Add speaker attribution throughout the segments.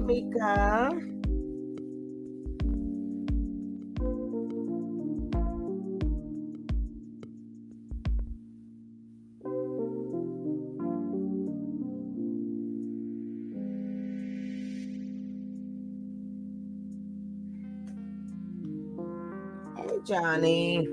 Speaker 1: Mika. Hey, Johnny.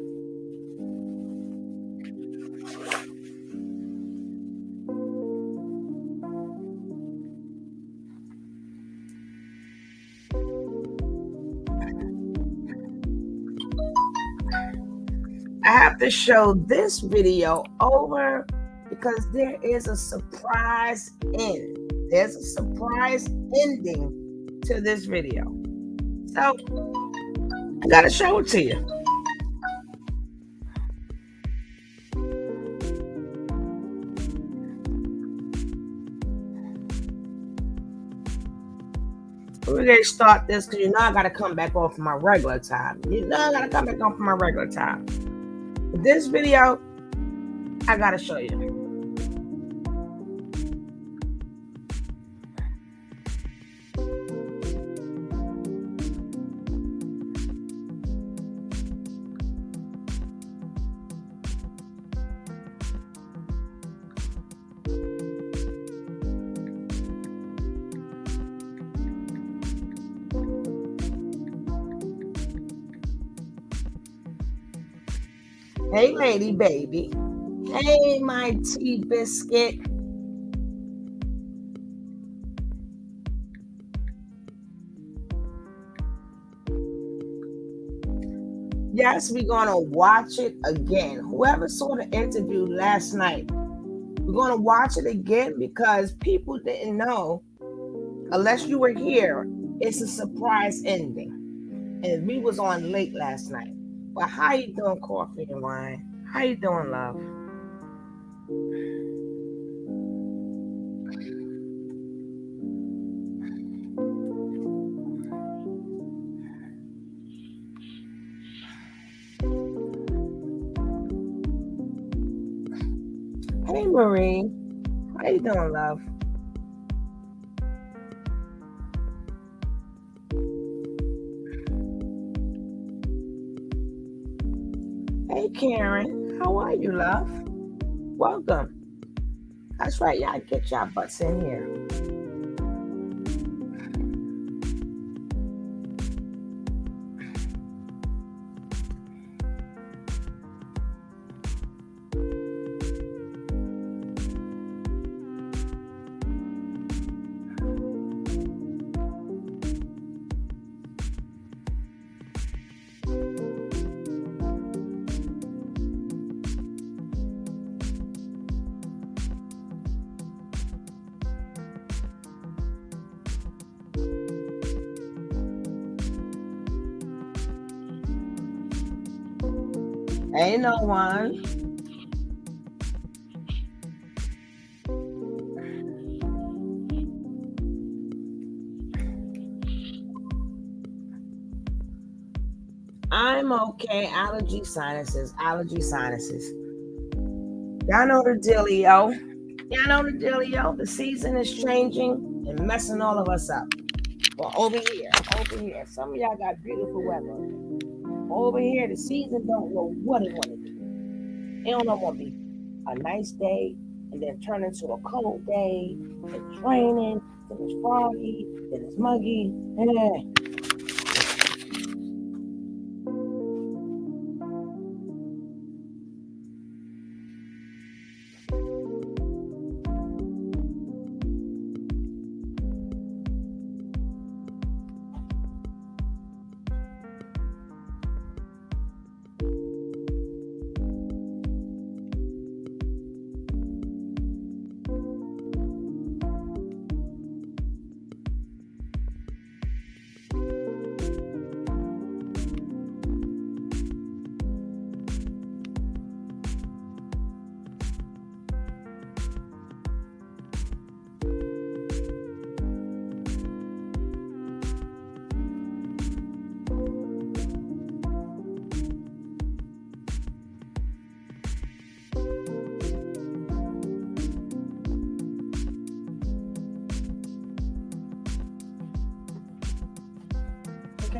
Speaker 1: I have to show this video over because there is a surprise end. There's a surprise ending to this video. So I gotta show it to you. We're gonna start this because you know I gotta come back on for my regular time. You know I gotta come back on for my regular time. But this video, I gotta show you. Hey, lady baby. Hey, my tea biscuit. Yes, we're gonna watch it again. Whoever saw the interview last night, we're gonna watch it again because people didn't know, unless you were here, it's a surprise ending. And we was on late last night. But how you doing, Coffee and Wine? How you doing, love? Hey, Marie. How you doing, love? Hey, Karen. How are you, love? Welcome. That's right. Y'all get y'all butts in here. Ain't no one. I'm okay. Allergy sinuses. Allergy sinuses. Y'all know the dealio. Y'all know the dealio. The season is changing and messing all of us up. Well, over here. Some of y'all got beautiful weather. Over here, the season don't know what it want to do. It don't know what to be a nice day and then turn into a cold day. It's raining, then it's foggy, then it's muggy.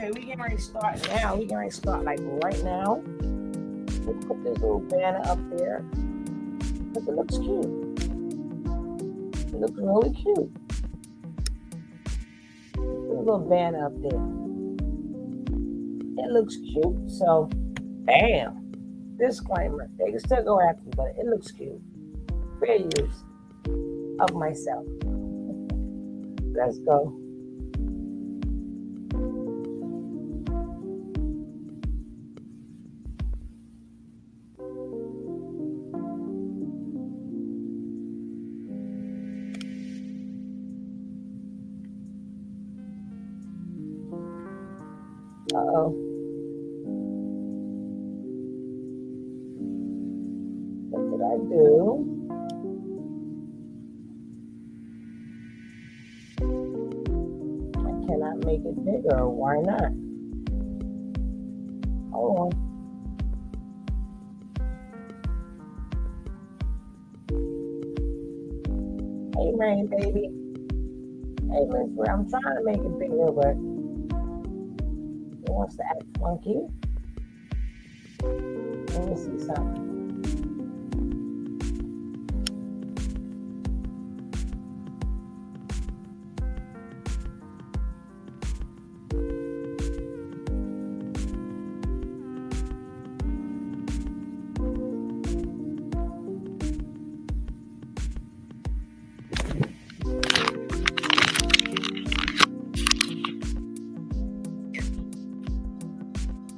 Speaker 1: Okay, we can ready to start now. We can ready to start like right now. Let's put this little banner up there because it looks cute. It looks really cute. Put a little banner up there. It looks cute. So, bam. Disclaimer. They can still go after me, but it looks cute. Fair use of myself. Let's go. Uh-oh. What did I do? I cannot make it bigger. Why not? Hold on. Hey, Rain, baby. Hey, listen, I'm trying to make it bigger, but it wants to act funky. Let me see something.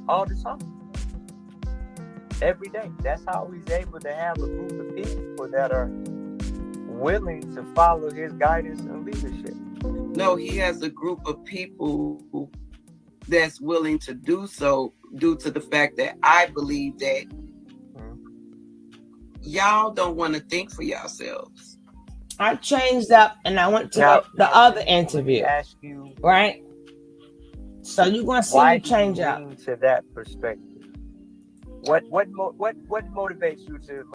Speaker 2: All the time. Every day. That's how he's able to have a group of people that are willing to follow his guidance and leadership.
Speaker 3: No, he has a group of people that's willing to do so due to the fact that I believe that y'all don't want to think for yourselves.
Speaker 1: I changed up and I went to the other interview.
Speaker 2: Ask you,
Speaker 1: right? So you're gonna see me change up
Speaker 2: to that perspective. What motivates you to?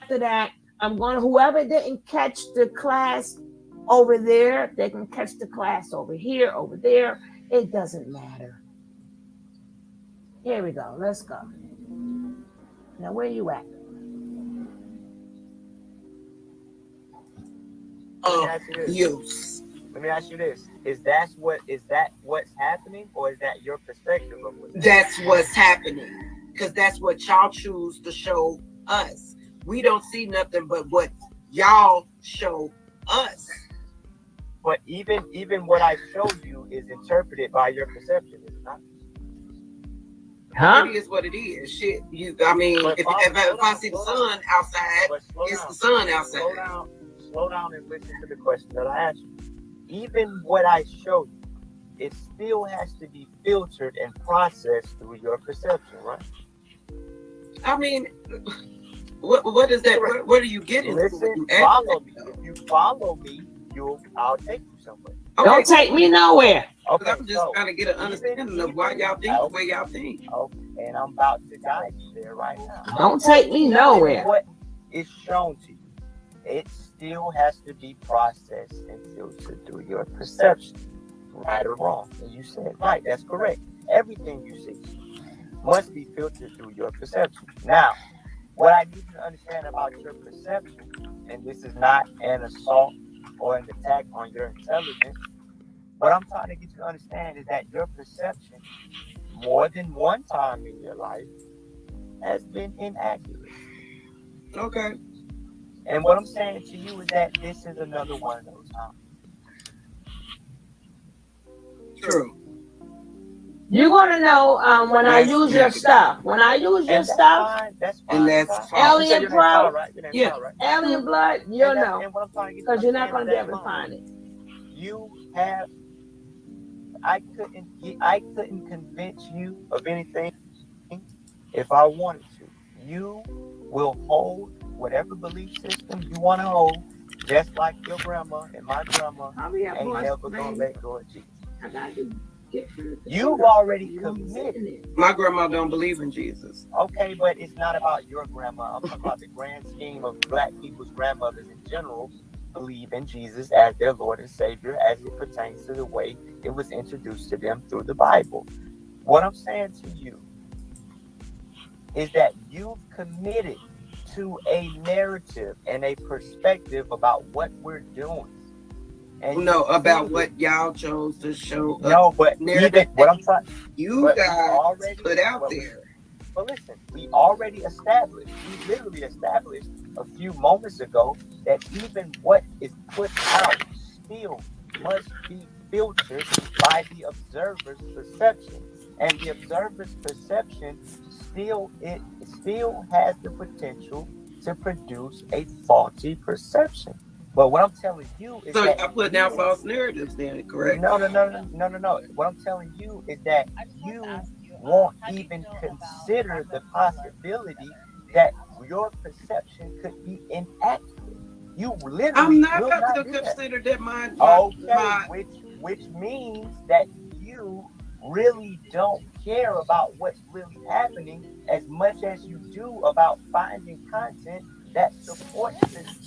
Speaker 1: After that, I'm going to whoever didn't catch the class over there, they can catch the class over here, over there. It doesn't matter. Here we go. Let's go. Now where you at?
Speaker 2: Let me ask you this: Is that what's happening, or is that your perspective of what's happening?
Speaker 3: That's what's happening, because that's what y'all choose to show us. We don't see nothing but what y'all show us.
Speaker 2: But even what I show you is interpreted by your perception, is it not?
Speaker 3: It is what it is. Shit, if I see the sun outside, it's the sun outside.
Speaker 2: Slow down and listen to the question that I asked you. Even what I show you, it still has to be filtered and processed through your perception, right?
Speaker 3: I mean, what is that? What are you getting?
Speaker 2: Listen, follow me. If you follow me, I'll take you somewhere.
Speaker 1: Okay. Don't take me nowhere.
Speaker 3: Okay, I'm just trying to get an understanding of why y'all think the way y'all think.
Speaker 2: Okay, and I'm about to guide you there right now.
Speaker 1: Don't take me nowhere.
Speaker 2: What is shown to you, it still has to be processed and filtered through your perception, right or wrong. And you said right, that's correct. Everything you see must be filtered through your perception. Now, what I need you to understand about your perception, and this is not an assault or an attack on your intelligence, what I'm trying to get you to understand is that your perception, more than one time in your life, has been inaccurate.
Speaker 3: Okay.
Speaker 2: And what I'm saying to you is that this is another one of those times.
Speaker 3: True.
Speaker 1: You're gonna know when I use your stuff. When I use your stuff,
Speaker 2: that's fine.
Speaker 3: And that's fine.
Speaker 1: Alien Pro,
Speaker 3: yeah,
Speaker 1: Alien Blood, you'll know,
Speaker 2: because
Speaker 1: you're not gonna be able to find it.
Speaker 2: You have. I couldn't convince you of anything if I wanted to. You will hold whatever belief system you want to hold, just like your grandma and my grandma ain't never gonna let go of Jesus. You've already committed.
Speaker 3: My grandma don't believe in Jesus.
Speaker 2: Okay, but it's not about your grandma. I'm talking about the grand scheme of black people's grandmothers in general. believe in Jesus as their Lord and Savior as it pertains to the way it was introduced to them through the Bible. What I'm saying to you is that you've committed to a narrative and a perspective about what we're doing. And
Speaker 3: No, about
Speaker 2: you
Speaker 3: what y'all chose to show
Speaker 2: no,
Speaker 3: up.
Speaker 2: but
Speaker 3: Narrative
Speaker 2: even what I'm trying,
Speaker 3: you
Speaker 2: but we
Speaker 3: guys
Speaker 2: already,
Speaker 3: put out
Speaker 2: but we,
Speaker 3: there.
Speaker 2: but listen, we already established, we literally established a few moments ago that even what is put out still must be filtered by the observer's perception. And the observer's perception still has the potential to produce a faulty perception. But what I'm telling you is
Speaker 3: So
Speaker 2: that
Speaker 3: y'all putting out false narratives then, correct?
Speaker 2: no. What I'm telling you is that you won't even consider the possibility that your perception could be inaccurate. You
Speaker 3: I'm
Speaker 2: literally
Speaker 3: not
Speaker 2: will
Speaker 3: about
Speaker 2: not
Speaker 3: to
Speaker 2: do that.
Speaker 3: consider that
Speaker 2: Okay,
Speaker 3: my
Speaker 2: which means that you really don't care about what's really happening as much as you do about finding content that supports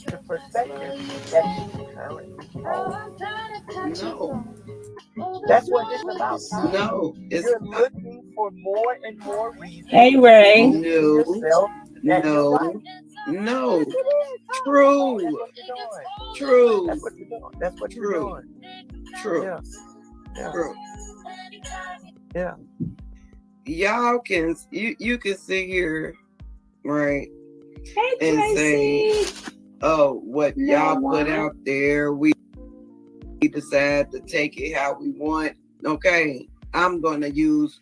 Speaker 2: the perspective that you currently hold.
Speaker 3: no,
Speaker 2: That's what it's about, Ty.
Speaker 3: no, it's
Speaker 2: You're looking for more and more reasons
Speaker 1: Hey,
Speaker 2: to
Speaker 1: Ray.
Speaker 2: prove to
Speaker 3: no,
Speaker 2: yourself that you're right.
Speaker 3: no, no.
Speaker 2: Yes, it is, Ty.
Speaker 3: True,
Speaker 2: That's what you're doing. That's
Speaker 3: true,
Speaker 2: what you're doing. That's what you're
Speaker 3: true,
Speaker 2: doing.
Speaker 3: true,
Speaker 2: Yeah, yeah,
Speaker 3: true.
Speaker 2: yeah.
Speaker 3: Y'all can you can sit here, right,
Speaker 1: Hey,
Speaker 3: and say,
Speaker 1: Tracy.
Speaker 3: oh, what
Speaker 1: No
Speaker 3: y'all put
Speaker 1: one.
Speaker 3: out there, we decide to take it how we want. Okay, I'm gonna use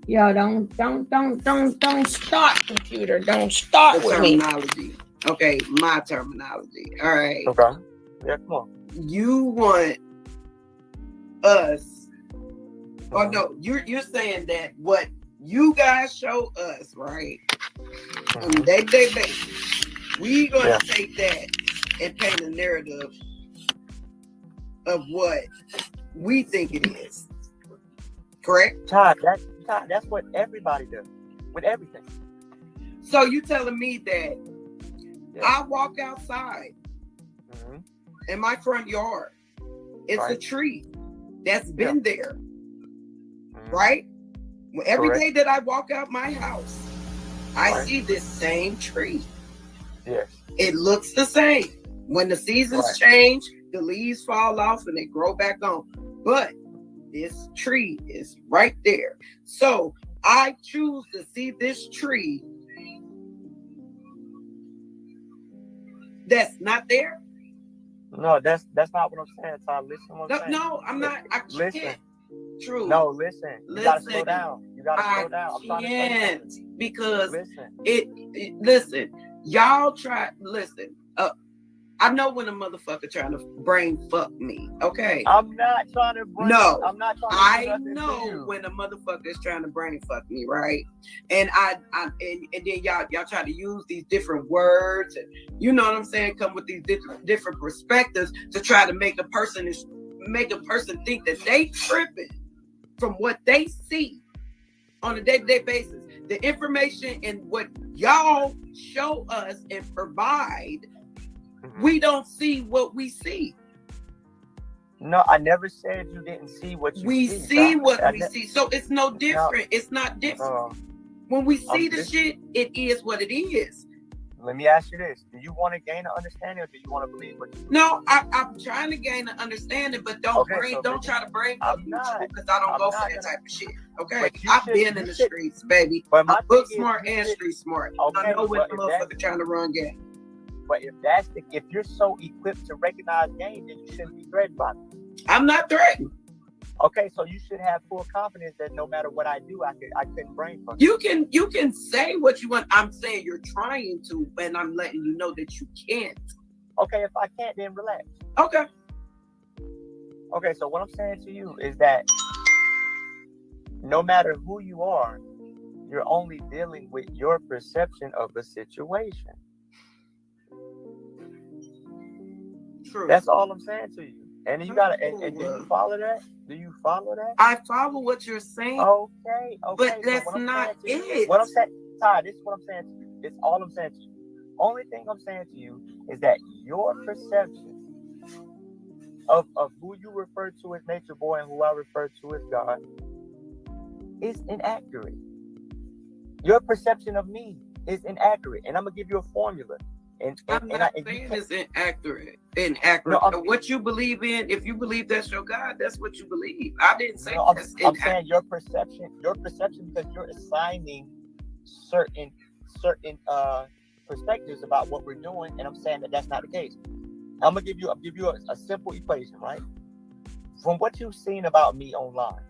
Speaker 1: Yo, don't start, computer. Don't start
Speaker 3: the
Speaker 1: with me.
Speaker 3: terminology. Okay, my terminology. All right.
Speaker 2: Okay. Yeah, come on.
Speaker 3: You want us, or no, you're saying that what you guys show us, right? On a day-to-day basis, we gonna take that and paint a narrative of what we think it is. Correct?
Speaker 2: Todd, that's what everybody does with everything.
Speaker 3: So you telling me that I walk outside in my front yard, it's a tree that's been there, right? Well, every day that I walk out my house, I see this same tree.
Speaker 2: Yes.
Speaker 3: It looks the same. When the seasons change, the leaves fall off and they grow back on. But this tree is right there. So I choose to see this tree that's not there.
Speaker 2: No, that's not what I'm saying, Todd. Listen to what I'm saying.
Speaker 3: No, I'm not. I can't.
Speaker 2: Listen.
Speaker 3: True.
Speaker 2: No, listen. You gotta slow down. You gotta slow down. I'm trying to
Speaker 3: can't because
Speaker 2: listen.
Speaker 3: Listen. Y'all try. Listen. I know when a motherfucker trying to brain fuck me. Okay.
Speaker 2: I'm not trying to brain.
Speaker 3: No.
Speaker 2: I'm not trying to.
Speaker 3: I know when a motherfucker is trying to brain fuck me, right? And and then y'all try to use these different words, and you know what I'm saying? Come with these different perspectives to try to make a person think that they tripping from what they see on a day-to-day basis. The information and what y'all show us and provide, we don't see what we see.
Speaker 2: No, I never said you didn't see what you see.
Speaker 3: We see what we see. So it's no different.
Speaker 2: No.
Speaker 3: It's not different. When we see the shit, it is what it is.
Speaker 2: Let me ask you this. Do you want to gain an understanding or do you want to believe what you see?
Speaker 3: No, I'm trying to gain an understanding, but don't try to brain fuck me because I don't go for that type of shit. Okay? I've been in the streets, baby. I'm book smart and street smart. I know what the motherfucker trying to run game.
Speaker 2: But if you're so equipped to recognize game, then you shouldn't be threatened by me.
Speaker 3: I'm not threatened.
Speaker 2: Okay, so you should have full confidence that no matter what I do, I couldn't brain fuck
Speaker 3: you. You can say what you want. I'm saying you're trying to, and I'm letting you know that you can't.
Speaker 2: Okay, if I can't, then relax.
Speaker 3: Okay.
Speaker 2: Okay, so what I'm saying to you is that no matter who you are, you're only dealing with your perception of a situation.
Speaker 3: True.
Speaker 2: That's all I'm saying to you. And you gotta and do you follow that? Do you follow that?
Speaker 3: I follow what you're saying.
Speaker 2: Okay.
Speaker 3: But that's not it.
Speaker 2: What I'm saying, Ty, this is what I'm saying to you. It's all I'm saying to you. Only thing I'm saying to you is that your perception of who you refer to as Nature Boy and who I refer to as God is inaccurate. Your perception of me is inaccurate, and I'm gonna give you a formula.
Speaker 3: I'm not saying it's inaccurate. Inaccurate. No, what you believe in, if you believe that's your God, that's what you believe. I didn't say that's
Speaker 2: I'm saying your perception, because you're assigning certain perspectives about what we're doing, and I'm saying that that's not the case. I'll give you a simple equation, right? From what you've seen about me online,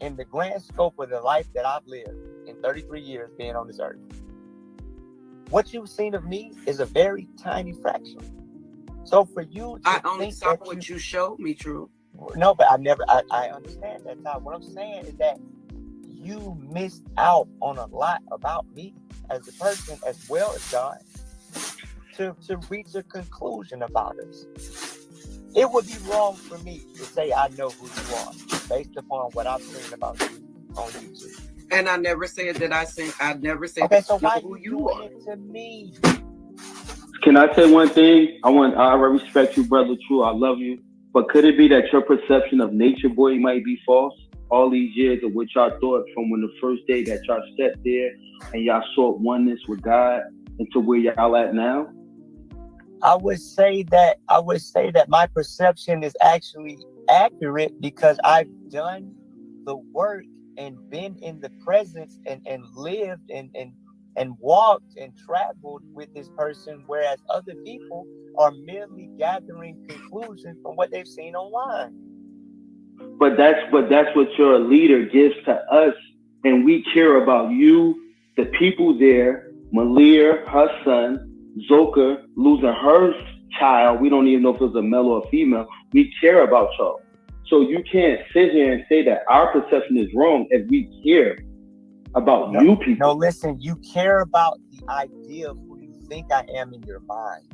Speaker 2: in the grand scope of the life that I've lived in 33 years being on this earth, what you've seen of me is a very tiny fraction. So for you to
Speaker 3: I only saw what you showed me, True.
Speaker 2: No, but I understand that, Todd. What I'm saying is that you missed out on a lot about me as a person as well as God to reach a conclusion about us. It would be wrong for me to say I know who you are based upon what I've seen about you on YouTube.
Speaker 3: And I never said that I never said
Speaker 2: okay, so why
Speaker 3: who you are.
Speaker 2: It to me?
Speaker 4: Can I say one thing? I respect you, brother. True, I love you. But could it be that your perception of Nature Boy might be false? All these years of what y'all thought from when the first day that y'all stepped there and y'all saw oneness with God into where y'all at now?
Speaker 2: I would say that my perception is actually accurate because I've done the work and been in the presence and lived and walked and traveled with this person, whereas other people are merely gathering conclusions from what they've seen online.
Speaker 4: But that's what your leader gives to us, and we care about you, the people there, Malia, her son, Zoka losing her child. We don't even know if it was a male or a female. We care about y'all. So you can't sit here and say that our perception is wrong if we care about you people.
Speaker 2: No, listen, you care about the idea of who you think I am in your mind.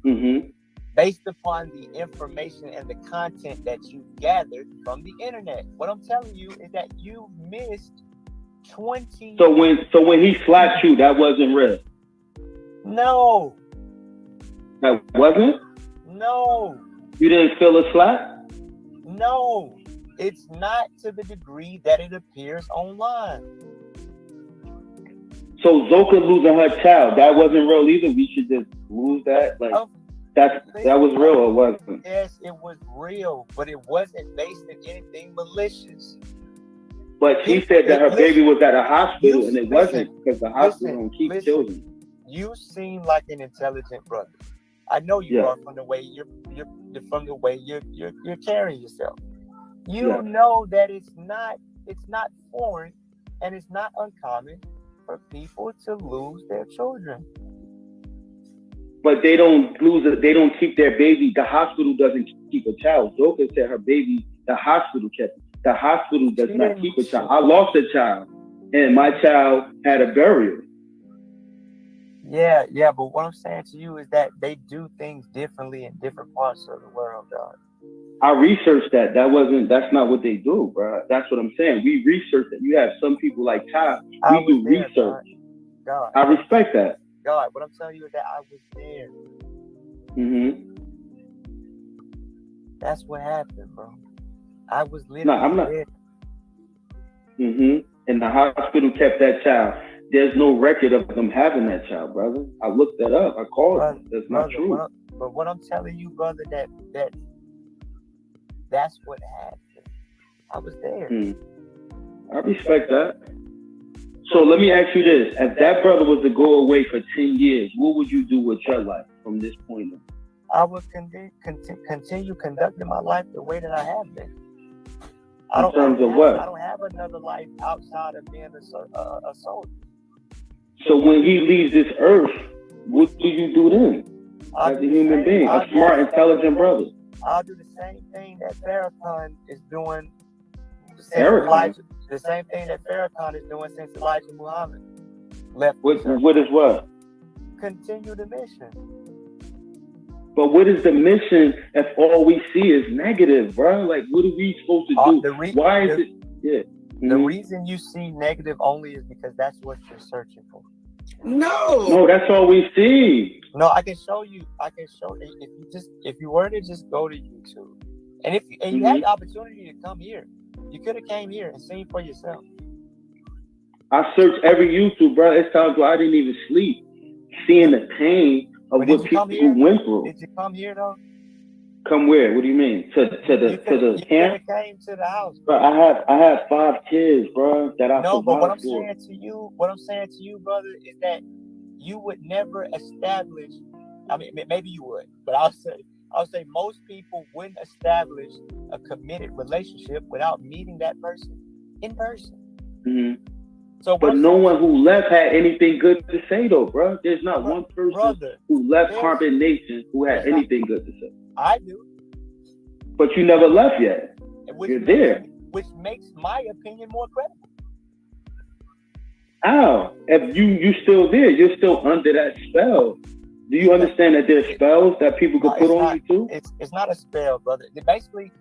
Speaker 4: Mm-hmm.
Speaker 2: Based upon the information and the content that you've gathered from the internet. What I'm telling you is that you missed 20.
Speaker 4: So when he slapped you, that wasn't real?
Speaker 2: No.
Speaker 4: That wasn't?
Speaker 2: No.
Speaker 4: You didn't feel a slap?
Speaker 2: No. It's not to the degree that it appears online.
Speaker 4: So Zoka losing her child, that wasn't real either? We should just lose that? Like that was real or wasn't?
Speaker 2: Yes, it was real, but it wasn't based on anything malicious.
Speaker 4: But she said that her baby was at a hospital, and it wasn't because the hospital don't keep children.
Speaker 2: You seem like an intelligent brother. I know you are from the way you're carrying yourself. You know that it's not foreign and it's not uncommon for people to lose their children.
Speaker 4: But they don't lose it. They don't keep their baby. The hospital doesn't keep a child. Zoka said her baby, the hospital kept it. The hospital does not keep a child. I lost a child, and my child had a burial.
Speaker 2: Yeah, but what I'm saying to you is that they do things differently in different parts of the world, dog.
Speaker 4: I researched that. That's not what they do, bro. That's what I'm saying. We researched that. You have some people like Ty. We do research.
Speaker 2: God.
Speaker 4: I respect that.
Speaker 2: God, what I'm telling you is that I was there.
Speaker 4: Mm-hmm.
Speaker 2: That's what happened, bro. I was literally
Speaker 4: No, I'm not.
Speaker 2: there.
Speaker 4: Mm-hmm. And the hospital kept that child. There's no record of them having that child, brother. I looked that up. I called them. That's not true.
Speaker 2: But what I'm telling you, brother, that's what happened. I was there.
Speaker 4: I respect that. So let me ask you this. If that brother was to go away for 10 years, what would you do with your life from this point on?
Speaker 2: I would continue conducting my life the way that I have been.
Speaker 4: In terms of what?
Speaker 2: I don't have another life outside of being a soldier.
Speaker 4: So when he leaves this earth, what do you do then? As a human being, a smart, intelligent brother.
Speaker 2: I'll do the same thing that Farrakhan is doing. The same thing that Farrakhan is doing since Elijah Muhammad left.
Speaker 4: What is what?
Speaker 2: Continue the mission.
Speaker 4: But what is the mission if all we see is negative, bro? Like, what are we supposed to do? Why is it? Yeah.
Speaker 2: The reason you see negative only is because that's what you're searching for.
Speaker 3: No.
Speaker 4: that's all we see.
Speaker 2: No, I can show you. I can show if you were to just go to YouTube, and you had the opportunity to come here, you could have came here and seen for yourself.
Speaker 4: I searched every YouTube, bro. It's times where I didn't even sleep, seeing the pain of
Speaker 2: But did
Speaker 4: what
Speaker 2: you come
Speaker 4: people
Speaker 2: here?
Speaker 4: went through.
Speaker 2: Did you come here though?
Speaker 4: Come where? What do you mean? To
Speaker 2: You
Speaker 4: the
Speaker 2: could
Speaker 4: camp?
Speaker 2: have came to the house,
Speaker 4: Bro, I have 5 kids, bro, that I
Speaker 2: No, but
Speaker 4: survived for.
Speaker 2: what I'm saying to you, brother, is that you would never establish. I mean, maybe you would, but I'll say most people wouldn't establish a committed relationship without meeting that person in person.
Speaker 4: Mm-hmm.
Speaker 2: So,
Speaker 4: but no one who left had anything good to say, though, bro. There's not one person who left Carbon Nation who had anything good to say.
Speaker 2: I do.
Speaker 4: But you never left yet. You're there.
Speaker 2: Which makes my opinion more credible.
Speaker 4: How? If you still there, you're still under that spell. Do you understand that there's spells that people could put on you too?
Speaker 2: It's not a spell, brother. Basically,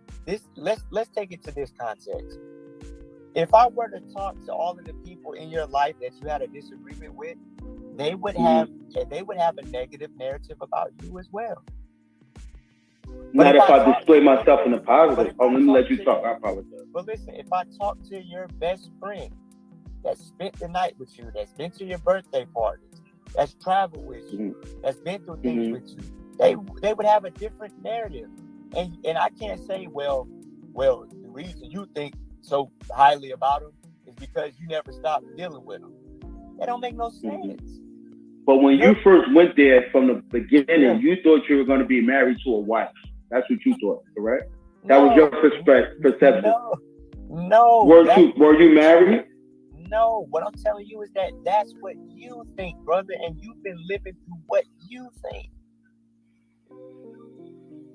Speaker 2: let's take it to this context. If I were to talk to all of the people in your life that you had a disagreement with, they would have a negative narrative about you as well.
Speaker 4: Not if I display myself in the positive. Oh, let me let you talk. I apologize.
Speaker 2: But listen, if I talk to your best friend that spent the night with you, that's been to your birthday parties, that's traveled with you, that's been through things with you, they would have a different narrative. And I can't say, well, the reason you think so highly about them is because you never stopped dealing with them. That don't make no sense.
Speaker 4: But when you first went there from the beginning, you thought you were going to be married to a wife. That's what you thought, correct? That was your perception.
Speaker 2: No.
Speaker 4: Were you married?
Speaker 2: No. What I'm telling you is that that's what you think, brother, and you've been living through what you think.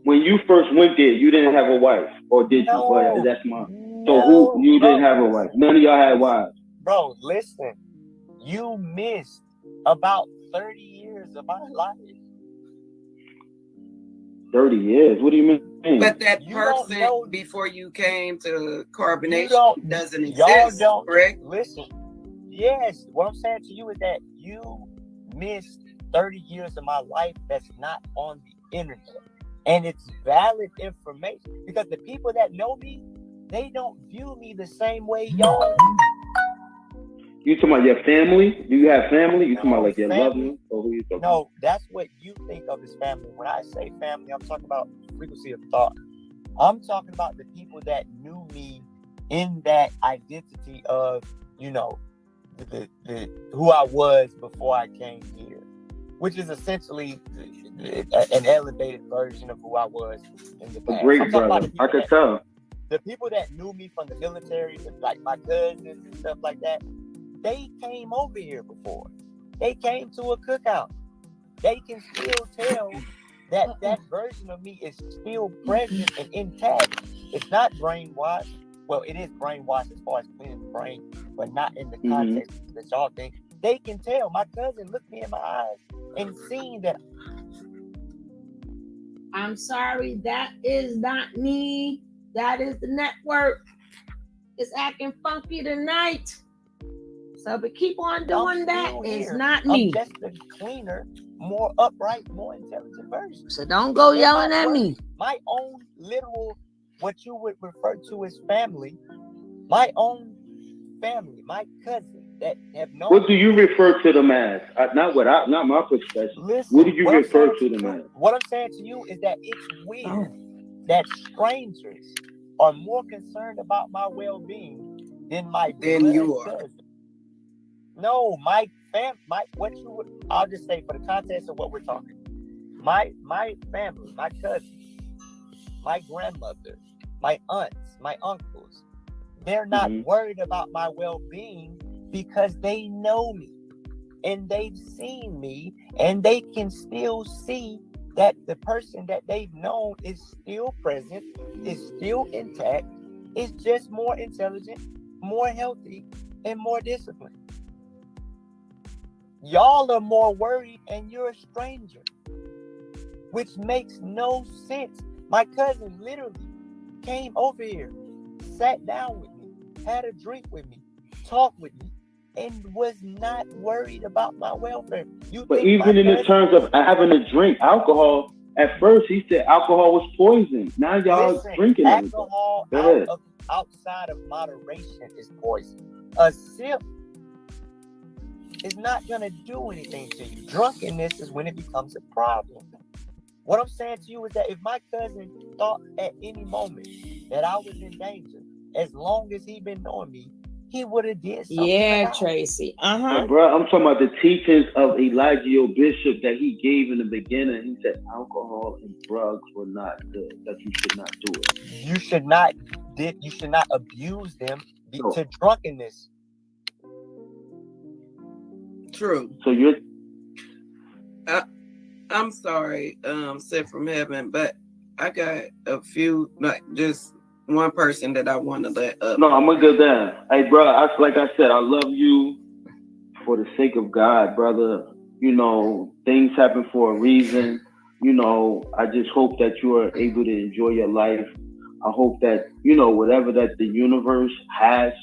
Speaker 4: When you first went there, you didn't have a wife, or did you? Well, that's mine. So you didn't have a wife? None of y'all had wives.
Speaker 2: Bro, listen. You missed about 30 years of my life.
Speaker 4: 30 years? What do you mean?
Speaker 3: But that person before you came to Carbonation doesn't exist, correct?
Speaker 2: Listen. Yes. What I'm saying to you is that you missed 30 years of my life that's not on the internet. And it's valid information because the people that know me, they don't view me the same way y'all do.
Speaker 4: You talking about your family? Do you have family? You talking about like your loved ones? Or who you talking about?
Speaker 2: No, that's what you think of as family. When I say family, I'm talking about frequency of thought. I'm talking about the people that knew me in that identity of, the who I was before I came here, which is essentially an elevated version of who I was in the past.
Speaker 4: Great brother. I could tell.
Speaker 2: The people that knew me from the military, like my cousins and stuff like that, they came over here before. They came to a cookout. They can still tell that version of me is still present and intact. It's not brainwashed. Well, it is brainwashed as far as cleaning the brain, but not in the context that y'all think. They can tell. My cousin looked me in my eyes and seen that.
Speaker 1: I'm sorry, that is not me. That is the network. It's acting funky tonight. So, but keep on doing that. It's not me.
Speaker 2: I'm just the cleaner, more upright, more intelligent version.
Speaker 1: So don't go yelling at me.
Speaker 2: My own literal, what you would refer to as family, my own family, my cousin that have known.
Speaker 4: What do you refer to them as? Not my perspective.
Speaker 2: Listen,
Speaker 4: what do you refer to them as?
Speaker 2: What I'm saying to you is that it's weird that strangers are more concerned about my well-being than my cousin. No, I'll just say for the context of what we're talking, my family, my cousins, my grandmother, my aunts, my uncles, they're not worried about my well-being because they know me and they've seen me and they can still see that the person that they've known is still present, is still intact, is just more intelligent, more healthy, and more disciplined. Y'all are more worried and you're a stranger, which makes no sense. My cousin literally came over here, sat down with me, had a drink with me, talked with me, and was not worried about my welfare. You
Speaker 4: But
Speaker 2: think my
Speaker 4: even in the
Speaker 2: cousin?
Speaker 4: terms of having a drink, alcohol, at first he said alcohol was poison. Now y'all
Speaker 2: Listen,
Speaker 4: drinking everything.
Speaker 2: alcohol
Speaker 4: Go ahead.
Speaker 2: outside of moderation is poison. A sip is not gonna do anything to you. Drunkenness is when it becomes a problem. What I'm saying to you is that if my cousin thought at any moment that I was in danger, as long as he been knowing me, he would have did something.
Speaker 1: Yeah,
Speaker 2: about it.
Speaker 1: Tracy.
Speaker 4: But bro, I'm talking about the teachings of Elijah Bishop that he gave in the beginning. He said alcohol and drugs were not good. That you should not do it.
Speaker 2: You should not abuse them
Speaker 4: No.
Speaker 2: to drunkenness.
Speaker 3: True.
Speaker 4: So you're
Speaker 3: I'm sorry, sent from heaven, but I got a few, like just one person that I want to let up.
Speaker 4: no, I'm gonna go down. Hey, bro, like I said, I love you for the sake of God, brother. You know, things happen for a reason. You know, I just hope that you are able to enjoy your life. I hope that, you know, whatever that the universe has,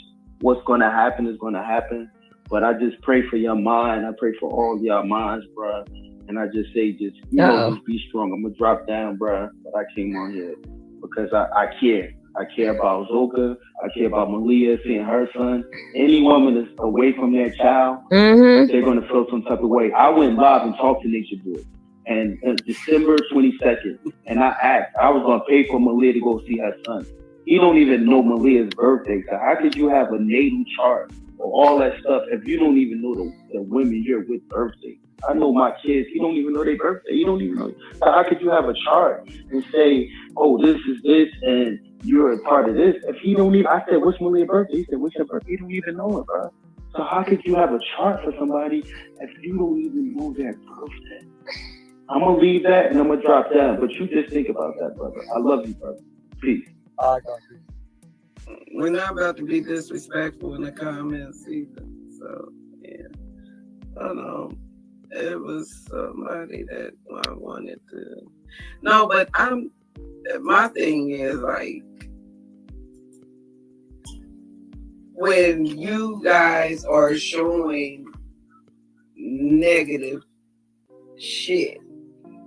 Speaker 4: what's gonna happen is gonna happen. But I just pray for your mind. I pray for all your minds, bro. And I just say, just just be strong. I'm gonna drop down, bro. But I came on here because I care. I care about Zoka. I care about Malia seeing her son. Any woman that's away from their child, they're going to feel some type of way. I went live and talked to Nature Boy, and December 22nd, and I asked, I was going to pay for Malia to go see her son. He don't even know Malia's birthday. So how could you have a natal chart or all that stuff if you don't even know the women you're with birthday? I know my kids, he don't even know their birthday. He don't even know. So how could you have a chart and say, oh, this is this, and you're a part of this? If he don't even, I said, what's Malia's birthday? He said, what's your birthday? He don't even know it, bro. So how could you have a chart for somebody if you don't even know their birthday? I'm going to leave that and I'm going to drop down. But you just think about that, brother. I love you, brother. Peace.
Speaker 3: We're not about to be disrespectful in the comments either. So, yeah. Hold on. It was somebody that I wanted to. No, but my thing is like, when you guys are showing negative shit,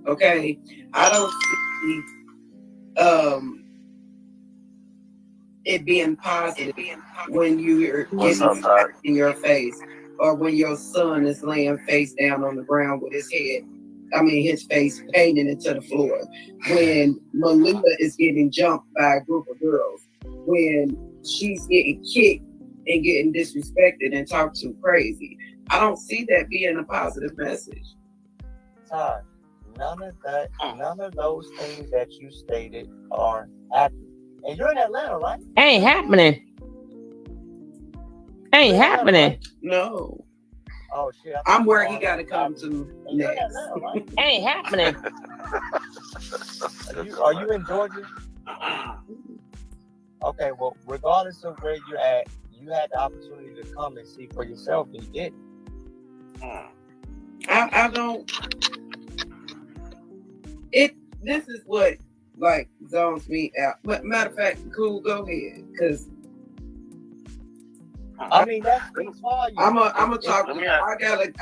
Speaker 3: okay, I don't see it being positive when you're getting smacked in your face, or when your son is laying face down on the ground with his face painted into the floor, when Malia is getting jumped by a group of girls, when she's getting kicked and getting disrespected and talked to crazy. I don't see that being a positive message.
Speaker 2: Sorry, none of those things that you stated are accurate. And you're in Atlanta, right?
Speaker 1: Ain't happening. Ain't happening.
Speaker 2: Right?
Speaker 3: No.
Speaker 2: Oh shit!
Speaker 3: I'm where he got to come to next.
Speaker 2: Atlanta, right?
Speaker 1: Ain't happening.
Speaker 2: Are you in Georgia? Okay, well, regardless of where you're at, you had the opportunity to come and see for yourself, and you didn't.
Speaker 3: I don't. This is what like zones me out. But matter of fact, cool, go ahead, because
Speaker 2: I mean that speaks volumes.
Speaker 3: I'm a talk to you. I gotta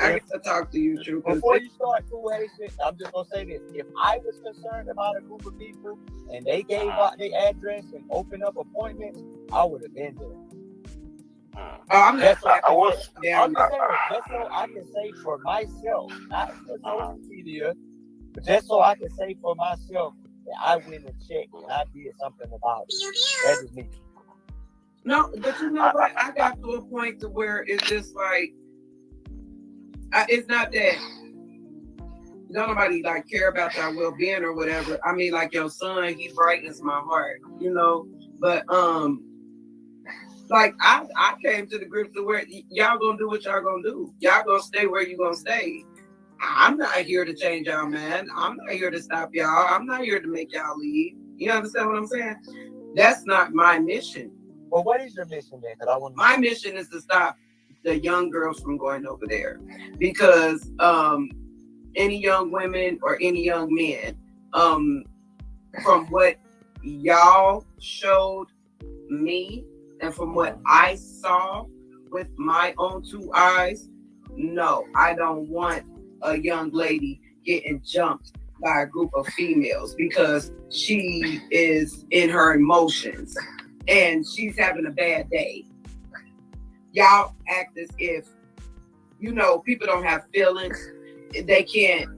Speaker 3: talk to you, True.
Speaker 2: Before you start, cool, Haitian, I'm just gonna say this: if I was concerned about a group of people and they gave out their address and opened up appointments, I would have been there.
Speaker 3: I'm
Speaker 2: That's
Speaker 3: not.
Speaker 2: I'm just saying, just so I can say for myself, not for social media, but just so I can say for myself that I went and checked and I did something about it. That is me.
Speaker 3: No, but you know what? I got to a point to where it's just like, it's not that nobody like care about your well-being or whatever. I mean, like your son, he brightens my heart, you know. But like I came to the grips to where y'all gonna do what y'all gonna do. Y'all gonna stay where you gonna stay. I'm not here to change y'all, man. I'm not here to stop y'all. I'm not here to make y'all leave. You understand what I'm saying? That's not my mission.
Speaker 2: Well, what is your mission then?
Speaker 3: My mission is to stop the young girls from going over there, because any young women or any young men, from what y'all showed me and from what I saw with my own two eyes, no, I don't want a young lady getting jumped by a group of females because she is in her emotions and she's having a bad day. Y'all act as if, people don't have feelings. They can't,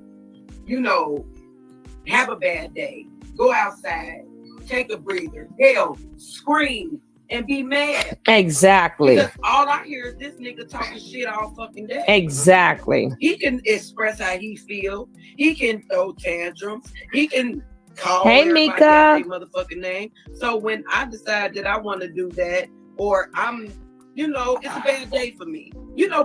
Speaker 3: have a bad day. Go outside, take a breather, hell, scream, and be mad.
Speaker 1: Exactly.
Speaker 3: Because all I hear is this nigga talking shit all fucking day.
Speaker 1: Exactly.
Speaker 3: He can express how he feel. He can throw tantrums. He can call
Speaker 1: Hey,
Speaker 3: everybody
Speaker 1: Mika.
Speaker 3: out their motherfucking name. So when I decide that I want to do that, or I'm, it's a bad day for me.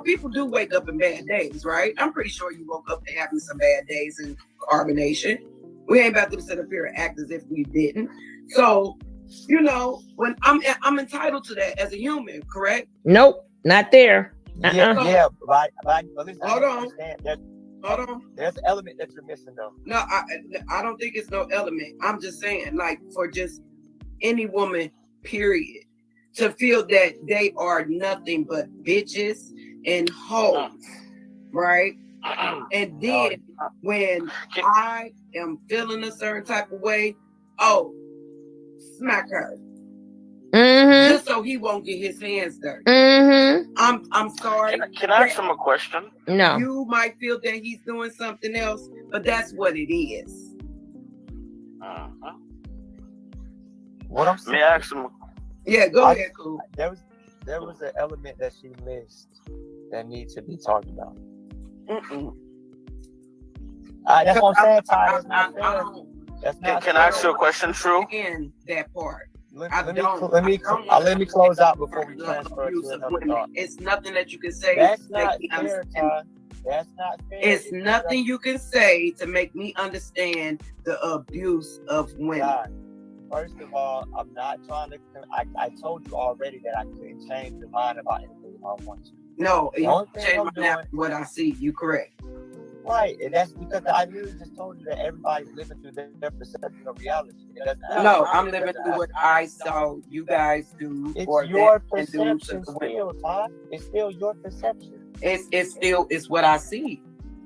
Speaker 3: People do wake up in bad days, right? I'm pretty sure you woke up to having some bad days in carbonation. We ain't about to sit up here and act as if we didn't. So, when I'm entitled to that as a human, correct?
Speaker 1: Nope, not there.
Speaker 2: Yeah, but listen,
Speaker 3: Hold on.
Speaker 2: Hold on. There's an element that you're missing, though.
Speaker 3: No, I don't think it's no element. I'm just saying, like, for just any woman, period, to feel that they are nothing but bitches and hoes, right? And then when I am feeling a certain type of way, smack her.
Speaker 1: Mm-hmm.
Speaker 3: Just so he won't get his hands dirty.
Speaker 1: Mm-hmm.
Speaker 3: I'm sorry.
Speaker 5: Can I ask him a question?
Speaker 1: No.
Speaker 3: You might feel that he's doing something else, but that's what it is.
Speaker 2: What I'm saying.
Speaker 5: May I ask him?
Speaker 3: Yeah, go ahead, cool.
Speaker 2: There was an element that she missed that needs to be talked about. That's what I'm saying, Ty. That's not
Speaker 5: Can I ask you a question, True?
Speaker 3: In that part.
Speaker 2: Let me close out before we transfer to another thought.
Speaker 3: It's nothing that you can say.
Speaker 2: That's not fair, Ty. That's not fair.
Speaker 3: It's nothing you can say to make me understand the abuse of women.
Speaker 2: God, first of all, I'm not trying to. I told you already that I couldn't change your mind about anything I want to.
Speaker 3: No, you change my mind what I see. You correct.
Speaker 2: Right, and that's because I literally just told you that everybody's living through their perception of reality.
Speaker 3: No, I'm living through what I saw you guys do.
Speaker 2: It's
Speaker 3: or
Speaker 2: your
Speaker 3: that
Speaker 2: perception still, Todd. It's still your perception.
Speaker 3: It's what I see.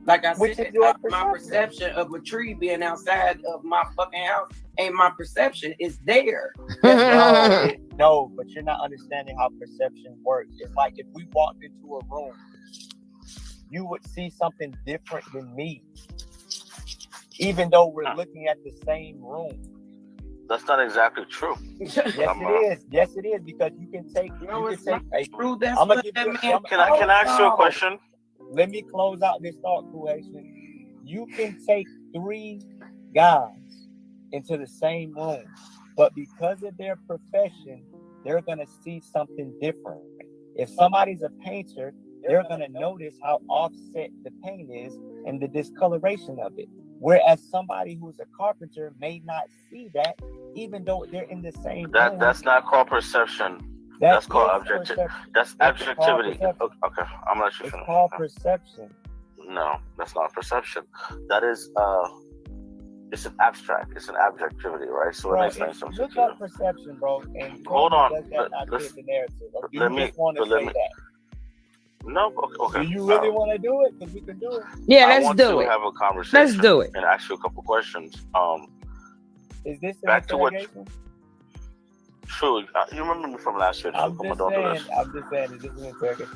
Speaker 3: Like I
Speaker 2: Which
Speaker 3: said,
Speaker 2: is your
Speaker 3: my perception of a tree being outside of my fucking house ain't my perception. It's there.
Speaker 2: No, but you're not understanding how perception works. It's like if we walked into a room, you would see something different than me, even though we're looking at the same room.
Speaker 5: That's not exactly true.
Speaker 2: Yes, it is. Yes, it is, because you can take.
Speaker 3: True. That's
Speaker 2: I'm gonna
Speaker 3: what
Speaker 2: give
Speaker 3: that
Speaker 2: you.
Speaker 3: man.
Speaker 5: Can I ask you a question?
Speaker 2: Let me close out this thought, Haitian. You can take 3 guys into the same room, but because of their profession, they're gonna see something different. If somebody's a painter, they're going to notice how offset the paint is and the discoloration of it. Whereas somebody who's a carpenter may not see that, even though they're in the same room.
Speaker 5: That's not called perception. That's called objectivity. That's objectivity. Okay, I'm gonna let you finish.
Speaker 2: It's called perception.
Speaker 5: No, that's not perception. That is it's an abstract. It's an objectivity, right? So
Speaker 2: Bro,
Speaker 5: it makes something
Speaker 2: look
Speaker 5: to
Speaker 2: up
Speaker 5: you.
Speaker 2: perception, bro. And
Speaker 5: Hold on.
Speaker 2: Let's the narrative. You
Speaker 5: let me-
Speaker 2: just want to
Speaker 5: let
Speaker 2: say
Speaker 5: me-
Speaker 2: that.
Speaker 5: No, okay.
Speaker 2: Do you really want to do it? Because we can do it.
Speaker 1: Yeah,
Speaker 5: I
Speaker 1: let's
Speaker 5: want
Speaker 1: do
Speaker 5: to
Speaker 1: it.
Speaker 5: have a conversation.
Speaker 1: Let's do it.
Speaker 5: And ask you a couple questions.
Speaker 2: Is this an
Speaker 5: Back to what?
Speaker 2: interrogation?
Speaker 5: True. You remember me from last year.
Speaker 2: I'm
Speaker 5: Come
Speaker 2: just
Speaker 5: on, don't do
Speaker 2: saying, is this an interrogation?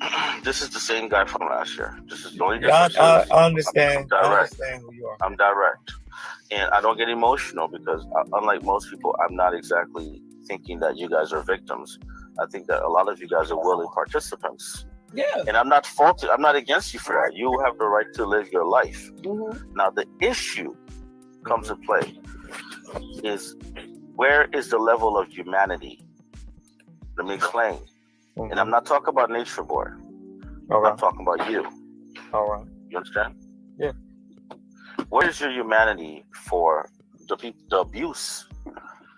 Speaker 5: this. This is the same guy from last year. This is the only
Speaker 2: Yeah,
Speaker 5: difference.
Speaker 2: I understand.
Speaker 5: I'm
Speaker 2: I
Speaker 5: direct.
Speaker 2: understand who you are.
Speaker 5: I'm direct. And I don't get emotional because, unlike most people, I'm not exactly thinking that you guys are victims. I think that a lot of you guys are willing participants.
Speaker 3: Yeah.
Speaker 5: And I'm not faulted. I'm not against you for that. You have the right to live your life.
Speaker 3: Mm-hmm.
Speaker 5: Now, the issue comes to play is, where is the level of humanity? Let me explain. And I'm not talking about Nature Boy. I'm talking about you.
Speaker 2: All right.
Speaker 5: You understand?
Speaker 2: Yeah.
Speaker 5: Where is your humanity for the abuse?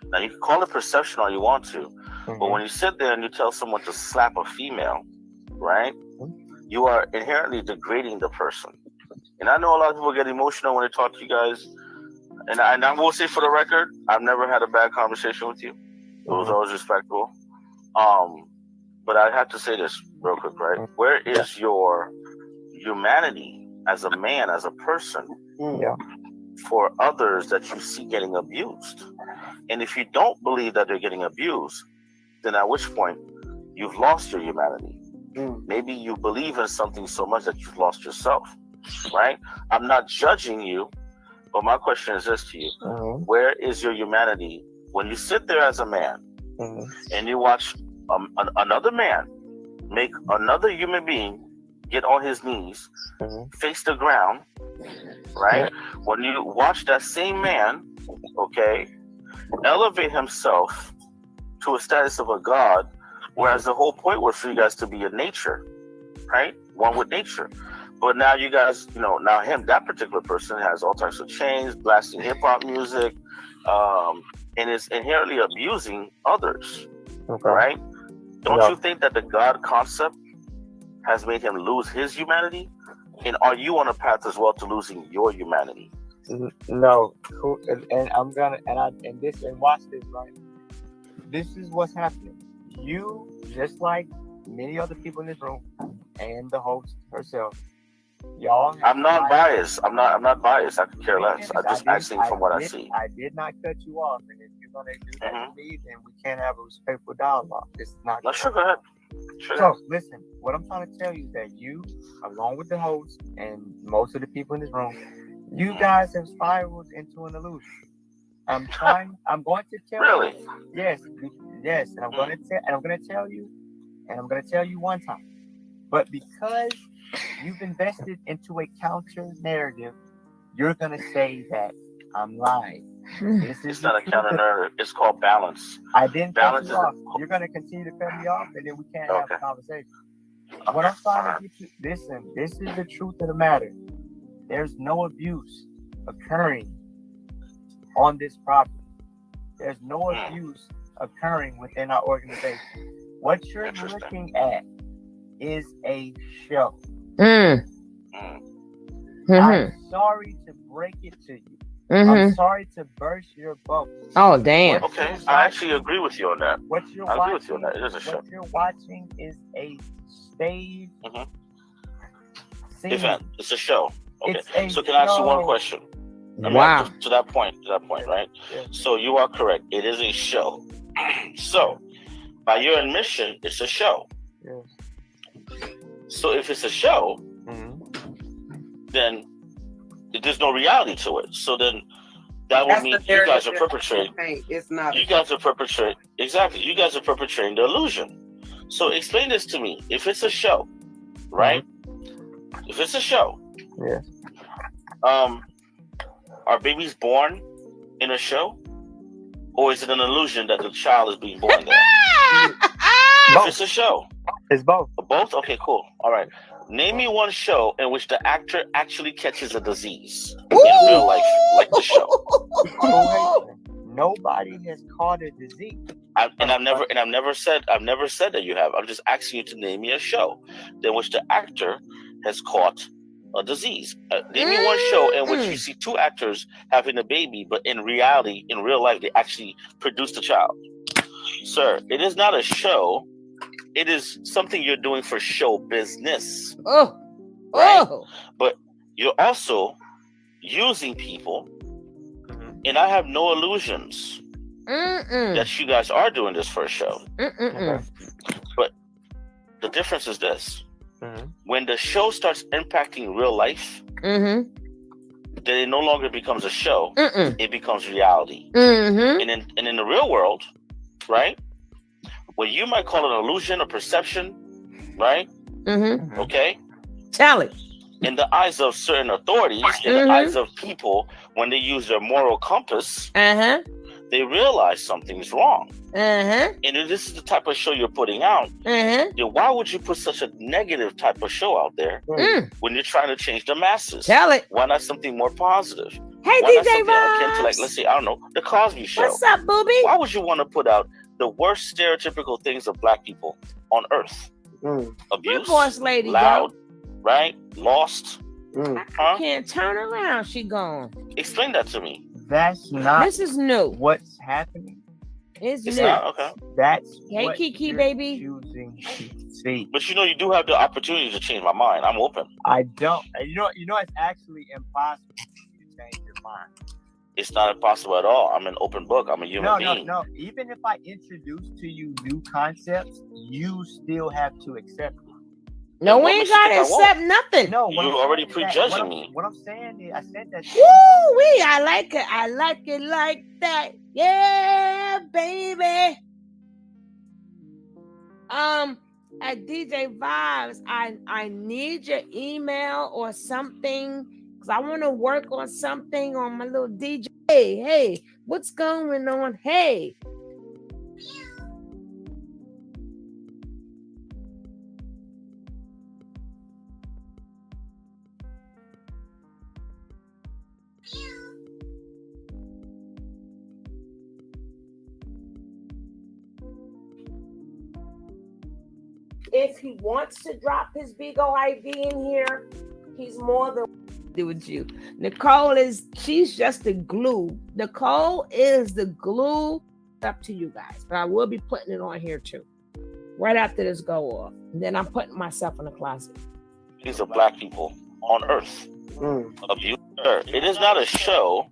Speaker 5: Now, you can call it perception all you want to, but when you sit there and you tell someone to slap a female, right, you are inherently degrading the person. And I know a lot of people get emotional when they talk to you guys. And I will say, for the record, I've never had a bad conversation with you. It was always respectful. But I have to say this real quick, right? Where is your humanity as a man, as a person,
Speaker 2: Yeah.
Speaker 5: for others that you see getting abused? And if you don't believe that they're getting abused, then at which point you've lost your humanity. Maybe you believe in something so much that you've lost yourself, right? I'm not judging you, but my question is this to you. Where is your humanity when you sit there as a man and you watch another man make another human being get on his knees, face the ground, right? When you watch that same man, okay, elevate himself to a status of a god, whereas the whole point was for you guys to be in nature, right? One with nature. But now you guys, now that particular person has all types of chains, blasting hip hop music, and is inherently abusing others, right? Don't you think that the God concept has made him lose his humanity? And are you on a path as well to losing your humanity?
Speaker 2: No, and I'm gonna and watch this, right? This is what's happening. You, just like many other people in this room, and the host herself, y'all.
Speaker 5: I'm not biased. I'm not biased. I could care less. I'm just asking from what I see.
Speaker 2: I did not cut you off, and if you're gonna do that to me, then we can't have a respectful dialogue. This is not.
Speaker 5: No, sure, go ahead. Sure.
Speaker 2: So listen, what I'm trying to tell you is that you, along with the host and most of the people in this room, you guys have spiraled into an illusion. I'm going to tell
Speaker 5: really?
Speaker 2: you. Yes, and I'm going to tell you one time. But because you've invested into a counter narrative, you're going to say that I'm lying.
Speaker 5: It's not a counter narrative. It's called balance.
Speaker 2: I didn't
Speaker 5: balance
Speaker 2: cut you off. You're going to continue to cut me off, and then we can't have a conversation. What I'm trying to get you, listen, this is the truth of the matter. There's no abuse occurring on this property. There's no abuse occurring within our organization. What you're looking at is a show. I'm sorry to break it to you. I'm sorry to burst your bubble.
Speaker 1: Oh, damn.
Speaker 5: Okay, I actually agree with you on that.
Speaker 2: What you're
Speaker 5: I
Speaker 2: watching,
Speaker 5: agree with you on that. It is a show.
Speaker 2: What you're watching is a stage
Speaker 5: event. It's a show. Okay.
Speaker 2: It's
Speaker 5: so can I ask you one question?
Speaker 1: Wow.
Speaker 5: To that point, right? Yeah. So you are correct. It is a show. So, by your admission, it's a show.
Speaker 2: Yeah.
Speaker 5: So if it's a show, then there's no reality to it. So then that would mean you guys are perpetrating.
Speaker 3: It's not.
Speaker 5: You guys are perpetrating. Exactly. You guys are perpetrating the illusion. So explain this to me. If it's a show, right? If it's a show, are babies born in a show, or is it an illusion that the child is being born there? If it's a show,
Speaker 2: it's both.
Speaker 5: Both? Okay, cool. All right. Name me one show in which the actor actually catches a disease in real life, like the show.
Speaker 2: Nobody has caught a disease.
Speaker 5: I've never said that you have. I'm just asking you to name me a show in which the actor has caught a disease. Name me one show in which you see two actors having a baby, but in reality, in real life, they actually produced a child. Sir, it is not a show. It is something you're doing for show business. Right? But you're also using people, and I have no illusions that you guys are doing this for a show. But the difference is this. When the show starts impacting real life, then it no longer becomes a show. It becomes reality. And in the real world, right? What you might call an illusion or perception, right? Okay?
Speaker 1: Tell it.
Speaker 5: In the eyes of certain authorities, in the eyes of people, when they use their moral compass, they realize something's wrong. And if this is the type of show you're putting out, then why would you put such a negative type of show out there when you're trying to change the masses?
Speaker 1: Tell it.
Speaker 5: Why not something more positive?
Speaker 1: Hey,
Speaker 5: why
Speaker 1: DJ Ross.
Speaker 5: Akin to, like, let's say, I don't know, the Cosby Show.
Speaker 1: What's up, booby?
Speaker 5: Why would you want to put out the worst stereotypical things of black people on earth? Abuse,
Speaker 1: boss lady,
Speaker 5: loud, right? Lost.
Speaker 1: Can't turn around. She gone.
Speaker 5: Explain that to me.
Speaker 2: That's not.
Speaker 1: This is new.
Speaker 2: What's happening?
Speaker 1: It's
Speaker 5: It's
Speaker 1: new.
Speaker 5: not okay.
Speaker 2: That's
Speaker 1: Hey,
Speaker 2: what
Speaker 1: Kiki,
Speaker 2: you're
Speaker 1: baby.
Speaker 2: choosing to see.
Speaker 5: But you do have the opportunity to change my mind. I'm open.
Speaker 2: I don't. It's actually impossible for you to change your mind.
Speaker 5: It's not impossible at all. I'm an open book. I'm a human being.
Speaker 2: No. Even if I introduce to you new concepts, you still have to accept it.
Speaker 1: No,
Speaker 5: What
Speaker 1: we ain't
Speaker 5: makes you think
Speaker 1: gotta
Speaker 5: I won't?
Speaker 1: accept nothing.
Speaker 2: No,
Speaker 5: You already prejudging me.
Speaker 2: What I'm saying is, I said that.
Speaker 1: Woo wee! I like it. I like it like that. Yeah, baby. At DJ Vibes, I need your email or something because I want to work on something on my little DJ. Hey, what's going on? Hey. If he wants to drop his Vigo IV in here, he's more than do with you. She's just the glue. Nicole is the glue. Up to you guys, but I will be putting it on here too. Right after this go off, and then I'm putting myself in the closet.
Speaker 5: These are black people on Earth. Abuse. It is not a show.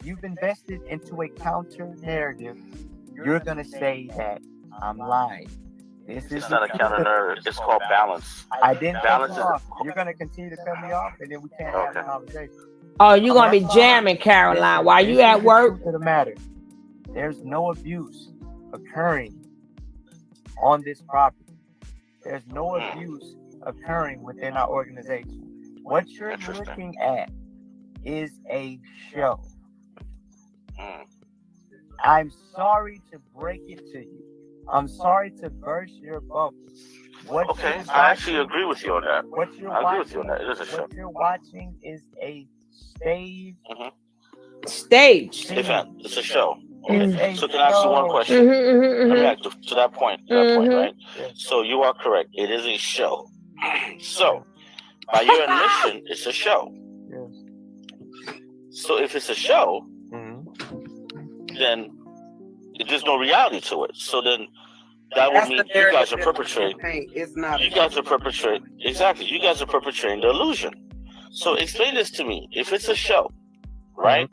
Speaker 2: You've invested into a counter narrative. You're gonna say that I'm lying.
Speaker 5: It's not a counter narrative. It's called balance.
Speaker 2: I didn't
Speaker 5: Balance
Speaker 2: cut you off.
Speaker 5: is-
Speaker 2: You're gonna continue to cut me off, and then we can't have a conversation.
Speaker 1: Oh, you're gonna be jamming, Caroline, while you at work?
Speaker 2: To the matter, there's no abuse occurring on this property. There's no abuse occurring within our organization. What you're looking at is a show. I'm sorry to break it to you. I'm sorry to burst your bubble.
Speaker 5: Okay, I actually agree with you on that.
Speaker 2: What you're
Speaker 5: I agree with you
Speaker 2: watching,
Speaker 5: on that. It is a show.
Speaker 2: what you're watching is a stage.
Speaker 1: Stage.
Speaker 5: It's a show.
Speaker 2: It's
Speaker 5: Okay.
Speaker 2: a
Speaker 5: So can I ask you one
Speaker 2: show.
Speaker 5: question? Let me ask to that point,
Speaker 1: Mhm.
Speaker 5: right? So you are correct. It is a show. So by your admission, it's a show. So if it's a show, then there's no reality to it. So then that would mean you guys are perpetrating.
Speaker 3: It's not.
Speaker 5: You guys are perpetrating. Exactly. You guys are perpetrating the illusion. So explain this to me. If it's a show, right?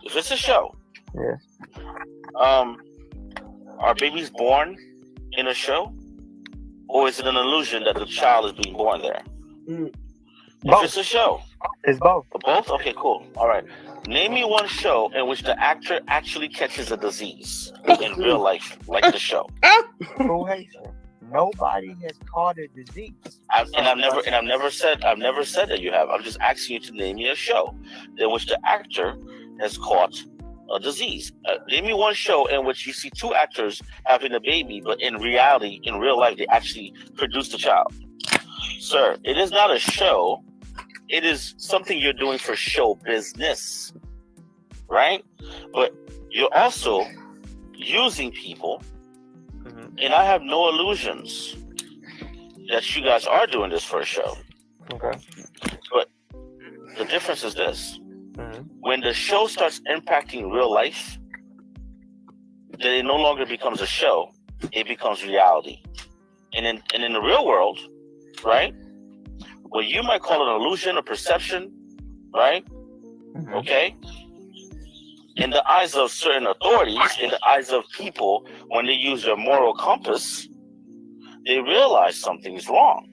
Speaker 5: If it's a show, are babies born in a show, or is it an illusion that the child is being born there? If it's a show,
Speaker 2: it's both.
Speaker 5: Both? Okay, cool. All right. Name me one show in which the actor actually catches a disease in real life, like the show.
Speaker 2: Nobody has caught a disease.
Speaker 5: I've never said that you have. I'm just asking you to name me a show in which the actor has caught a disease. Name me one show in which you see two actors having a baby, but in reality, in real life, they actually produce the child. Sir, it is not a show. It is something you're doing for show business, right? But you're also using people, and I have no illusions that you guys are doing this for a show.
Speaker 2: Okay.
Speaker 5: But the difference is this. When the show starts impacting real life, then it no longer becomes a show, it becomes reality. And in the real world, right, what you might call an illusion or perception, right, okay, in the eyes of certain authorities, in the eyes of people, when they use their moral compass, they realize something is wrong.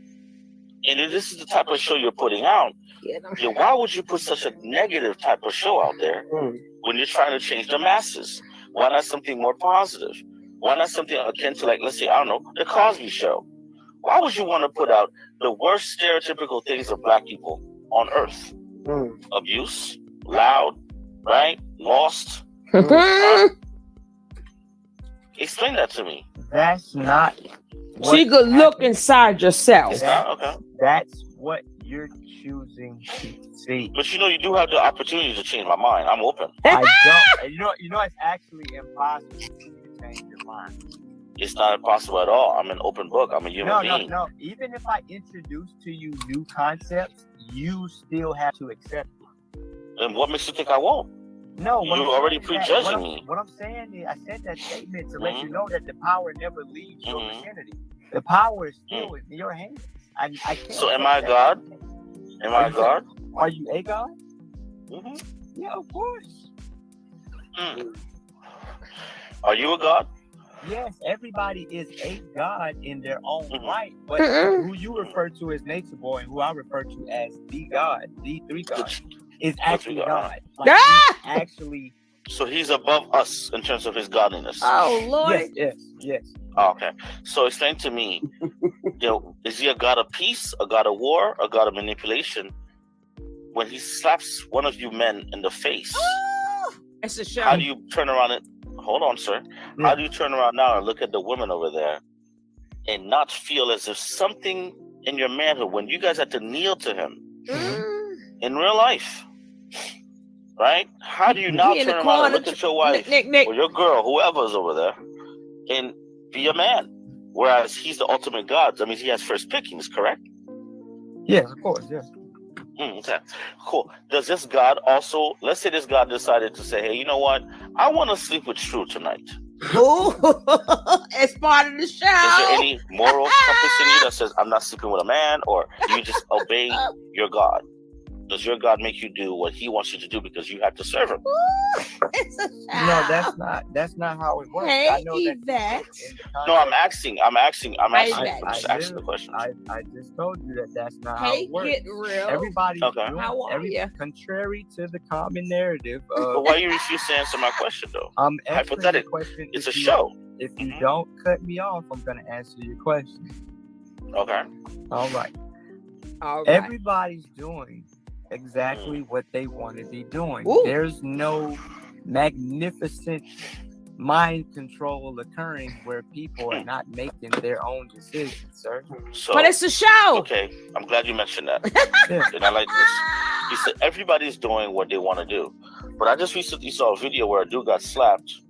Speaker 5: And if this is the type of show you're putting out, then why would you put such a negative type of show out there when you're trying to change the masses? Why not something more positive? Why not something akin to, like, let's say, I don't know, the Cosby Show? Why would you want to put out the worst stereotypical things of black people on earth? Abuse, loud, right? Lost. Explain that to me.
Speaker 2: That's not.
Speaker 1: So you could look inside yourself.
Speaker 5: It's not? Okay.
Speaker 2: That's what you're choosing to see.
Speaker 5: But you do have the opportunity to change my mind. I'm open.
Speaker 2: I don't. It's actually impossible for you to change your mind.
Speaker 5: It's not impossible at all. I'm an open book. I'm a human being.
Speaker 2: No. Even if I introduce to you new concepts, you still have to accept it.
Speaker 5: And what makes you think I won't?
Speaker 2: No,
Speaker 5: You already prejudging me.
Speaker 2: What I'm saying is, I said that statement to
Speaker 5: Mhm.
Speaker 2: let you know that the power never leaves your
Speaker 5: Mhm.
Speaker 2: vicinity. The power is still in your hands. I can't.
Speaker 5: So am
Speaker 2: take
Speaker 5: I
Speaker 2: that.
Speaker 5: God? Am I
Speaker 2: you-
Speaker 5: God?
Speaker 2: Are you a god?
Speaker 5: Mhm.
Speaker 2: Yeah, of course.
Speaker 5: Mm. Are you a God?
Speaker 2: Yes, everybody is a god in their own
Speaker 5: Mhm.
Speaker 2: right, but
Speaker 1: Mm-mm.
Speaker 2: who you refer to as Nature Boy and who I refer to as the God, the three gods, is
Speaker 5: three
Speaker 2: actually
Speaker 5: God,
Speaker 2: God. Like
Speaker 1: Ah!
Speaker 2: he's actually
Speaker 5: So he's above us in terms of his godliness.
Speaker 1: Oh Lord.
Speaker 2: yes.
Speaker 5: Oh, okay. So explain to me, is he a god of peace, a god of war, a god of manipulation? When he slaps one of you men in the face,
Speaker 1: It's a show.
Speaker 5: how do you turn around and hold on, sir? How do you turn around now and look at the women over there and not feel as if something in your manhood, when you guys had to kneel to him in real life, right? How do you now
Speaker 1: He in the
Speaker 5: turn around and
Speaker 1: corner,
Speaker 5: look at your wife
Speaker 1: Nick.
Speaker 5: or your girl, whoever's over there, and be a man? Whereas he's the ultimate god. That means he has first pickings, correct?
Speaker 2: Yes, of course, yes.
Speaker 5: Okay, cool. Does this God also, let's say this God decided to say, hey, you know what? I want to sleep with True tonight.
Speaker 1: Ooh, it's part of the show.
Speaker 5: Is there any moral compass in you that says, I'm not sleeping with a man, or do you just obey your God? Does your God make you do what he wants you to do because you have to serve him?
Speaker 1: It's a show.
Speaker 2: No, that's not how it works.
Speaker 1: Hey,
Speaker 2: I know that
Speaker 1: Yvette.
Speaker 5: No, I'm asking. I'm
Speaker 1: Yvette.
Speaker 5: just asking the question.
Speaker 2: I just told you that that's not how
Speaker 1: Hey,
Speaker 2: it works.
Speaker 1: get real.
Speaker 2: Everybody's
Speaker 5: Okay.
Speaker 2: doing
Speaker 1: How are ya?
Speaker 2: contrary to the common narrative.
Speaker 5: But why you refuse to answer my question, though?
Speaker 2: I'm answering
Speaker 5: Hypothetical.
Speaker 2: your question.
Speaker 5: It's a show.
Speaker 2: If you don't cut me off, I'm going to answer your question.
Speaker 5: Okay.
Speaker 2: All right.
Speaker 1: All right.
Speaker 2: Everybody's doing exactly what they want to be doing.
Speaker 1: Ooh.
Speaker 2: There's no magnificent mind control occurring where people are not making their own decisions, sir.
Speaker 5: So,
Speaker 1: But it's a show.
Speaker 5: okay, I'm glad you mentioned that.
Speaker 2: Yeah.
Speaker 5: And I like this. He said everybody's doing what they want to do. But I just recently saw a video where a dude got slapped.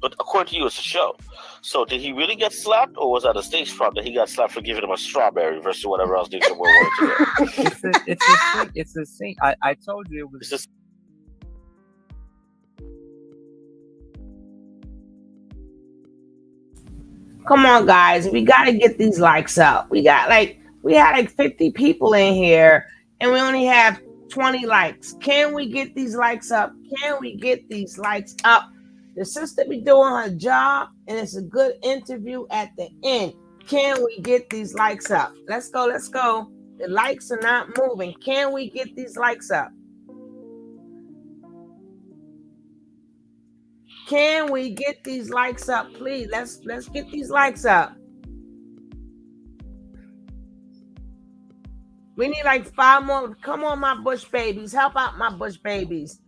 Speaker 5: But according to you, it's a show. So did he really get slapped, or was that a stage prop that he got slapped for giving him a strawberry versus whatever else Nature Boy wanted to do?
Speaker 2: It's a scene. I told you it was.
Speaker 5: It's just
Speaker 1: Come on, guys. We got to get these likes up. We had like 50 people in here, and we only have 20 likes. Can we get these likes up? Can we get these likes up? The sister be doing her job, and it's a good interview at the end. Can we get these likes up? Let's go. Let's go. The likes are not moving. Can we get these likes up? Can we get these likes up, please? Let's get these likes up. We need like 5 more. Come on, my Bush babies. Help out my Bush babies.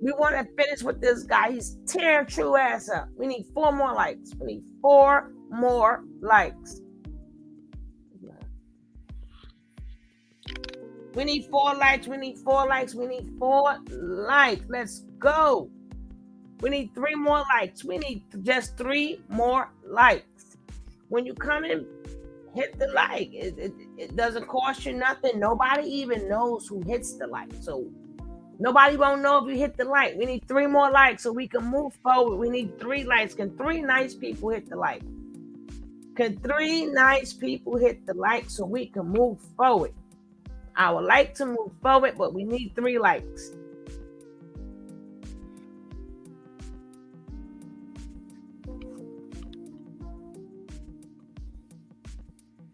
Speaker 1: We want to finish with this guy. He's tearing True ass up. We need 4 more likes. We need 4 more likes. We need 4 likes. We need 4 likes. We need 4 likes. Let's go. We need 3 more likes. We need just 3 more likes. When you come in, hit the like. It doesn't cost you nothing. Nobody even knows who hits the like. So nobody won't know if you hit the like. We need 3 more likes so we can move forward. We need 3 likes. Can 3 nice people hit the like? Can 3 nice people hit the like so we can move forward? I would like to move forward, but we need 3 likes.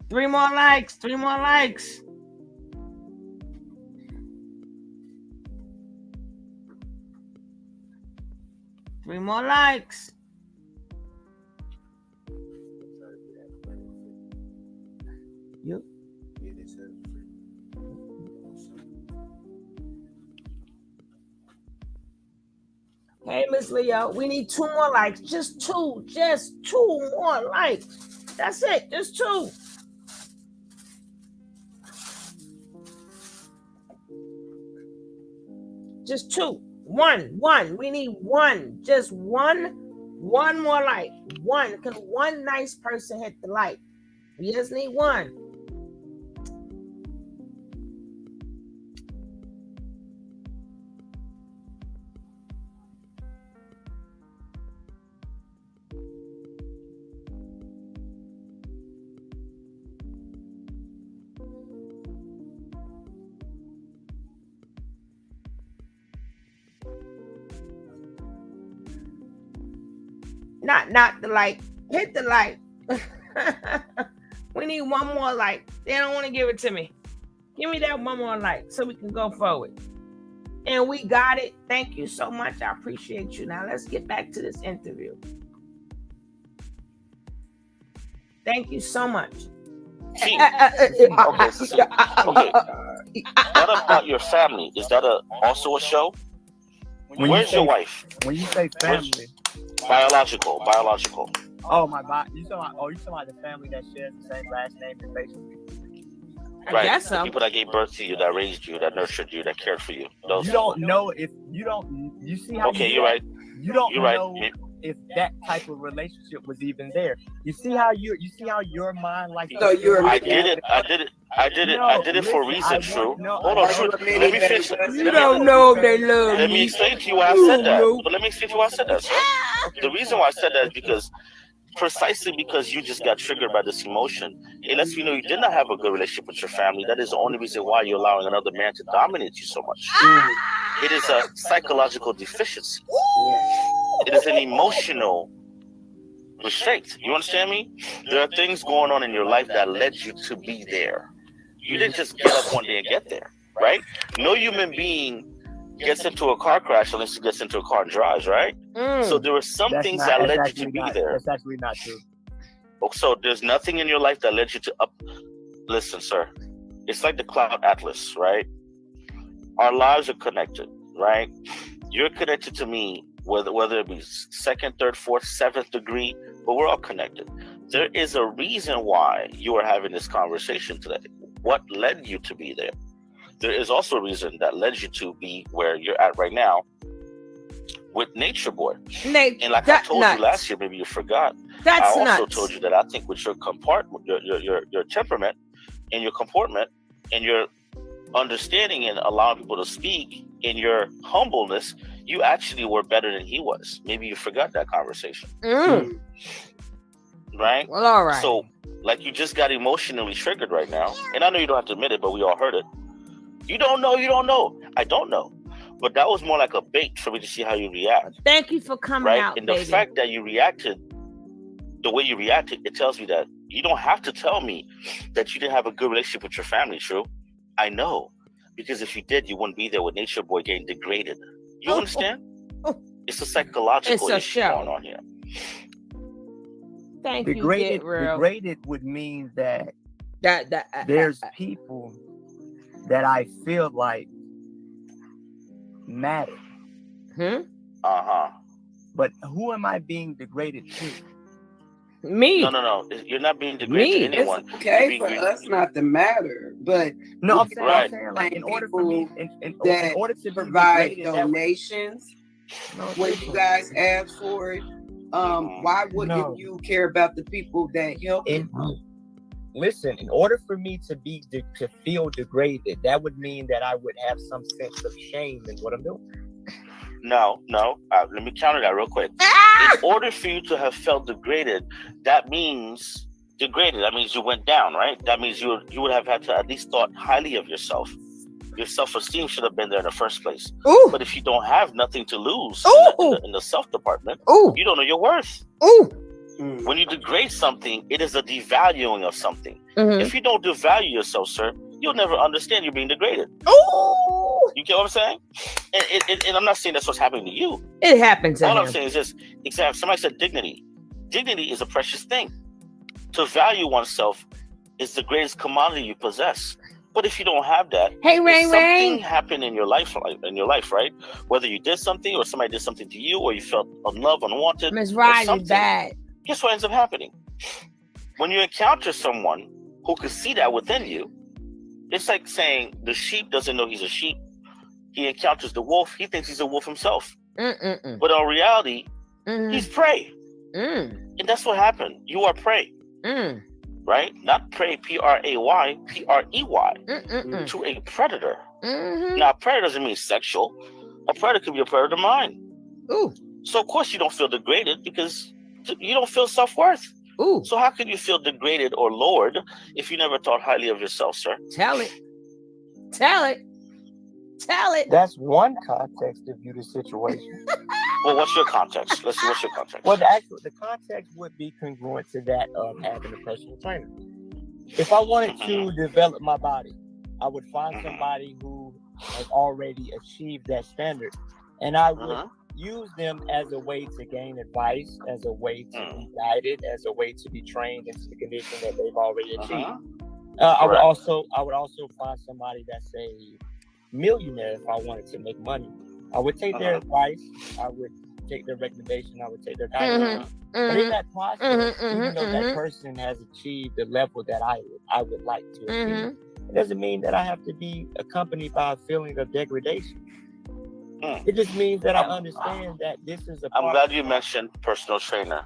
Speaker 1: Three more likes. 3 more likes. Three more likes. Yep. Hey, Miss Leo, we need 2 more likes. Just 2 more likes. That's it. Just 2. Just 2. One. We need 1. Just 1 more like. 1. Can 1 nice person hit the like? We just need 1. Not the like. Hit the like. We need one more like. They don't want to give it to me. Give me that one more like so we can go forward. And we got it. Thank you so much. I appreciate you. Now let's get back to this interview. Thank you so much.
Speaker 5: See, okay, so, okay. What about your family? Is that also a show? Where's your wife?
Speaker 2: When you say family,
Speaker 5: Biological.
Speaker 2: oh my God, you talking about the family that shares the same last name and basically.
Speaker 1: I guess
Speaker 5: The
Speaker 1: so.
Speaker 5: people that gave birth to you, that raised you, that nurtured you, that cared for you. Those
Speaker 2: You don't know if you don't. You see how?
Speaker 5: Okay, you're right.
Speaker 2: You don't
Speaker 5: You're right.
Speaker 2: know if that type of relationship was even there. You see how your mind like.
Speaker 3: So you're
Speaker 5: I did it for a reason, True. Hold on, True. Let me finish.
Speaker 1: You don't know if they love
Speaker 5: Let me
Speaker 1: me.
Speaker 5: explain to you why I said that. But let me explain to you why I said that, sir. The reason why I said that is because precisely because you just got triggered by this emotion. It lets me know you did not have a good relationship with your family. That is the only reason why you're allowing another man to dominate you so much. It is a psychological deficiency. It is an emotional restraint. You understand me? There are things going on in your life that led you to be there. You didn't just get up one day and get there, right? No human being gets into a car crash unless he gets into a car and drives, right? So there were some things that led you to be there.
Speaker 2: That's actually not true.
Speaker 5: So there's nothing in your life that led you to up. Listen, sir, it's like the cloud atlas, right? Our lives are connected, right? You're connected to me, whether it be second, third, fourth, seventh degree, but we're all connected. There is a reason why you are having this conversation today. What led you to be there? There is also a reason that led you to be where you're at right now with Nature Boy. And like I told you last year, maybe you forgot. I also told you that I think with your compartment, your temperament and your comportment and your understanding and allowing people to speak in your humbleness, you actually were better than he was. Maybe you forgot that conversation. Right?
Speaker 1: Well, all right.
Speaker 5: So, like, you just got emotionally triggered right now. And I know you don't have to admit it, but we all heard it. You don't know. I don't know. But that was more like a bait for me to see how you react.
Speaker 1: Thank you for coming out,
Speaker 5: and the fact that you reacted the way you reacted, it tells me that you don't have to tell me that you didn't have a good relationship with your family, True. I know. Because if you did, you wouldn't be there with Nature Boy getting degraded. You understand? It's a psychological issue going on here.
Speaker 1: Thank you,
Speaker 2: degraded would mean that there's people that I feel like matter. But who am I being degraded to?
Speaker 1: Me.
Speaker 5: No. You're not being degraded to anyone.
Speaker 3: It's okay for us not to matter, but
Speaker 2: no, I'm saying like in order for me, in order to
Speaker 3: provide donations, when you guys ask for it, why wouldn't you care about the people that help you?
Speaker 2: Listen, in order for me to feel degraded, that would mean that I would have some sense of shame in what I'm doing.
Speaker 5: No. Let me counter that real quick. In order for you to have felt degraded, that means you went down, right? That means you would have had to at least thought highly of yourself. Your self-esteem should have been there in the first place.
Speaker 1: Ooh.
Speaker 5: But if you don't have nothing to lose in the self department, you don't know your worth. When you degrade something, it is a devaluing of something. If you don't devalue yourself, sir, you'll never understand you're being degraded. You get what I'm saying? And I'm not saying that's what's happening to you.
Speaker 1: It happens.
Speaker 5: All I'm saying is this. Exactly. Somebody said dignity. Dignity is a precious thing. To value oneself is the greatest commodity you possess. But if you don't have that, something happened in your life, right? Whether you did something or somebody did something to you or you felt unloved, unwanted,
Speaker 1: Miss Riley bad.
Speaker 5: Guess what ends up happening? When you encounter someone who can see that within you, it's like saying the sheep doesn't know he's a sheep. He encounters the wolf. He thinks he's a wolf himself. But in reality, he's prey. And that's what happened. You are prey. Right? Not prey, P-R-A-Y, P-R-E-Y, to a predator. Now, a predator doesn't mean sexual. A predator could be a predator mind. So, of course, you don't feel degraded because you don't feel self-worth. So how can you feel degraded or lowered if you never thought highly of yourself, sir?
Speaker 1: Tell it.
Speaker 2: That's one context to view the situation.
Speaker 5: Well, what's your context? Let's see. What's your context?
Speaker 2: Well, the context would be congruent to that of having a personal trainer. If I wanted to develop my body, I would find somebody who has already achieved that standard, and I would use them as a way to gain advice, as a way to be guided, as a way to be trained into the condition that they've already achieved. I would also find somebody that's a millionaire if I wanted to make money. I would take their advice, I would take their recommendation, I would take their guidance. But in that process, even though that person has achieved the level that I would like to achieve, it doesn't mean that I have to be accompanied by a feeling of degradation. It just means that I understand that this is a
Speaker 5: I'm glad you mentioned personal trainer.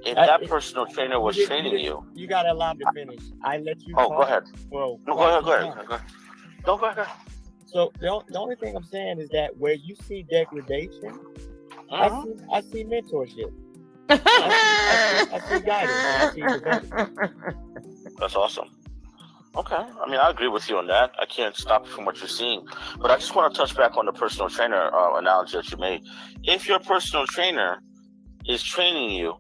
Speaker 5: If that personal trainer was training you,
Speaker 2: you gotta allow me to finish. I let you.
Speaker 5: Oh, go ahead.
Speaker 2: Well,
Speaker 5: no, go ahead. No, go ahead.
Speaker 2: So the only thing I'm saying is that where you see degradation, I see mentorship. I see guidance. I see development.
Speaker 5: That's awesome. Okay. I mean, I agree with you on that. I can't stop you from what you're seeing. But I just want to touch back on the personal trainer analogy that you made. If your personal trainer is training you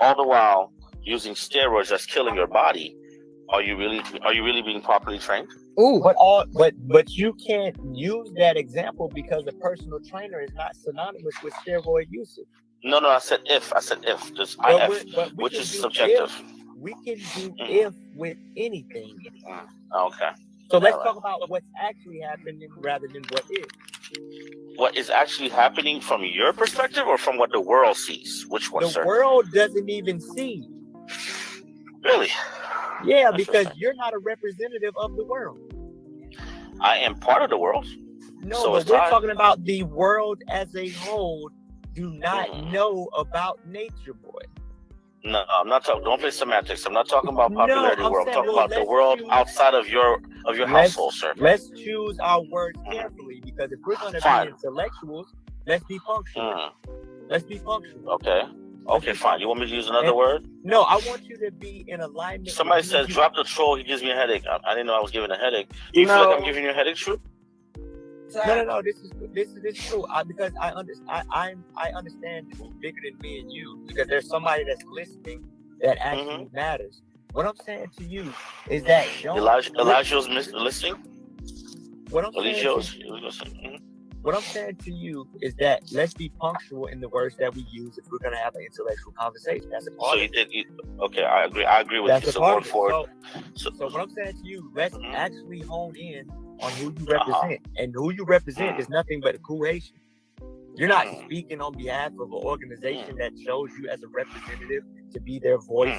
Speaker 5: all the while using steroids that's killing your body, are you really being properly trained?
Speaker 2: Ooh, but you can't use that example because a personal trainer is not synonymous with steroid usage.
Speaker 5: No, I said if. Just which is subjective.
Speaker 2: We can do if with anything.
Speaker 5: Okay.
Speaker 2: So let's talk about what's actually happening rather than what is.
Speaker 5: What is actually happening from your perspective or from what the world sees? Which one, sir?
Speaker 2: The world doesn't even see.
Speaker 5: Really?
Speaker 2: Yeah, because you're not a representative of the world.
Speaker 5: I am part of the world.
Speaker 2: No, so but we're talking about the world as a whole. Do not know about Nature Boy.
Speaker 5: No, I'm not talking. Don't play semantics. I'm not talking about popularity world. I'm talking about the world outside of your household, sir.
Speaker 2: Let's choose our words carefully because if we're going to be intellectuals, let's be punctual. Let's be punctual.
Speaker 5: Okay, fine. You want me to use another word?
Speaker 2: No, I want you to be in alignment.
Speaker 5: Somebody says, "Drop the troll." He gives me a headache. I didn't know I was giving a headache. You feel like I'm giving you a headache, True?
Speaker 2: No. This is true. Because I understand it's bigger than me and you. Because there's somebody that's listening that actually matters. What I'm saying to you is that
Speaker 5: Elijah's listening.
Speaker 2: What I'm saying to you is that let's be punctual in the words that we use if we're going to have an intellectual conversation. That's a part.
Speaker 5: Okay, I agree with you. So going forward.
Speaker 2: So what I'm saying to you, let's actually hone in on who you represent, and who you represent is nothing but a cool Haitian. You're not speaking on behalf of an organization that chose you as a representative to be their voice.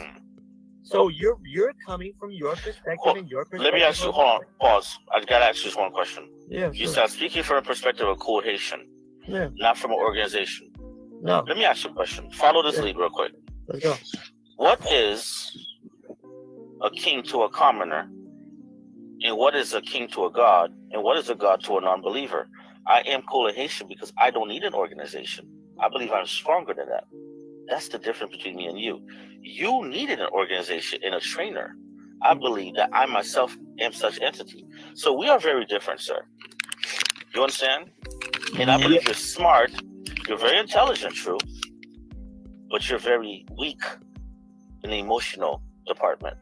Speaker 2: So you're coming from your perspective and your perspective.
Speaker 5: Let me ask you. Hold on. Pause. I gotta ask you just one question.
Speaker 2: Yeah.
Speaker 5: You said speaking from a perspective of cool Haitian, not from an organization.
Speaker 2: No.
Speaker 5: Let me ask you a question. Follow this lead real quick.
Speaker 2: Let's go.
Speaker 5: What is a king to a commoner? And what is a king to a god? And what is a god to a non-believer? I am cool Haitian because I don't need an organization. I believe I'm stronger than that. That's the difference between me and you. You needed an organization and a trainer. I believe that I myself am such entity. So we are very different, sir. You understand? And I believe you're smart. You're very intelligent, True. But you're very weak in the emotional department.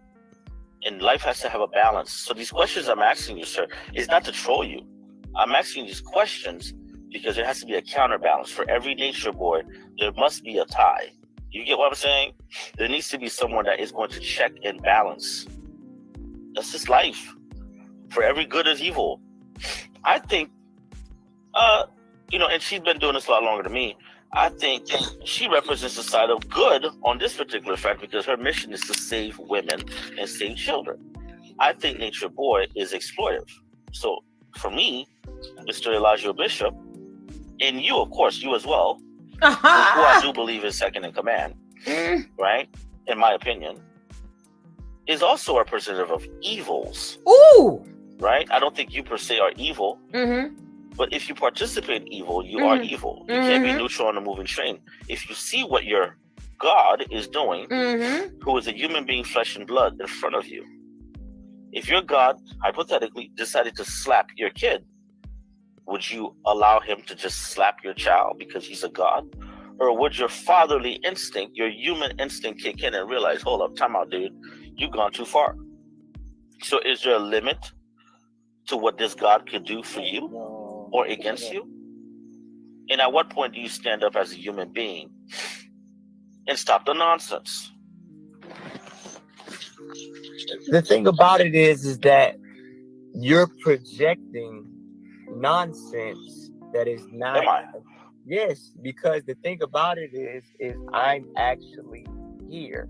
Speaker 5: And life has to have a balance. So these questions I'm asking you, sir, is not to troll you. I'm asking these questions because there has to be a counterbalance. For every nature boy, there must be a tie. You get what I'm saying? There needs to be someone that is going to check and balance. That's just life. For every good is evil. I think, and she's been doing this a lot longer than me. I think she represents the side of good on this particular fact because her mission is to save women and save children. I think Nature Boy is exploitive. So for me, Mr. Elijah Bishop, and you, of course, you as well, who I do believe is second in command, right? In my opinion, is also a representative of evils.
Speaker 1: Ooh!
Speaker 5: Right? I don't think you per se are evil. But if you participate in evil, you are evil. You can't be neutral on a moving train. If you see what your God is doing, who is a human being, flesh and blood, in front of you, if your God, hypothetically, decided to slap your kid, would you allow him to just slap your child because he's a god? Or would your fatherly instinct, your human instinct kick in and realize, hold up, time out, dude, you've gone too far? So is there a limit to what this God could do for you or against you? And at what point do you stand up as a human being and stop the nonsense?
Speaker 2: The thing about it is that you're projecting nonsense that is not.
Speaker 5: Am I?
Speaker 2: Yes, because the thing about it is I'm actually here,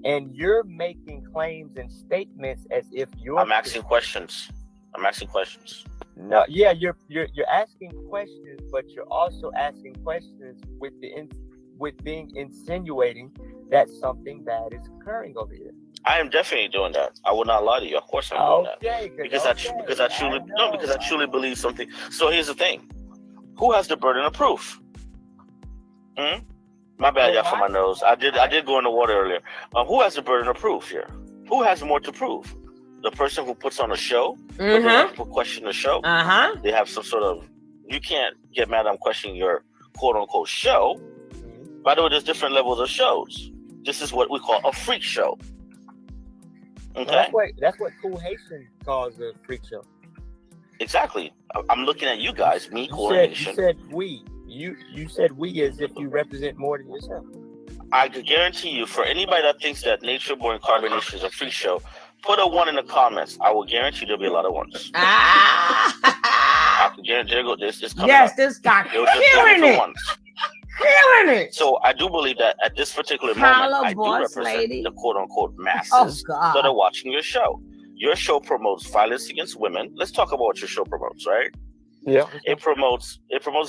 Speaker 2: and you're making claims and statements as if you're.
Speaker 5: I'm asking questions.
Speaker 2: No, yeah, you're asking questions, but you're also asking questions with being insinuating that something bad is occurring over here.
Speaker 5: I am definitely doing that. I will not lie to you. Of course, I'm doing that because I truly believe something. So here's the thing: who has the burden of proof? My bad, y'all, for my nose. I did go in the water earlier. Who has the burden of proof here? Who has more to prove? The person who puts on a show, but they have to question the show. They have some sort of. You can't get mad. I'm questioning your quote unquote show. By the way, there's different levels of shows. This is what we call a freak show. Okay,
Speaker 2: that's what Cool Haitian calls a freak show.
Speaker 5: Exactly. I'm looking at you guys. Me, Cool Haitian.
Speaker 2: You said we. You said we as if you represent more than yourself.
Speaker 5: I could guarantee you, for anybody that thinks that Nature Boy Carbonation is a freak show, put a 1 in the comments. I will guarantee there'll be a lot of ones. I can guarantee there go this coming
Speaker 1: yes,
Speaker 5: up.
Speaker 1: This guy killing it. Killing it.
Speaker 5: So I do believe that at this particular moment, I do represent the quote unquote masses that are watching your show. Your show promotes violence against women. Let's talk about what your show promotes, right?
Speaker 2: Yeah.
Speaker 5: It promotes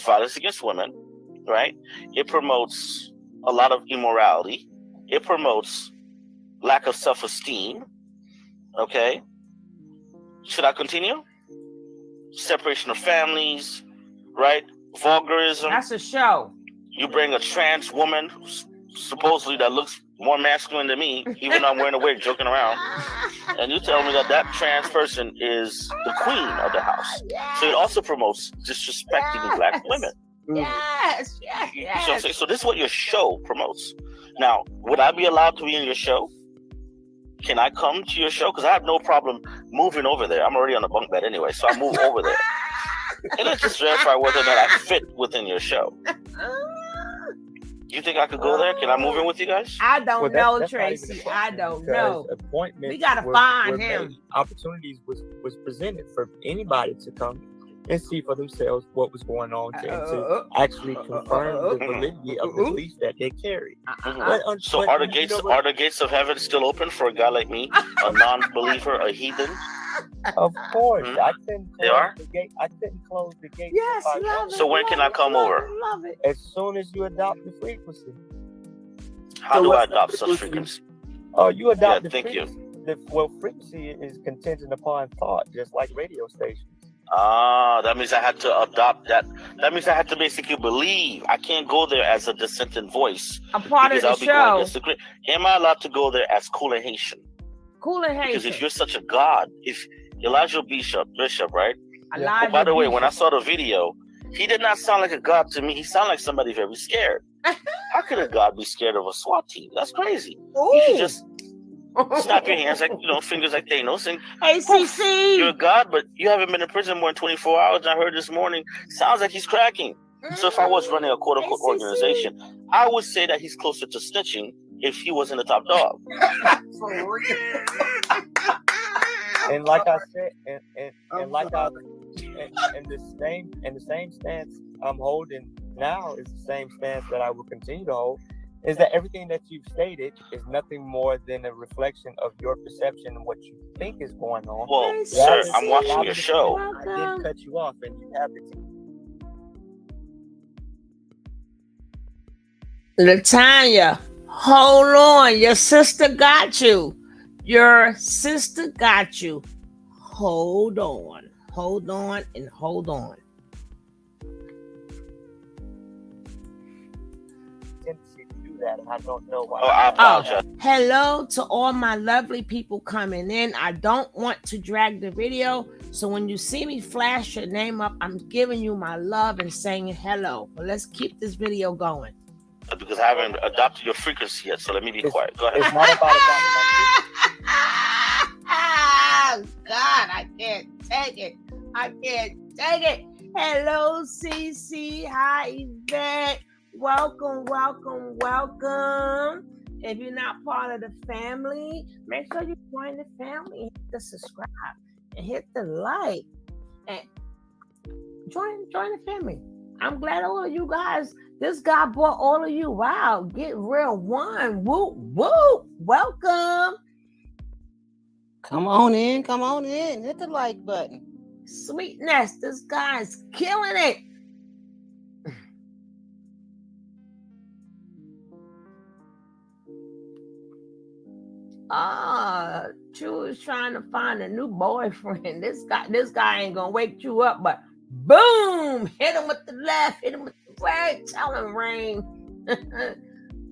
Speaker 5: violence against women, right? It promotes a lot of immorality. It promotes lack of self-esteem. Okay. Should I continue? Separation of families, right? Vulgarism.
Speaker 1: That's a show.
Speaker 5: You bring a trans woman, supposedly that looks more masculine than me, even though I'm wearing a wig, joking around, and you tell me that trans person is the queen of the house.
Speaker 1: Yes.
Speaker 5: So it also promotes disrespecting black women.
Speaker 1: Yes.
Speaker 5: So this is what your show promotes. Now, would I be allowed to be in your show? Can I come to your show? Because I have no problem moving over there. I'm already on the bunk bed anyway, so I move over there. And let's just verify whether or not I fit within your show. You think I could go there? Can I move in with you guys?
Speaker 1: I don't know, Tracy. I don't know. We gotta find him.
Speaker 2: Made. Opportunities was presented for anybody to come and see for themselves what was going on to actually confirm the validity of the beliefs that they carry.
Speaker 5: So are the gates of heaven still open for a guy like me, a non-believer, a heathen?
Speaker 2: Of course, I couldn't
Speaker 5: close
Speaker 2: the gate. I couldn't close the gate.
Speaker 1: Yes, love it.
Speaker 5: So when can I come over?
Speaker 1: Love it.
Speaker 2: As soon as you adopt the frequency.
Speaker 5: How do I adopt such frequency?
Speaker 2: Oh, you adopt the
Speaker 5: frequency.
Speaker 2: Thank you. Frequency is contingent upon thought, just like radio stations.
Speaker 5: That means I had to adopt that. That means I had to basically believe. I can't go there as a dissenting voice.
Speaker 1: A part of the show.
Speaker 5: Am I allowed to go there as Cool and Haitian?
Speaker 1: Cool and Haitian.
Speaker 5: Because if you're such a god, if Elijah Bishop, right?
Speaker 1: Elijah
Speaker 5: by the way,
Speaker 1: Bishop.
Speaker 5: when I saw the video, he did not sound like a god to me. He sounded like somebody very scared. How could a god be scared of a SWAT team? That's crazy.
Speaker 1: Ooh.
Speaker 5: You should just snap your hands like, fingers like Thanos, and
Speaker 1: ACC.
Speaker 5: you're a god, but you haven't been in prison more than 24 hours. And I heard this morning, sounds like he's cracking. So if I was running a quote unquote organization, I would say that he's closer to snitching if he wasn't the top dog.
Speaker 2: And like I said, and like I and the same stance I'm holding now is the same stance that I will continue to hold. Is that everything that you've stated is nothing more than a reflection of your perception and what you think is going on.
Speaker 5: Well, sir, I'm watching your show.
Speaker 2: I didn't cut you off, and you have the
Speaker 1: Latanya, hold on. Your sister got you. Your sister got you. Hold on. Hold on and hold on.
Speaker 2: tendency to do that, and I don't know why.
Speaker 5: Oh, I apologize.
Speaker 1: Hello to all my lovely people coming in. I don't want to drag the video, so when you see me flash your name up, I'm giving you my love and saying hello. But let's keep this video going.
Speaker 5: Because I haven't adopted your frequency yet, so let me be quiet. Go ahead.
Speaker 2: It's not about
Speaker 1: Oh, God, I can't take it. I can't take it. Hello, CC. Hi, Yvette. Welcome, welcome, welcome. If you're not part of the family, make sure you join the family. Hit the subscribe and hit the like. And join the family. I'm glad all of you guys. This guy brought all of you. Wow, get real one. Woo, woo. Welcome.
Speaker 6: Come on in. Hit the like button.
Speaker 1: Sweetness, this guy's killing it. Chu is trying to find a new boyfriend. This guy ain't gonna wake you up, but boom, hit him with the left, hit him with the right, tell him Rain.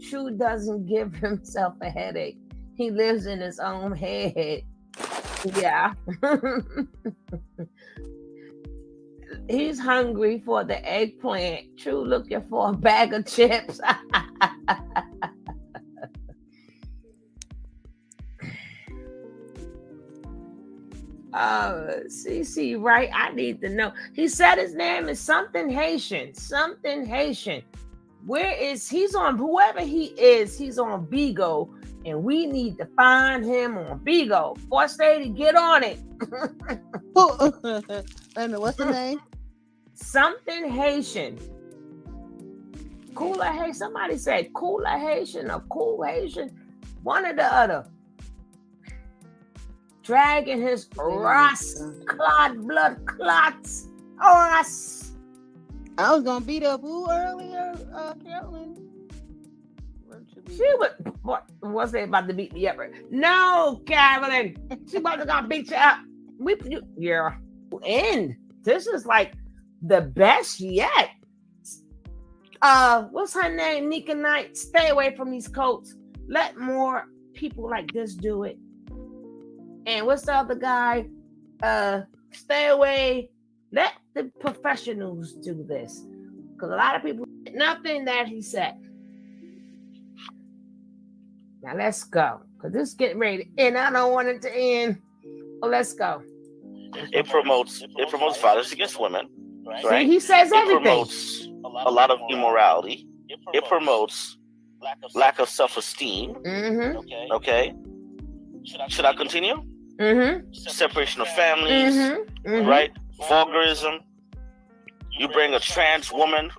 Speaker 1: Chu doesn't give himself a headache. He lives in his own head. Yeah. He's hungry for the eggplant. Chu looking for a bag of chips. CC, right? I need to know. He said his name is something Haitian. Something Haitian. Where is he's on? Whoever he is, he's on Bigo, and we need to find him on Bigo. Force Lady, get on it.
Speaker 6: What's the name?
Speaker 1: Something Haitian. Cooler Haitian. Somebody said Cooler Haitian or Cool Haitian. One or the other. Dragging his Ross blood clots. Us.
Speaker 6: I was gonna beat up who earlier, Carolyn?
Speaker 1: She was they about to beat me up? No, Carolyn. She about to gonna beat you up. Yeah. End. This is like the best yet. What's her name? Nika Knight. Stay away from these coats. Let more people like this do it. And what's the other guy? Stay away. Let the professionals do this. Because a lot of people, nothing that he said. Now let's go. Because this is getting ready to end. I don't want it to end. Well, let's go.
Speaker 5: It promotes violence against women. Right?
Speaker 1: See, he says everything.
Speaker 5: It promotes a lot of immorality. It promotes lack of self-esteem.
Speaker 1: Mm-hmm.
Speaker 5: Okay. Should I continue?
Speaker 1: Mm-hmm.
Speaker 5: Separation of families,
Speaker 1: Mm-hmm.
Speaker 5: right? Vulgarism. You bring a trans woman,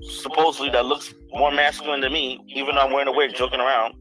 Speaker 5: supposedly that looks more masculine than me, even though I'm wearing a wig, joking around,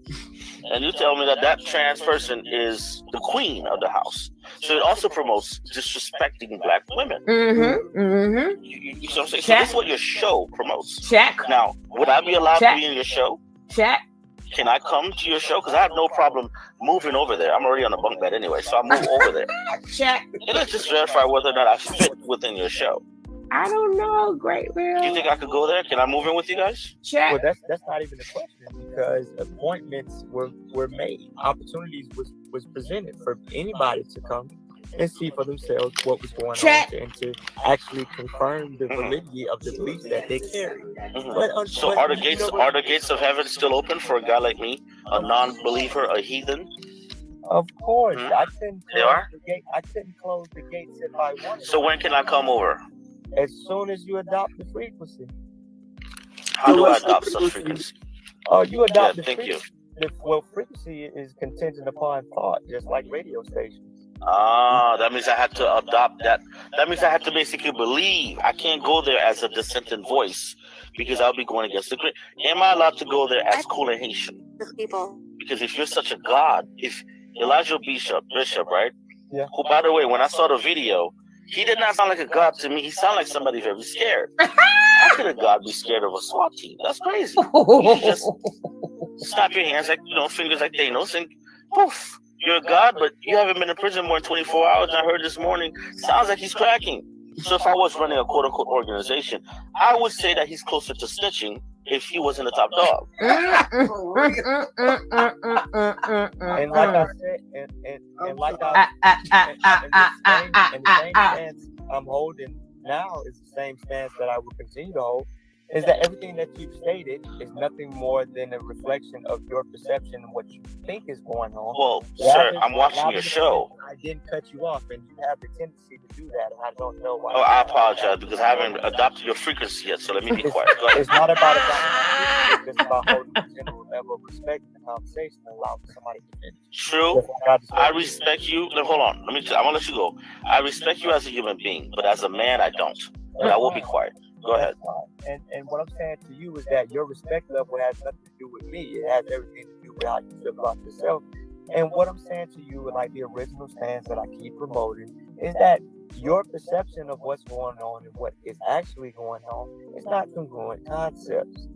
Speaker 5: and you tell me that trans person is the queen of the house. So it also promotes disrespecting black women.
Speaker 1: Mm-hmm. Mm-hmm.
Speaker 5: You know what I'm saying? So this is what your show promotes.
Speaker 1: Check.
Speaker 5: Now, would I be allowed to be in your show?
Speaker 1: Check.
Speaker 5: Can I come to your show? Because I have no problem moving over there. I'm already on a bunk bed anyway, so I'll move over there.
Speaker 1: Check.
Speaker 5: And let's just verify whether or not I fit within your show.
Speaker 1: I don't know. Great, real.
Speaker 5: Do you think I could go there? Can I move in with you guys?
Speaker 1: Check.
Speaker 2: Well, that's not even a question, because appointments were made. Opportunities was presented for anybody to come and see for themselves what was going on and to actually confirm the validity of the beliefs that they carry.
Speaker 5: So are the gates of heaven still open for a guy like me, a non-believer, a heathen?
Speaker 2: Of course. I couldn't
Speaker 5: They are?
Speaker 2: I couldn't close the gates if I wanted.
Speaker 5: So when can I come over?
Speaker 2: As soon as you adopt the frequency.
Speaker 5: How do I adopt such frequency?
Speaker 2: Oh, you adopt the
Speaker 5: thank
Speaker 2: frequency. Frequency is contingent upon thought, just like radio stations.
Speaker 5: That means I had to adopt that. That means I had to basically believe. I can't go there as a dissenting voice because I'll be going against the grain. Am I allowed to go there as Cool and Haitian? Because if you're such a god, if Elijah Bishop, right?
Speaker 2: Yeah.
Speaker 5: Who, by the way, when I saw the video, he did not sound like a god to me. He sounded like somebody very scared. How could a god be scared of a SWAT team? That's crazy. You just snap your hands like, fingers like Thanos and poof. You're a god, but you haven't been in prison more than 24 hours. And I heard this morning, sounds like he's cracking. So if I was running a quote-unquote organization, I would say that he's closer to snitching if he wasn't the top dog.
Speaker 2: And like I said, and like I, and the same stance I'm holding now is the same stance that I will continue to hold. Is that everything that you've stated is nothing more than a reflection of your perception and what you think is going on?
Speaker 5: Well, sir, I'm watching your show.
Speaker 2: I didn't cut you off, and you have the tendency to do that, and I don't know why.
Speaker 5: Oh, I apologize because I haven't adopted your frequency yet. So let me be quiet. Go ahead.
Speaker 2: It's not about adopting. It's just about holding a general level of respect in the conversation and allowing somebody to finish.
Speaker 5: True. I respect you. No, hold on. I'm gonna let you go. I respect you as a human being, but as a man, I don't. But I will be quiet. Go ahead.
Speaker 2: And what I'm saying to you is that your respect level has nothing to do with me. It has everything to do with how you feel about yourself. And what I'm saying to you, like the original stance that I keep promoting, is that your perception of what's going on and what is actually going on is not congruent concepts.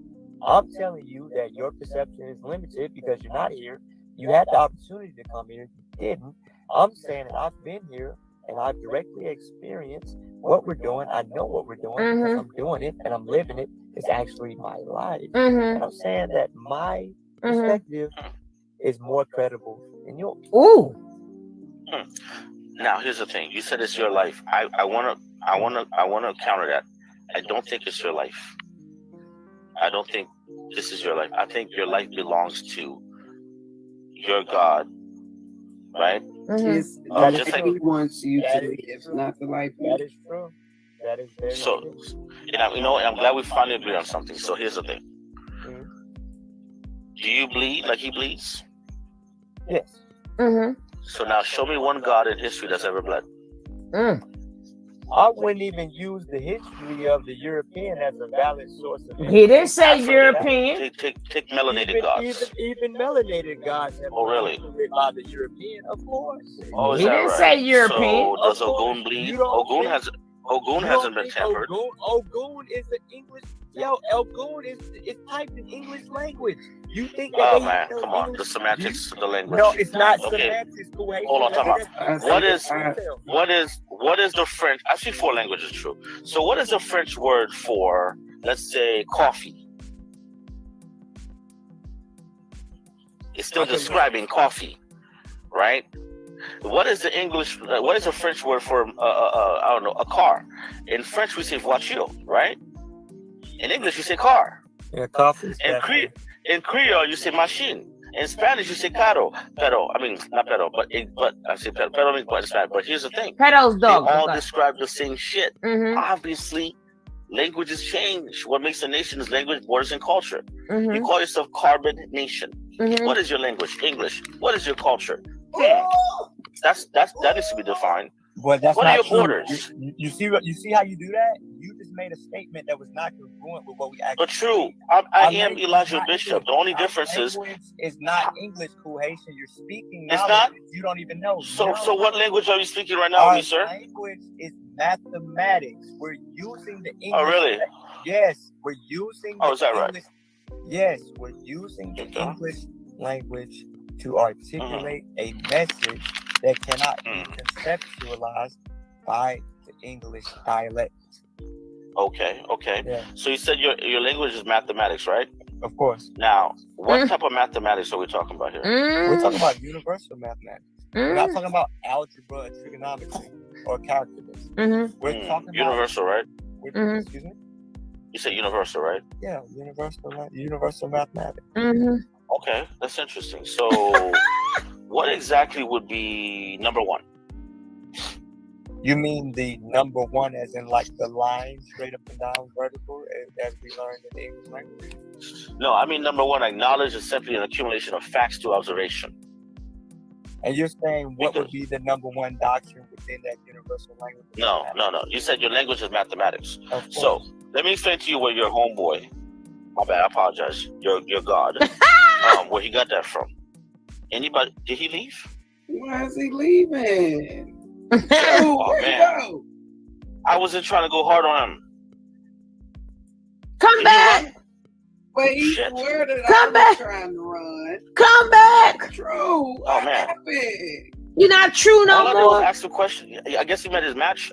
Speaker 2: I'm telling you that your perception is limited because you're not here. You had the opportunity to come here, you didn't. I'm saying that I've been here and I've directly experienced what we're doing. I know what we're doing because I'm doing it and I'm living it. It's actually my life. And I'm saying that my perspective is more credible than yours.
Speaker 1: Ooh.
Speaker 5: Now here's the thing. You said it's your life. I wanna counter that. I don't think it's your life. I don't think this is your life. I think your life belongs to your God, right?
Speaker 3: Yes,
Speaker 5: Just like
Speaker 3: he wants you to live, not the life.
Speaker 2: That is true. That is very
Speaker 5: so.
Speaker 2: true.
Speaker 5: You know, I'm glad we finally agree on something. So here's the thing. Do you bleed like he bleeds?
Speaker 2: Yes.
Speaker 5: So now show me one God in history that's ever bled.
Speaker 2: I wouldn't even use the history of the European as a valid source of
Speaker 1: He didn't say European.
Speaker 5: Take melanated gods.
Speaker 2: Even melanated gods have
Speaker 5: Oh, really?
Speaker 2: been bled by the European, of course.
Speaker 5: Oh, is
Speaker 1: He
Speaker 5: that
Speaker 1: didn't
Speaker 5: right?
Speaker 1: say European.
Speaker 5: So does Ogun bleed? Ogun hasn't been tampered.
Speaker 2: Ogun is the English. Ogun is typed in English language. You think that?
Speaker 5: Oh man, come on! The semantics of the language.
Speaker 2: No, it's not
Speaker 5: Okay.
Speaker 2: semantics.
Speaker 5: Hold on, time out. What is the French? I see 4 languages, true. So what is the French word for, let's say, coffee? It's still describing coffee, right? What is the English? What is the French word for? I don't know, a car. In French, we say voiture, right? In English, you say car.
Speaker 2: Yeah, coffee.
Speaker 5: In Creole, you say machine. In Spanish, you say carro. Pero, I mean, not pero, but I say pero. Pero means but in Spanish. But here's the thing.
Speaker 1: Pedo's dog.
Speaker 5: They all describe the same shit. Obviously, languages change. What makes a nation is language, borders, and culture. You call yourself Carbon Nation. What is your language? English. What is your culture? That needs to be defined.
Speaker 2: But that's
Speaker 5: what
Speaker 2: not
Speaker 5: are your
Speaker 2: true.
Speaker 5: borders?
Speaker 2: You see how you do that? You just made a statement that was not congruent with what we actually.
Speaker 5: But true, I am Elijah Bishop. The only difference is
Speaker 2: not English, cool Haitian. You're speaking.
Speaker 5: It's not.
Speaker 2: You don't even know.
Speaker 5: So what language are you speaking right now, me, sir?
Speaker 2: Language is mathematics. We're using the English.
Speaker 5: Oh, really?
Speaker 2: Yes, we're using.
Speaker 5: Is that right?
Speaker 2: Yes, we're using the English language to articulate a message that cannot be conceptualized by the English dialect.
Speaker 5: Okay.
Speaker 2: Yeah.
Speaker 5: So you said your language is mathematics, right?
Speaker 2: Of course.
Speaker 5: Now, what type of mathematics are we talking about here?
Speaker 2: We're talking about universal mathematics. We're not talking about algebra and trigonometry or calculus. We're talking
Speaker 5: universal, right?
Speaker 2: Excuse me?
Speaker 5: You said universal, right?
Speaker 2: Yeah, universal mathematics.
Speaker 5: Okay, that's interesting. So, what exactly would be number 1?
Speaker 2: You mean the number 1 as in like the line straight up and down vertical as we learned in the English language?
Speaker 5: No, I mean number 1, like knowledge is simply an accumulation of facts to observation.
Speaker 2: And you're saying what would be the number 1 doctrine within that universal language?
Speaker 5: No. You said your language is mathematics. So, let me explain to you where your homeboy, my bad, I apologize, your God, where he got that from. Anybody, did he leave?
Speaker 3: Why is he leaving?
Speaker 5: Oh, man. I wasn't trying to go hard on him.
Speaker 1: Come back.
Speaker 3: Wait, he swear that
Speaker 1: Come
Speaker 3: I
Speaker 1: back.
Speaker 3: was trying to run.
Speaker 1: Come back.
Speaker 3: True.
Speaker 5: Oh, man.
Speaker 3: Happened?
Speaker 1: You're not true no
Speaker 5: All I did
Speaker 1: more.
Speaker 5: was ask a question. I guess he met his match.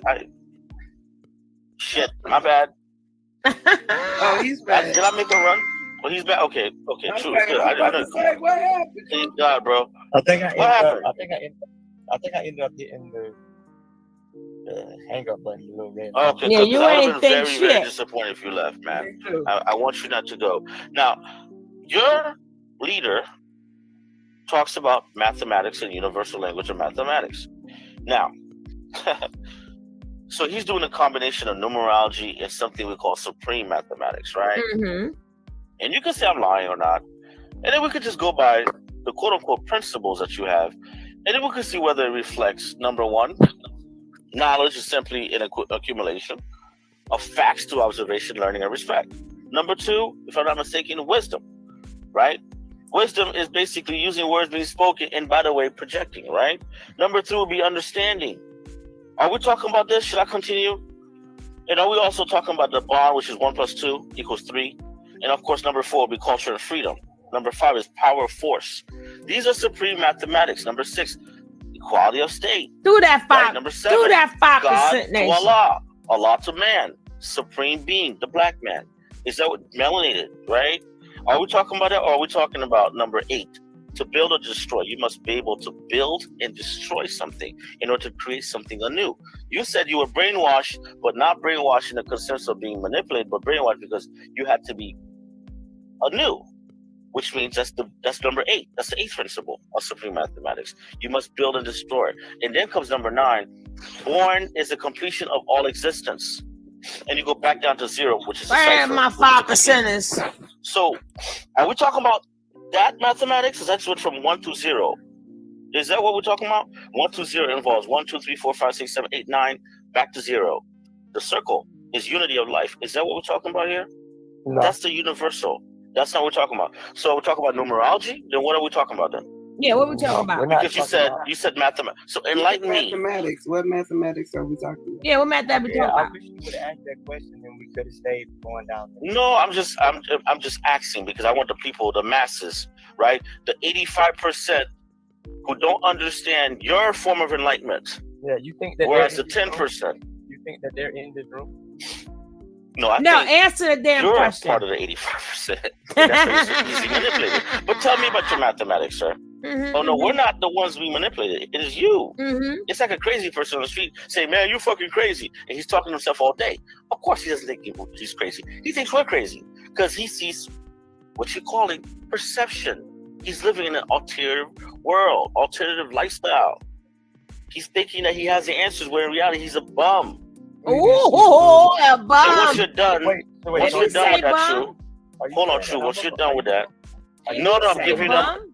Speaker 5: Shit, my bad.
Speaker 3: Oh, he's back.
Speaker 5: Did I make a run? Well, he's back. Okay, true.
Speaker 3: Okay,
Speaker 5: Good.
Speaker 3: I was about to say, what happened?
Speaker 5: Thank God, bro.
Speaker 2: I think I
Speaker 5: What happened?
Speaker 2: ended up hitting the hang up button, the little red.
Speaker 5: Okay,
Speaker 1: Yeah,
Speaker 5: because
Speaker 1: you
Speaker 5: I would have
Speaker 1: ain't
Speaker 5: been
Speaker 1: think
Speaker 5: very, very
Speaker 1: shit.
Speaker 5: disappointed if you left, man.
Speaker 3: Me too.
Speaker 5: I want you not to go. Now, your leader talks about mathematics and universal language of mathematics. Now, so he's doing a combination of numerology and something we call supreme mathematics, right?
Speaker 1: Mm-hmm.
Speaker 5: And you can say I'm lying or not. And then we could just go by the quote unquote principles that you have. And then we can see whether it reflects, number one, knowledge is simply an accumulation of facts through observation, learning, and respect. Number two, if I'm not mistaken, wisdom, right? Wisdom is basically using words being spoken and, by the way, projecting, right? Number two would be understanding. Are we talking about this? Should I continue? And are we also talking about the bond, which is 1 + 2 = 3? And of course, number four will be culture and freedom. Number five is power of force. These are supreme mathematics. Number six, equality of state.
Speaker 1: Do that 5.
Speaker 5: Right? Number seven,
Speaker 1: Do that 5%
Speaker 5: God
Speaker 1: nation.
Speaker 5: to Allah, Allah to man, supreme being, the black man. Is that what melanated, right? Are we talking about that, or are we talking about number 8? To build or destroy, you must be able to build and destroy something in order to create something anew. You said you were brainwashed, but not brainwashed in the sense of being manipulated, but brainwashed because you had to be anew, which means that's number 8. That's the 8th principle of supreme mathematics. You must build and destroy. And then comes number 9. Born is the completion of all existence. And you go back down to 0, which is
Speaker 1: Where my 5%ers?
Speaker 5: So, are we talking about that mathematics? Because that's what from 1 to 0. Is that what we're talking about? 1 to 0 involves 1, 2, 3, 4, 5, 6, 7, 8, 9, back to 0. The circle is unity of life. Is that what we're talking about here?
Speaker 2: No.
Speaker 5: That's the universal. That's not what we're talking about. So we're talking about numerology. Then what are we talking about then?
Speaker 1: Yeah, what we talking about?
Speaker 5: Because you said mathematics. So enlighten me.
Speaker 3: Mathematics. What mathematics are we talking about?
Speaker 1: Yeah, what math that we talking
Speaker 2: I
Speaker 1: about?
Speaker 2: wish you would have asked that question and we could have stayed going down there.
Speaker 5: No, I'm just asking because I want the people, the masses, right? The 85% who don't understand your form of enlightenment.
Speaker 2: Yeah, you think that
Speaker 5: whereas the 10%.
Speaker 2: You think that they're in this room?
Speaker 5: No, I
Speaker 1: no,
Speaker 5: think
Speaker 1: answer the damn
Speaker 5: you're
Speaker 1: question.
Speaker 5: part of the 85%. That's why you're easy manipulated. But tell me about your mathematics, sir.
Speaker 1: Mm-hmm,
Speaker 5: Oh no, we're not the ones being manipulated. It is you.
Speaker 1: Mm-hmm.
Speaker 5: It's like a crazy person on the street saying, "Man, you fucking crazy," and he's talking to himself all day. Of course, he doesn't think he's crazy. He thinks we're crazy because he sees what you're calling perception. He's living in an alternative world, alternative lifestyle. He's thinking that he has the answers, where in reality, he's a bum.
Speaker 1: Ooh, a
Speaker 5: And
Speaker 1: bum.
Speaker 5: once you're done, once you're done with that,
Speaker 1: bum?
Speaker 5: True. Hold on, True. Once you're done with that,
Speaker 1: You
Speaker 5: no,
Speaker 1: didn't
Speaker 5: I'm
Speaker 1: say
Speaker 5: giving
Speaker 1: bum?
Speaker 5: them.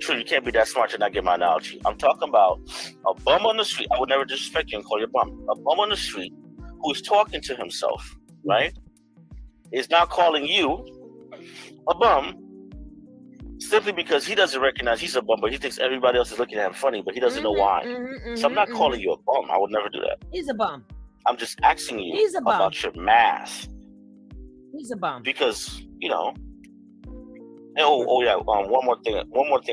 Speaker 5: True, you can't be that smart to not get my analogy. I'm talking about a bum on the street. I would never disrespect you and call you a bum. A bum on the street who is talking to himself, right, is not calling you a bum simply because he doesn't recognize he's a bum, but he thinks everybody else is looking at him funny, but he doesn't know why. So I'm not calling you a bum. I would never do that.
Speaker 1: He's a bum.
Speaker 5: I'm just asking you
Speaker 1: He's a bum.
Speaker 5: about your math.
Speaker 1: He's a bum.
Speaker 5: Because, you know, one more thing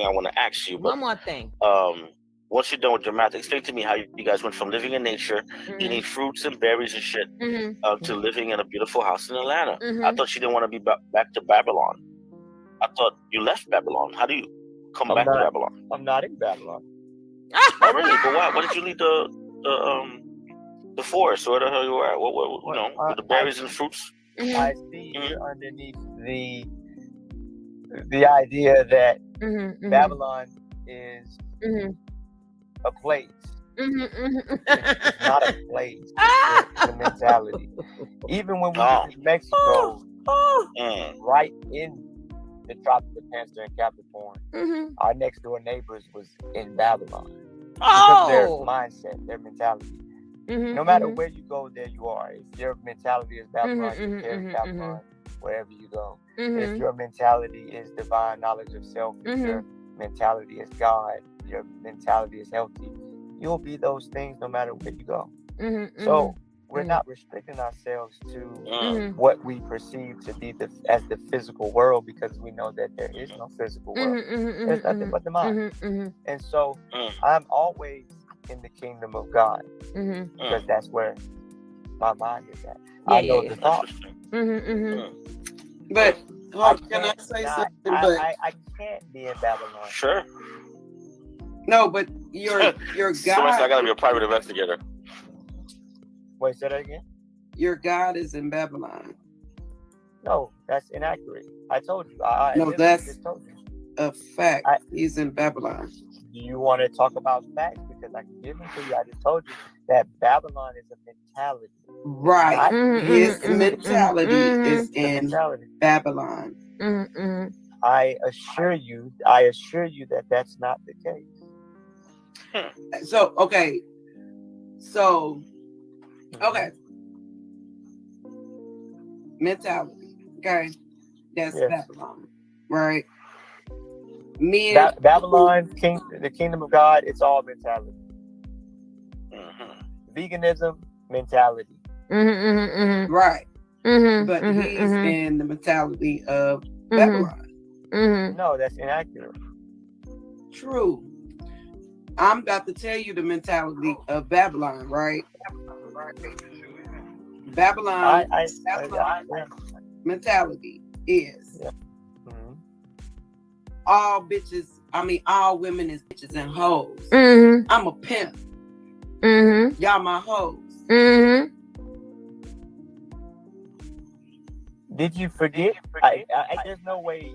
Speaker 5: I want to ask you.
Speaker 1: One more thing.
Speaker 5: Once you're done with your math, explain to me how you guys went from living in nature, eating fruits and berries and shit, to living in a beautiful house in Atlanta. I thought you didn't want to be back to Babylon. I thought you left Babylon. How do you come back to Babylon?
Speaker 2: I'm not in Babylon.
Speaker 5: Oh, really? But why? Why did you leave the forest? Where the hell you were? What with the berries and fruits?
Speaker 2: I see you're underneath the idea that Babylon is a place. It's not a place. It's a mentality. Even when we was in Mexico, right in the tropics of Cancer and Capricorn, our next door neighbors was in Babylon. Because their mindset, their mentality. No matter where you go, there you are. If your mentality is Babylon, you carry Babylon wherever you go. If your mentality is divine knowledge of self, if your mentality is God, your mentality is healthy, you'll be those things no matter where you go. So we're not restricting ourselves to what we perceive to be as the physical world, because we know that there is no physical world. There's nothing but the mind. And so I'm always in the kingdom of God, because that's where my mind is at. I know the thought.
Speaker 3: But can I
Speaker 2: can't
Speaker 3: say
Speaker 2: not-
Speaker 3: something? But
Speaker 2: I can't be in Babylon.
Speaker 5: Sure.
Speaker 3: no, but your
Speaker 5: So much I
Speaker 3: God,
Speaker 5: gotta be a private investigator.
Speaker 2: Wait, say that again?
Speaker 3: your God is in Babylon.
Speaker 2: No, that's inaccurate. I told you. I
Speaker 3: No,
Speaker 2: literally
Speaker 3: that's
Speaker 2: just told you.
Speaker 3: a fact.
Speaker 2: I-
Speaker 3: He's in Babylon.
Speaker 2: Do you want to talk about facts? Because I can give them to you. I just told you that Babylon is a mentality.
Speaker 3: Right. His mentality is
Speaker 2: It's a
Speaker 3: in
Speaker 2: mentality.
Speaker 3: Babylon.
Speaker 2: I assure you that that's not the case.
Speaker 3: So okay. Mentality. Okay. That's
Speaker 2: Yes.
Speaker 3: Babylon. Right. Men.
Speaker 2: Babylon, the kingdom of God, it's all mentality. Veganism, mentality.
Speaker 3: Right. But he's in the mentality of Babylon.
Speaker 2: No, that's inaccurate.
Speaker 3: True. I'm about to tell you the mentality of Babylon, right? Babylon, mentality is all bitches, all women is bitches and hoes. I'm a pimp. Y'all my hoes.
Speaker 2: Did you forget? There's no way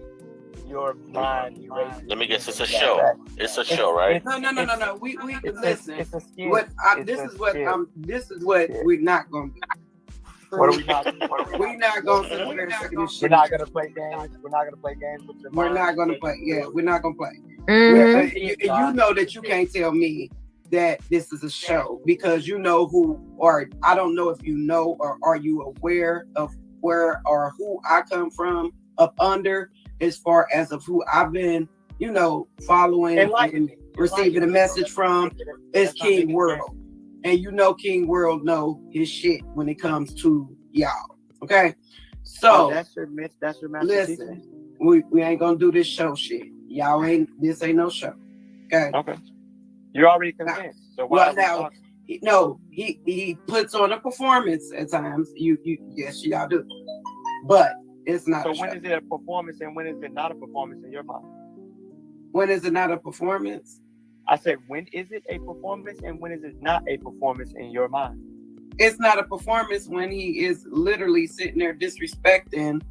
Speaker 2: your mind erased.
Speaker 5: Let me guess. It's a show. It's a show, right?
Speaker 3: No. We listen.
Speaker 2: It's a skit.
Speaker 3: This is what we're not gonna do.
Speaker 2: What are we not?
Speaker 3: We're not gonna sit there and say this shit.
Speaker 2: We're not gonna play games. We're not gonna play games with your
Speaker 3: We're
Speaker 2: mind.
Speaker 3: not gonna play. Yeah, we're not gonna play. You know that you can't tell me that this is a show because you know who, or I don't know if you know, or are you aware of where or who I come from up under, as far as of who I've been, following and receiving a message from, is King World. And you know King World know his shit when it comes to y'all. Okay? So
Speaker 2: that's your master
Speaker 3: listen, we ain't gonna do this show shit. This ain't no show. Okay.
Speaker 2: You're already convinced. So why
Speaker 3: now he puts on a performance at times. Yes, y'all do. But it's not.
Speaker 2: So when is it a performance and when is it not a performance in your mind?
Speaker 3: When is it not a performance?
Speaker 2: I said, when is it a performance and when is it not a performance in your mind?
Speaker 3: It's not a performance when he is literally sitting there disrespecting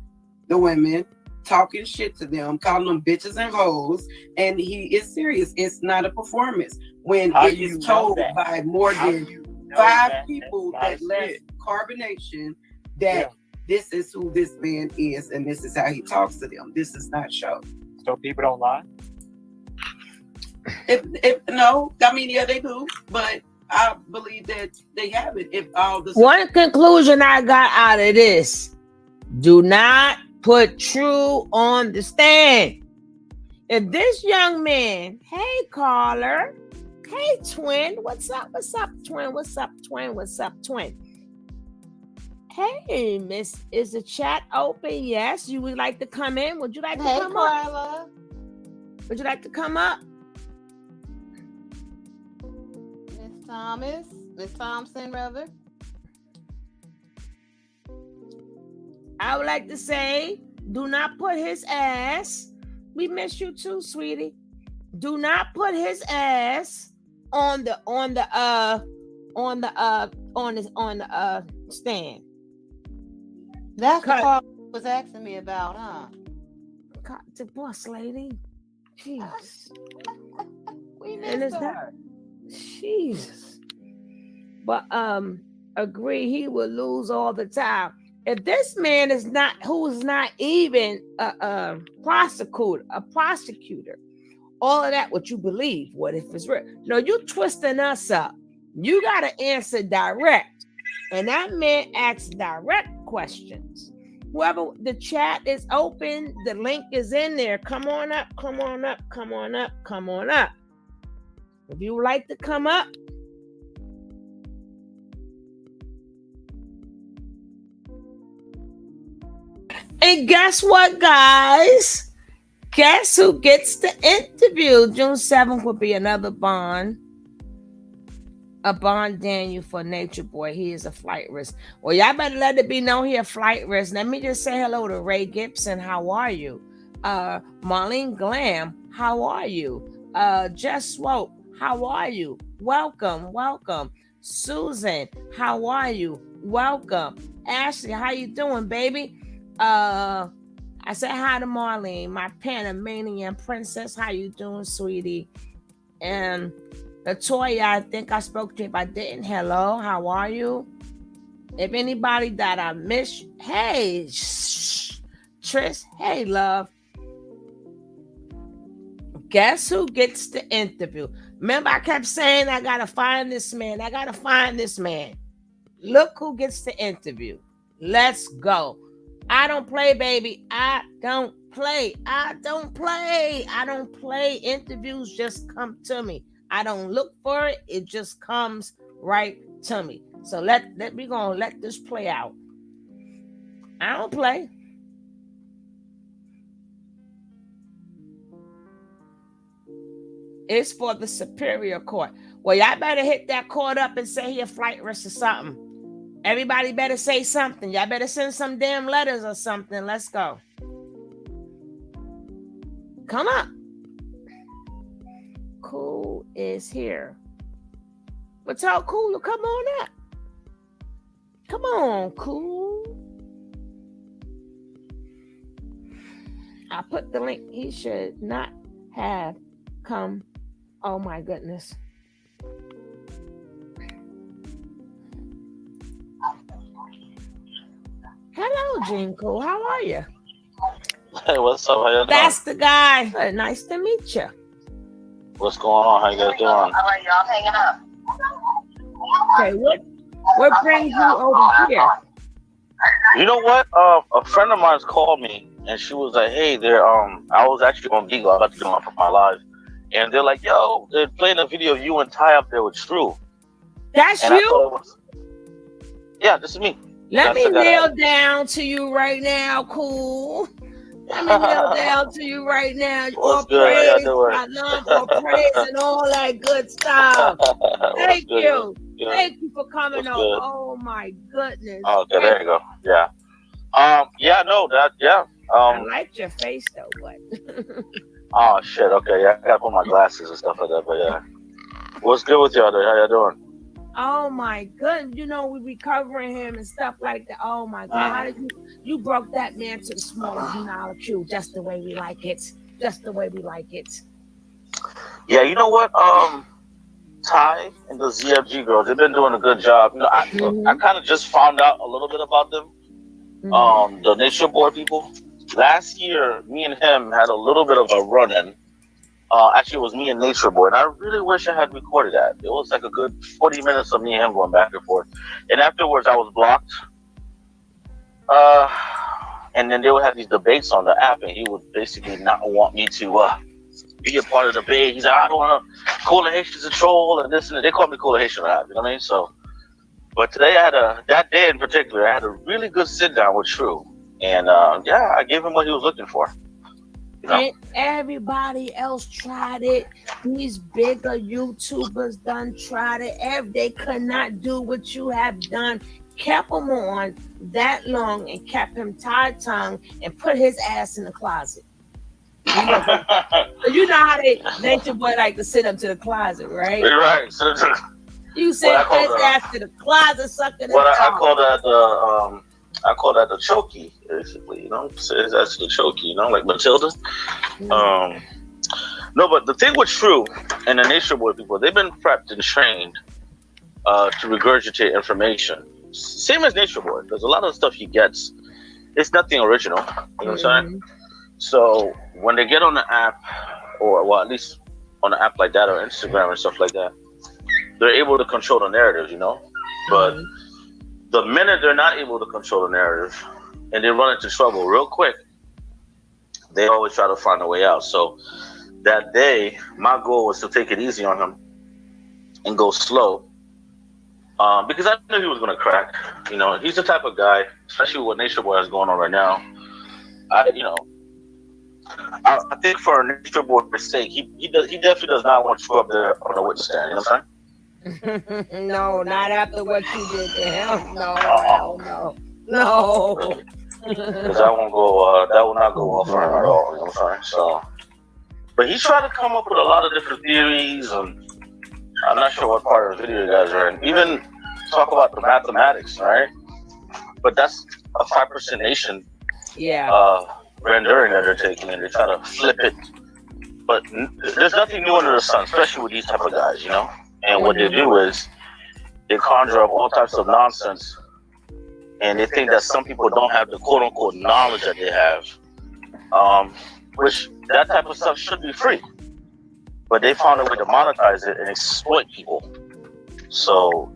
Speaker 3: the women, talking shit to them, calling them bitches and hoes, and he is serious. It's not a performance when it is told by more than 5 people that left carbonation that this is who this man is and this is how he talks to them. This is not show.
Speaker 2: So people don't lie?
Speaker 3: No, they do, but I believe that they have it.
Speaker 1: One conclusion I got out of this: do not put True on the stand. If this young man, hey caller, hey twin, what's up, twin? Hey, miss, is the chat open? Yes, you would like to come in? Would you like to come up? Would you like to come up?
Speaker 6: Miss Thompson, rather.
Speaker 1: I would like to say, do not put his ass. We miss you too, sweetie. Do not put his ass on the stand.
Speaker 6: That's the part was asking me about, huh?
Speaker 1: God, the boss lady. Jeez.
Speaker 6: We missed her.
Speaker 1: Jesus. But agree, he will lose all the time. If this man is not, who's not even a prosecutor, all of that, what you believe, what if it's real? No, you twisting us up. You got to answer direct. And that man asks direct questions. Whoever, the chat is open, the link is in there. Come on up. If you would like to come up, and guess what, guys? Guess who gets the interview? June 7th will be another bond. Upon Daniel for Nature Boy, he is a flight risk. Well, y'all better let it be known he a flight risk. Let me just say hello to Ray Gibson. How are you? Marlene Glam, how are you? Jess Swope, how are you? Welcome, welcome. Susan, how are you? Welcome. Ashley, how you doing, baby? I said hi to Marlene, my Panamanian princess. How you doing, sweetie? And Latoya, I think I spoke to you. If I didn't, hello, how are you? If anybody that I miss, hey, Tris, hey, love. Guess who gets the interview? Remember, I kept saying, I gotta find this man. I gotta find this man. Look who gets the interview. Let's go. I don't play, baby. I don't play. I don't play. I don't play. Interviews just come to me. I don't look for it. It just comes right to me. So we gonna let this play out. I don't play. It's for the Superior Court. Well, y'all better hit that court up and say he a flight risk or something. Everybody better say something. Y'all better send some damn letters or something. Let's go. Come up. Cool is here. But tell Cool to come on up. Come on, Cool. I put the link. He should not have come. Oh my goodness. Hello, Gene Cool. How are you?
Speaker 5: Hey, what's up? How you doing?
Speaker 1: That's the guy. Hey, nice to meet you.
Speaker 5: What's going on? How you guys doing?
Speaker 7: All right, y'all hanging up.
Speaker 1: Okay, what brings you over here?
Speaker 5: You know what? A friend of mine's called me and she was like, "Hey, I was actually on Beagle. I got to do one for my live, and they're like, yo, they're playing a video of you and Ty up there with Shrew."
Speaker 1: That's
Speaker 5: And I
Speaker 1: you?
Speaker 5: thought it was, yeah, this is me.
Speaker 1: Let
Speaker 5: That's
Speaker 1: me kneel down to you right now, Cool. Let me kneel down to you right now.
Speaker 5: What's
Speaker 1: For
Speaker 5: good? How y'all
Speaker 1: praise,
Speaker 5: doing?
Speaker 1: my love, for praise and all that good stuff. Thank
Speaker 5: good?
Speaker 1: you.
Speaker 5: Good.
Speaker 1: Thank you for coming
Speaker 5: What's
Speaker 1: over.
Speaker 5: good?
Speaker 1: Oh my goodness.
Speaker 5: Okay, there you go. Yeah. Yeah, no, that, yeah.
Speaker 1: I liked your face though, but
Speaker 5: Oh shit. Okay, yeah, I gotta put my glasses and stuff like that. But yeah, what's good with y'all? How y'all doing?
Speaker 1: oh my goodness, you know, we recovering him and stuff like that. Oh my God, how did you broke that man to the smallest molecule, just the way we like it. Just the way we like it.
Speaker 5: Yeah, you know what? Ty and the ZFG girls, they've been doing a good job. You know, I kind of just found out a little bit about them. The Nature Boy people. Last year, me and him had a little bit of a run-in. Actually, it was me and Nature Boy, and I really wish I had recorded that. It was like a good 40 minutes of me and him going back and forth. And afterwards, I was blocked. And then they would have these debates on the app, and he would basically not want me to be a part of the debate. He's like, I don't want to call the Haitians a troll and this and that. They call me Cool Haitian on the app, you know what I mean? So, but today that day in particular, I had a really good sit down with True. And yeah, I gave him what he was looking for. You know?
Speaker 1: And everybody else tried it. These bigger YouTubers done tried it. They could not do what you have done. Kept him on that long and kept him tied tongue and put his ass in the closet. You know how Nature Boy like to sit up to the closet, right?
Speaker 5: Right.
Speaker 1: You said his ass to the closet, sucking his
Speaker 5: I call that the chokey, basically. You know, his ass to the chokey. You know, like Matilda. No, but the thing with True and the Nature Boy people, they've been prepped and trained to regurgitate information. Same as Nature Boy, because a lot of the stuff he gets, it's nothing original. You know what I'm saying? So when they get on the app, or well, at least on an app like that or Instagram and stuff like that, they're able to control the narrative, you know? But the minute they're not able to control the narrative and they run into trouble real quick, they always try to find a way out. So that day, my goal was to take it easy on him and go slow. Because I knew he was going to crack. You know, he's the type of guy, especially with what Nature Boy has going on right now. I think for Nature Boy's sake, he definitely does not want to go up there on the witness stand. You know what I'm
Speaker 1: No, not after what you did to him. No, hell
Speaker 5: Uh-uh.
Speaker 1: no. No.
Speaker 5: Because that won't go. That will not go well for him at all. You know what I'm saying? So, but he tried to come up with a lot of different theories, and I'm not sure what part of the video you guys are in. Even talk about the mathematics, right? But that's a 5% nation
Speaker 1: Yeah.
Speaker 5: rendering that they're taking, and they try to flip it. But there's nothing new under the sun, especially with these type of guys, you know. And what they do is they conjure up all types of nonsense, and they think that some people don't have the quote unquote knowledge that they have, which that type of stuff should be free. But they found a way to monetize it and exploit people. So,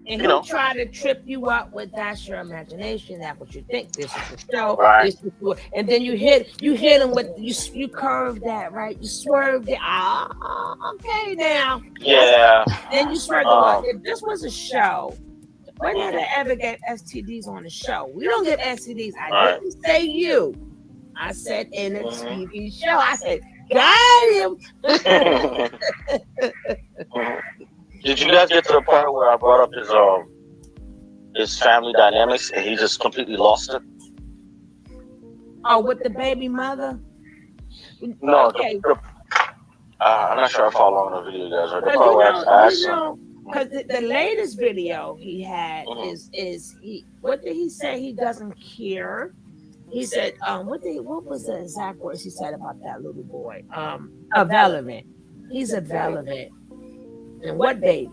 Speaker 1: And
Speaker 5: you know,
Speaker 1: he try to trip you up with that's your imagination, that's what you think. This is the show.
Speaker 5: Right.
Speaker 1: This is what, and then you hit him with you curve that, right? You swerved it. Okay now.
Speaker 5: yeah.
Speaker 1: Then you swerved it. If this was a show, when did I ever get STDs on the show? We don't get STDs. I didn't say you. I said in a TV show. I said, got him.
Speaker 5: Did you guys get to the part where I brought up his family dynamics and he just completely lost it?
Speaker 1: Oh, with the baby mother?
Speaker 5: No.
Speaker 1: Okay.
Speaker 5: I'm not sure I follow on the video, guys. Or the part where I asked him.
Speaker 1: Because the latest video he had is he. What did he say? He doesn't care. He said, what was the exact words he said about that little boy? Irrelevant. He's irrelevant. And what baby?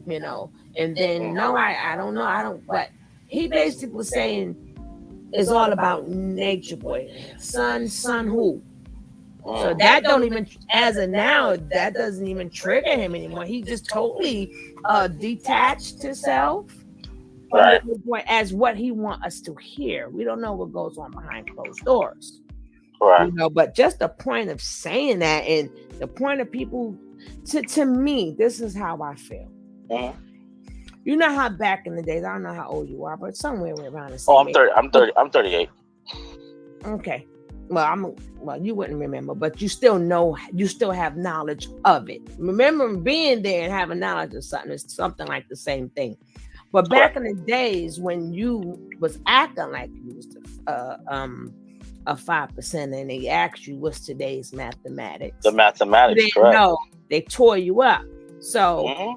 Speaker 1: You know. And then no, I don't know. But he basically was saying it's all about nature boy. Son who? So that don't even, as of now, that doesn't even trigger him anymore. He just totally detached himself
Speaker 5: Right.
Speaker 1: as what he wants us to hear. We don't know what goes on behind closed doors.
Speaker 5: Right.
Speaker 1: You know, but just the point of saying that and the point of people, to me, this is how I feel. You know how back in the days, I don't know how old you are, but somewhere around the same
Speaker 5: I'm 30. I'm 38.
Speaker 1: Okay. Well, you wouldn't remember, but you still know, you still have knowledge of it. Remember being there and having knowledge of something is something like the same thing. But back in the days when you was acting like you was a 5% and they asked you what's today's mathematics.
Speaker 5: The mathematics,
Speaker 1: they
Speaker 5: correct.
Speaker 1: know they tore you up. So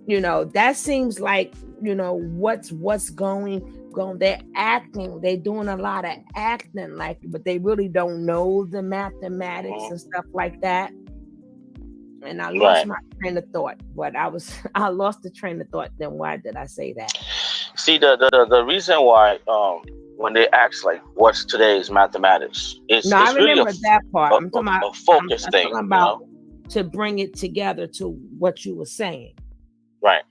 Speaker 1: you know, that seems like, you know, what's going. They're acting, they're doing a lot of acting like, but they really don't know the mathematics and stuff like that. And I lost my train of thought. But I lost the train of thought. Then why did I say that?
Speaker 5: See, the reason why when they ask like what's today's mathematics, it's
Speaker 1: I remember
Speaker 5: really
Speaker 1: that part. I'm talking about
Speaker 5: a focus
Speaker 1: I'm
Speaker 5: thing.
Speaker 1: talking about to bring it together to what you were saying.
Speaker 5: Right.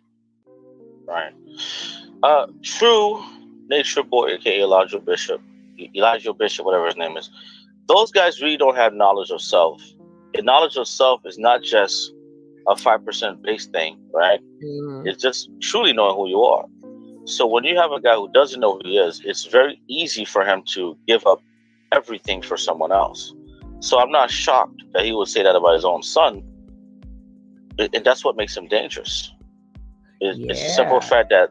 Speaker 5: True Nature Boy, aka Elijah Bishop, whatever his name is. Those guys really don't have knowledge of self. And knowledge of self is not just a 5% base thing, right? It's just truly knowing who you are. So when you have a guy who doesn't know who he is, it's very easy for him to give up everything for someone else. So I'm not shocked that he would say that about his own son. And that's what makes him dangerous. It's the simple fact that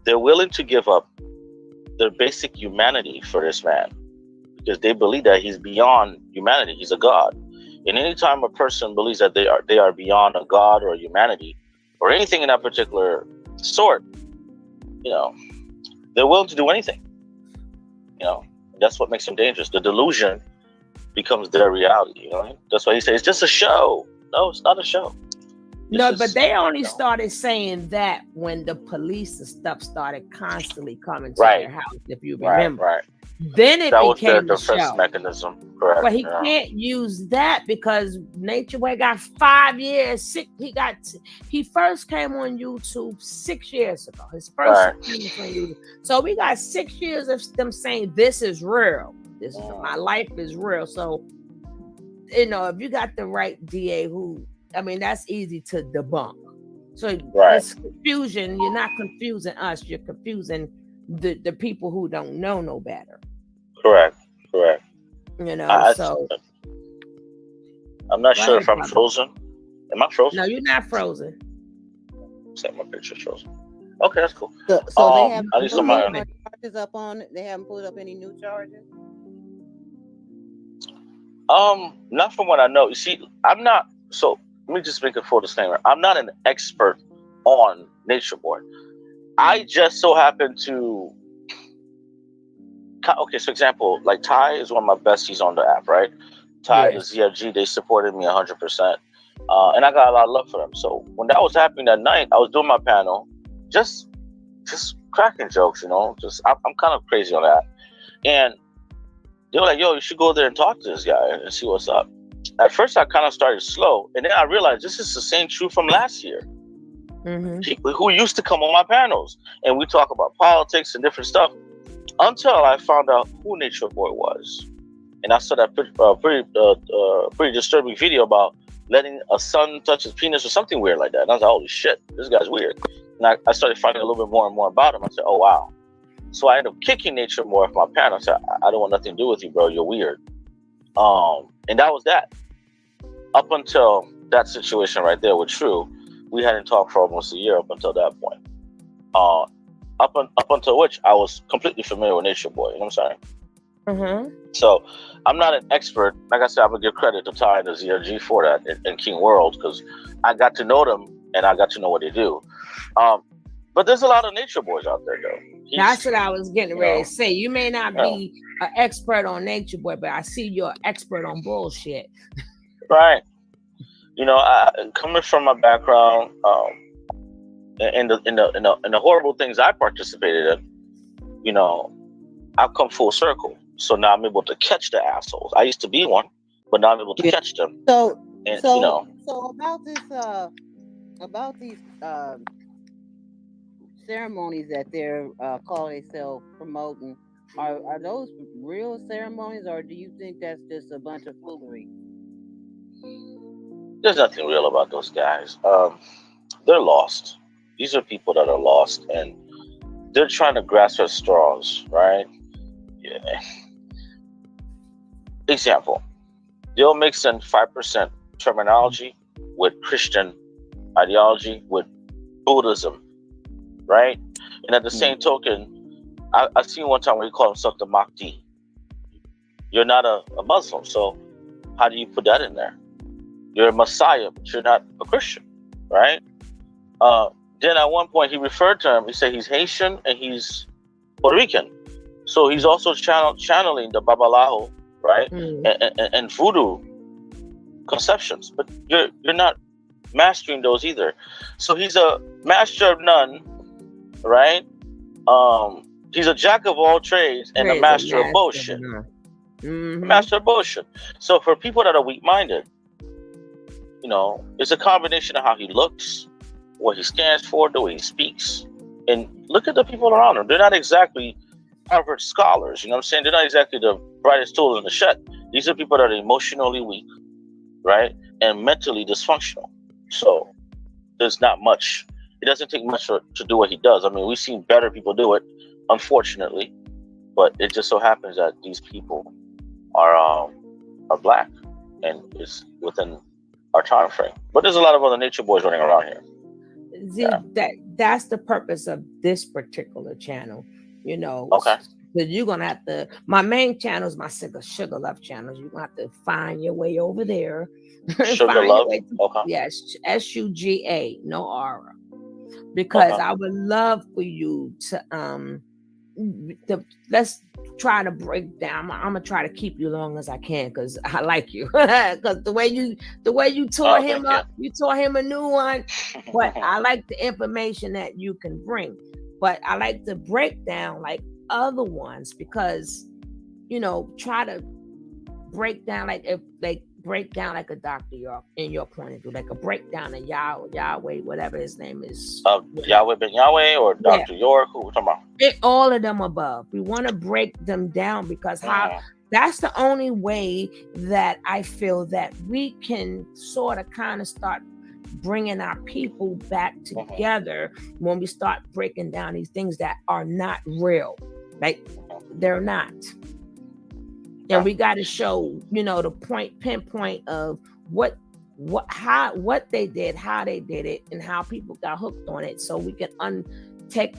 Speaker 5: they're willing to give up their basic humanity for this man because they believe that he's beyond humanity. He's a god. And anytime a person believes that they are beyond a god or humanity or anything in that particular sort, you know, they're willing to do anything. You know, that's what makes them dangerous. The delusion becomes their reality. You know, that's why he says it's just a show. No, it's not a show.
Speaker 1: But they only started saying that when the police and stuff started constantly coming to their house, if you remember.
Speaker 5: Right.
Speaker 1: Then it became
Speaker 5: the defense mechanism. Correct.
Speaker 1: But he can't use that because Nature Boy got 5 years. He first came on YouTube 6 years ago. His first came on YouTube. So we got 6 years of them saying this is real. This is my life is real. So you know, if you got the right DA that's easy to debunk. So it's confusion. You're not confusing us. You're confusing the people who don't know no better.
Speaker 5: Correct.
Speaker 1: You know,
Speaker 5: I'm not sure if I'm frozen. Am I frozen?
Speaker 1: No, you're not frozen.
Speaker 5: Set my picture's frozen. Okay, that's cool.
Speaker 6: So they haven't
Speaker 5: at least
Speaker 6: put
Speaker 5: on my
Speaker 6: any
Speaker 5: end.
Speaker 6: more charges up on it. They haven't put up any new charges.
Speaker 5: Not from what I know. You see, I'm not. So let me just make a full disclaimer. I'm not an expert on Nature Boy. I just so happen to. Okay, so example, like Ty is one of my besties on the app, right? Ty, the
Speaker 1: Yes.
Speaker 5: ZFG, they supported me 100%, and I got a lot of love for them. So when that was happening that night, I was doing my panel, just cracking jokes, you know. I'm kind of crazy on that, and they were like, "Yo, you should go there and talk to this guy and see what's up." At first, I kind of started slow, and then I realized this is the same truth from last year.
Speaker 1: Mm-hmm.
Speaker 5: People who used to come on my panels, and we talk about politics and different stuff, until I found out who Nature Boy was, and I saw that pretty disturbing video about letting a son touch his penis or something weird like that. And I was like, "Holy shit, this guy's weird." And I started finding a little bit more and more about him. I said, "Oh wow." So I ended up kicking Nature Boy off my panel. I said, "I don't want nothing to do with you, bro. You're weird." And that was that. Up until that situation right there with True, we hadn't talked for almost a year up until that point. Up until which I was completely familiar with Nature Boy. You know what I'm saying?
Speaker 1: Mm-hmm.
Speaker 5: So I'm not an expert. Like I said, I'm gonna give credit to Ty and the ZRG for that in King World, because I got to know them and I got to know what they do. But there's a lot of Nature Boys out there, though.
Speaker 1: That's what I was getting ready to say. You may not
Speaker 5: Yeah.
Speaker 1: be an expert on Nature Boy, but I see you're an expert on bullshit.
Speaker 5: Right. You know, coming from my background, in the horrible things I participated in, you know, I've come full circle. So now I'm able to catch the assholes. I used to be one, but now I'm able to
Speaker 6: Yeah.
Speaker 5: catch them.
Speaker 6: So
Speaker 5: And
Speaker 6: so
Speaker 5: you know,
Speaker 6: so about these ceremonies that they're calling themselves promoting, are those real ceremonies, or do you think that's just a bunch of foolery?
Speaker 5: there's nothing real about those guys. They're lost. These are people that are lost, and they're trying to grasp at straws, right? Yeah. Example: they'll mix in 5% terminology with Christian ideology, with Buddhism, right? And at the same token, I seen one time where he called himself the Mahdi. You're not a Muslim, so how do you put that in there? You're a Messiah, but you're not a Christian, right? Then at one point he referred to him. He said he's Haitian and he's Puerto Rican, so he's also channeling the Babalawo, right? And voodoo conceptions, but you're not mastering those either. So he's a master of none, right? He's a jack of all trades and a master of bullshit. Master of bullshit. So for people that are weak-minded, you know, it's a combination of how he looks, what he stands for, the way he speaks, and look at the people around him. They're not exactly Harvard scholars. You know what I'm saying? They're not exactly the brightest tools in the shed. These are people that are emotionally weak, right, and mentally dysfunctional. So there's not much. It doesn't take much to do what he does. I mean, we've seen better people do it, unfortunately, but it just so happens that these people are black, and it's within our time frame. But there's a lot of other Nature Boys running around here.
Speaker 1: That's the purpose of this particular channel, you know.
Speaker 5: Okay.
Speaker 1: So you're gonna have to. My main channel is my Sugar Love channel. You're gonna have to find your way over there.
Speaker 5: Sugar Love. Okay.
Speaker 1: Yes, SUGA, no R, because
Speaker 5: Okay.
Speaker 1: I would love for you to let's try to break down. I'm gonna try to keep you long as I can because I like you. Because the way you tore him up, you tore him a new one. But I like the information that you can bring. But I like to break down like other ones because, you know, try to break down like if they break down like a Dr. York in your point of view, like a breakdown of Yahweh, whatever his name is.
Speaker 5: Yahweh Ben Yahweh or Dr. York, who we're talking about?
Speaker 1: All of them above. We want to break them down because that's the only way that I feel that we can sort of kind of start bringing our people back together when we start breaking down these things that are not real. Like they're not. And we got to show, you know, the pinpoint of what what they did, how they did it, and how people got hooked on it, so we can take,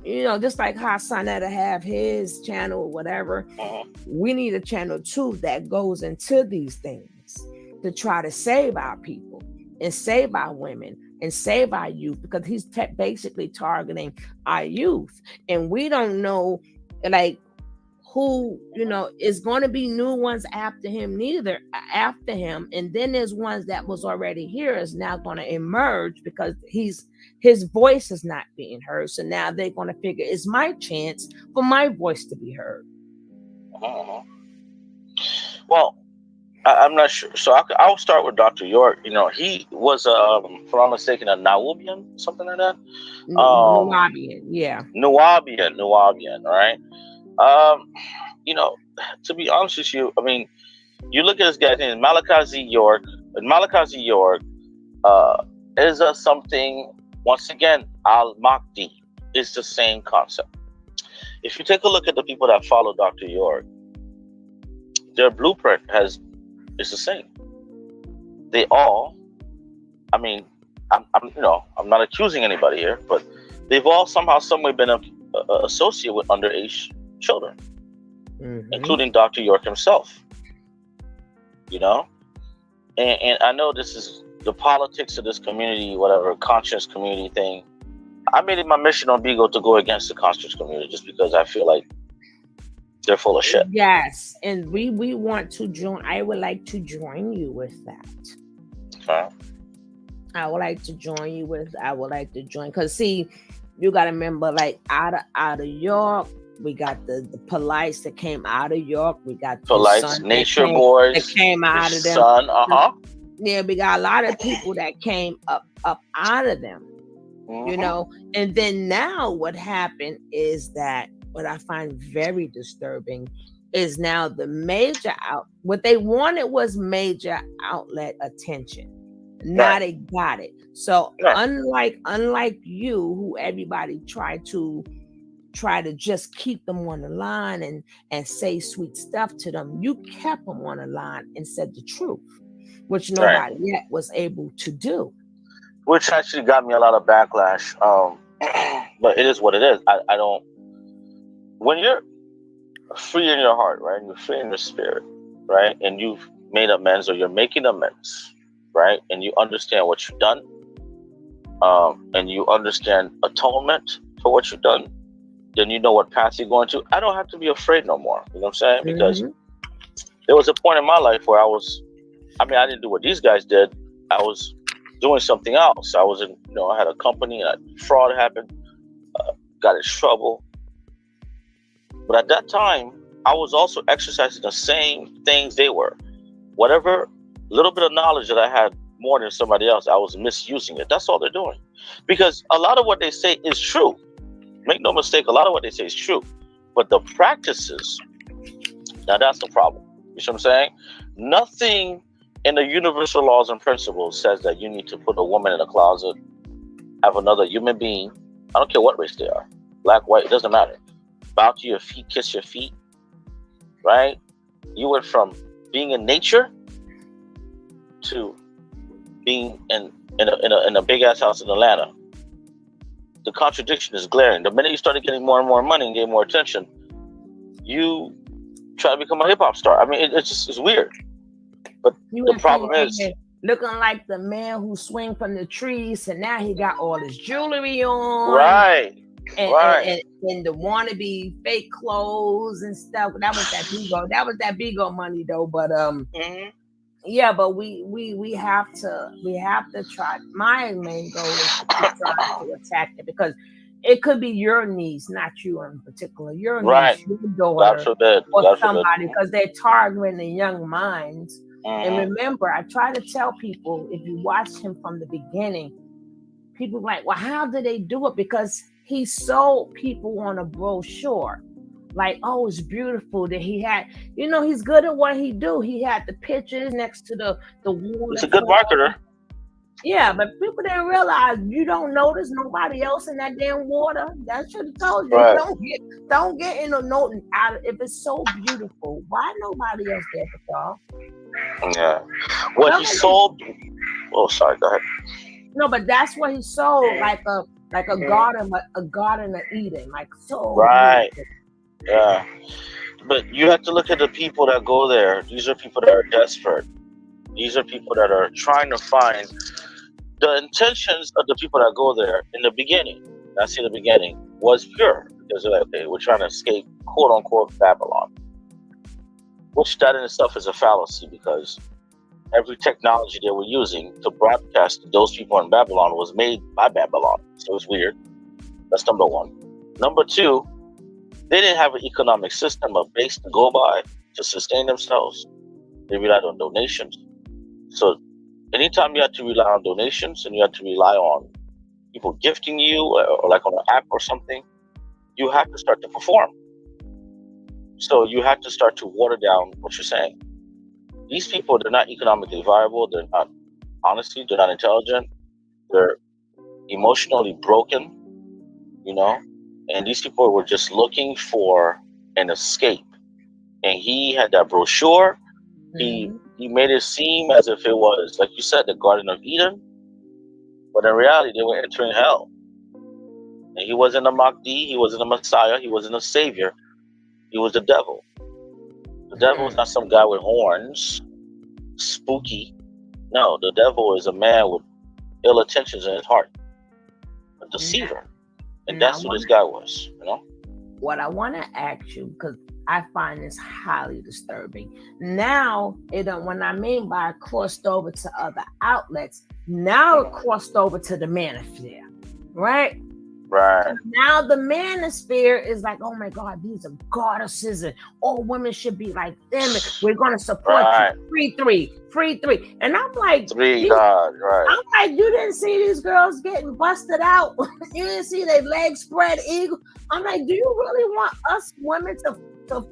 Speaker 1: just like how Sonetta have his channel or whatever. We need a channel too that goes into these things to try to save our people and save our women and save our youth, because he's basically targeting our youth, and we don't know, like, who is going to be new ones after him, and then there's ones that was already here is now going to emerge because his voice is not being heard. So now they're going to figure, it's my chance for my voice to be heard.
Speaker 5: Well, I'm not sure. So I'll start with Dr. York. He was, if I'm not mistaken, a Nubian, something like that.
Speaker 1: Nubian, yeah.
Speaker 5: Nubian, right? To be honest with you, I mean, you look at this guy's name, Malachi Z. York. And Malachi Z. York is something, once again, Al-Mahdi is the same concept. If you take a look at the people that follow Dr. York, their blueprint is the same. They all, I mean, I'm not accusing anybody here, but they've all somehow, someway been associated with underage children, including Dr. York himself. And I know this is the politics of this community, whatever, conscious community thing. I made it my mission on Bigo to go against the conscious community just because I feel like they're full of shit.
Speaker 1: Yes, and we want to join. I would like to join you with that.
Speaker 5: Okay.
Speaker 1: I would like to join, because see, you got to remember, like, out of York, we got the Polites that came out of York. We got the
Speaker 5: Polites, Nature Boys
Speaker 1: that came out of them.
Speaker 5: Sun,
Speaker 1: Yeah, we got a lot of people that came up out of them. And then now what happened is that what I find very disturbing is now the what they wanted was major outlet attention. Now they got it. So unlike you, who everybody tried to just keep them on the line and say sweet stuff to them, you kept them on the line and said the truth, which nobody yet was able to do.
Speaker 5: Which actually got me a lot of backlash. But it is what it is. I don't. When you're free in your heart, right, and you're free in your spirit, right, and you've made amends or you're making amends, right, and you understand what you've done, and you understand atonement for what you've done, then you know what path you're going to. I don't have to be afraid no more. You know what I'm saying? Because there was a point in my life where I didn't do what these guys did. I was doing something else. I was I had a company and fraud happened, got in trouble. But at that time, I was also exercising the same things they were. Whatever little bit of knowledge that I had more than somebody else, I was misusing it. That's all they're doing. Because a lot of what they say is true. Make no mistake, a lot of what they say is true. But the practices, now that's the problem. You see what I'm saying? Nothing in the universal laws and principles says that you need to put a woman in a closet, have another human being, I don't care what race they are, black, white, it doesn't matter, bow to your feet, kiss your feet, right? You went from being in nature to being in a big ass house in Atlanta. The contradiction is glaring. The minute you started getting more and more money and getting more attention, you try to become a hip hop star. I mean, it's weird. But the problem is,
Speaker 1: looking like the man who swing from the trees, and now he got all his jewelry on,
Speaker 5: right?
Speaker 1: And the wannabe fake clothes and stuff. That was that Bigo. That was that Bigo money though. But yeah, but we have to try. My main goal is to keep trying to attack it, because it could be your niece, not you in particular. Your niece, your daughter, or somebody, because they're targeting the young minds. And remember, I try to tell people, if you watch him from the beginning, people are like, well, how did they do it? Because he sold people on a brochure. Like, oh, it's beautiful that he had, he's good at what he do. He had the pictures next to the wall.
Speaker 5: He's a good marketer.
Speaker 1: Yeah, but people didn't realize you don't notice nobody else in that damn water. That should have told you.
Speaker 5: Right.
Speaker 1: Don't get in a note out if it's so beautiful. Why nobody else there but y'all?
Speaker 5: Yeah. What he sold. Oh, sorry. Go ahead.
Speaker 1: No, but that's what he sold, like a garden of Eden, like so
Speaker 5: Right.
Speaker 1: beautiful.
Speaker 5: Yeah. But you have to look at the people that go there. These are people that are desperate. These are people that are trying to find the intentions of the people that go there in the beginning. I see the beginning was pure because they're like, okay, we're trying to escape quote unquote Babylon, which that in itself is a fallacy because every technology they were using to broadcast to those people in Babylon was made by Babylon. So it's weird. That's number one. Number two, they didn't have an economic system, a base to go by to sustain themselves. They relied on donations. So anytime you have to rely on donations and you have to rely on people gifting you or like on an app or something, you have to start to perform. So you have to start to water down what you're saying. These people, they're not economically viable. They're not, honestly, they're not intelligent. They're emotionally broken, you know? And these people were just looking for an escape. And he had that brochure. He made it seem as if it was, like you said, the Garden of Eden. But in reality, they were entering hell. And he wasn't a Mahdi. He wasn't a Messiah. He wasn't a savior. He was the devil. The devil is not some guy with horns, spooky. No, the devil is a man with ill intentions in his heart, a deceiver, and that's what this guy was. You know.
Speaker 1: What I want to ask you, because I find this highly disturbing. Now, when I mean by it crossed over to other outlets, now it crossed over to the manosphere, right?
Speaker 5: Right.
Speaker 1: Now the manosphere is like, oh my God, these are goddesses, and all women should be like them. And we're gonna support you. Free three. And I'm like,
Speaker 5: right.
Speaker 1: I'm like, you didn't see these girls getting busted out. You didn't see their legs spread eagle. I'm like, do you really want us women to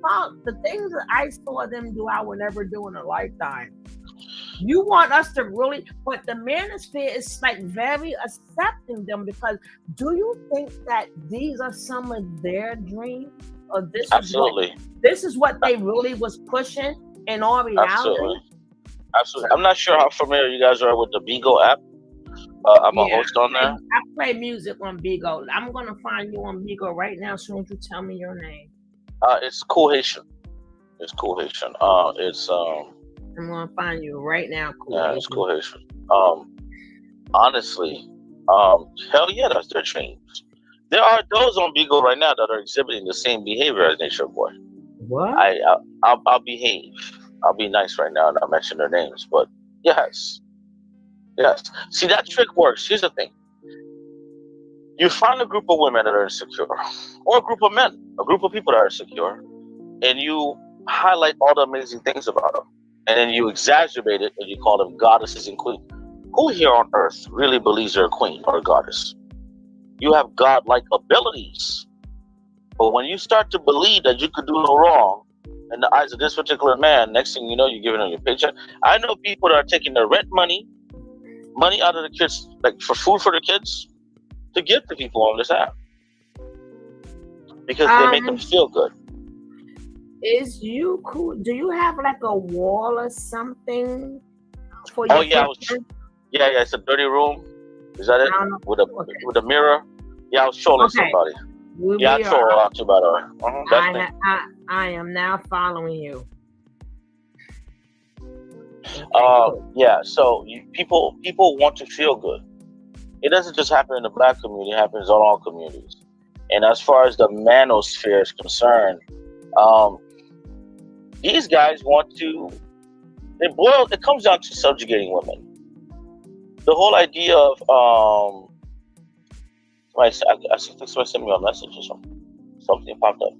Speaker 1: follow the things that I saw them do? I would never do in a lifetime. You want us to really, but the manosphere is like very accepting them, because do you think that these are some of their dreams, or this is what they really was pushing in all reality?
Speaker 5: Absolutely. I'm not sure how familiar you guys are with the Bigo app. I'm a host on there.
Speaker 1: I play music on Bigo. I'm gonna find you on Bigo right now as soon as you tell me your name.
Speaker 5: It's Cool Haitian. It's Cool Haitian.
Speaker 1: I'm gonna find you right now.
Speaker 5: It's Cool Haitian. Honestly, hell yeah, that's their dreams. There are those on Bigo right now that are exhibiting the same behavior as Nature Boy.
Speaker 1: What?
Speaker 5: I'll behave. I'll be nice right now and I'll mention their names. But yes. See, that trick works. Here's the thing. You find a group of women that are insecure, or a group of men, a group of people that are insecure, and you highlight all the amazing things about them. And then you exacerbate it and you call them goddesses and queens. Who here on earth really believes they're a queen or a goddess? You have godlike abilities. But when you start to believe that you could do no wrong in the eyes of this particular man, next thing you know, you're giving them your paycheck. I know people that are taking their rent money out of the kids, like for food for the kids, to give to people on this app. Because they make them feel good.
Speaker 1: Is you cool? Do you have like a wall or something for
Speaker 5: your? It's a dirty room. Is that it? With a mirror? Yeah, I was trolling somebody. I troll out too, by the way.
Speaker 1: I am now following you.
Speaker 5: So people want to feel good. It doesn't just happen in the Black community; it happens in all communities. And as far as the manosphere is concerned, these guys want to. It comes down to subjugating women. The whole idea of I think somebody sent me a message or something. Something popped up.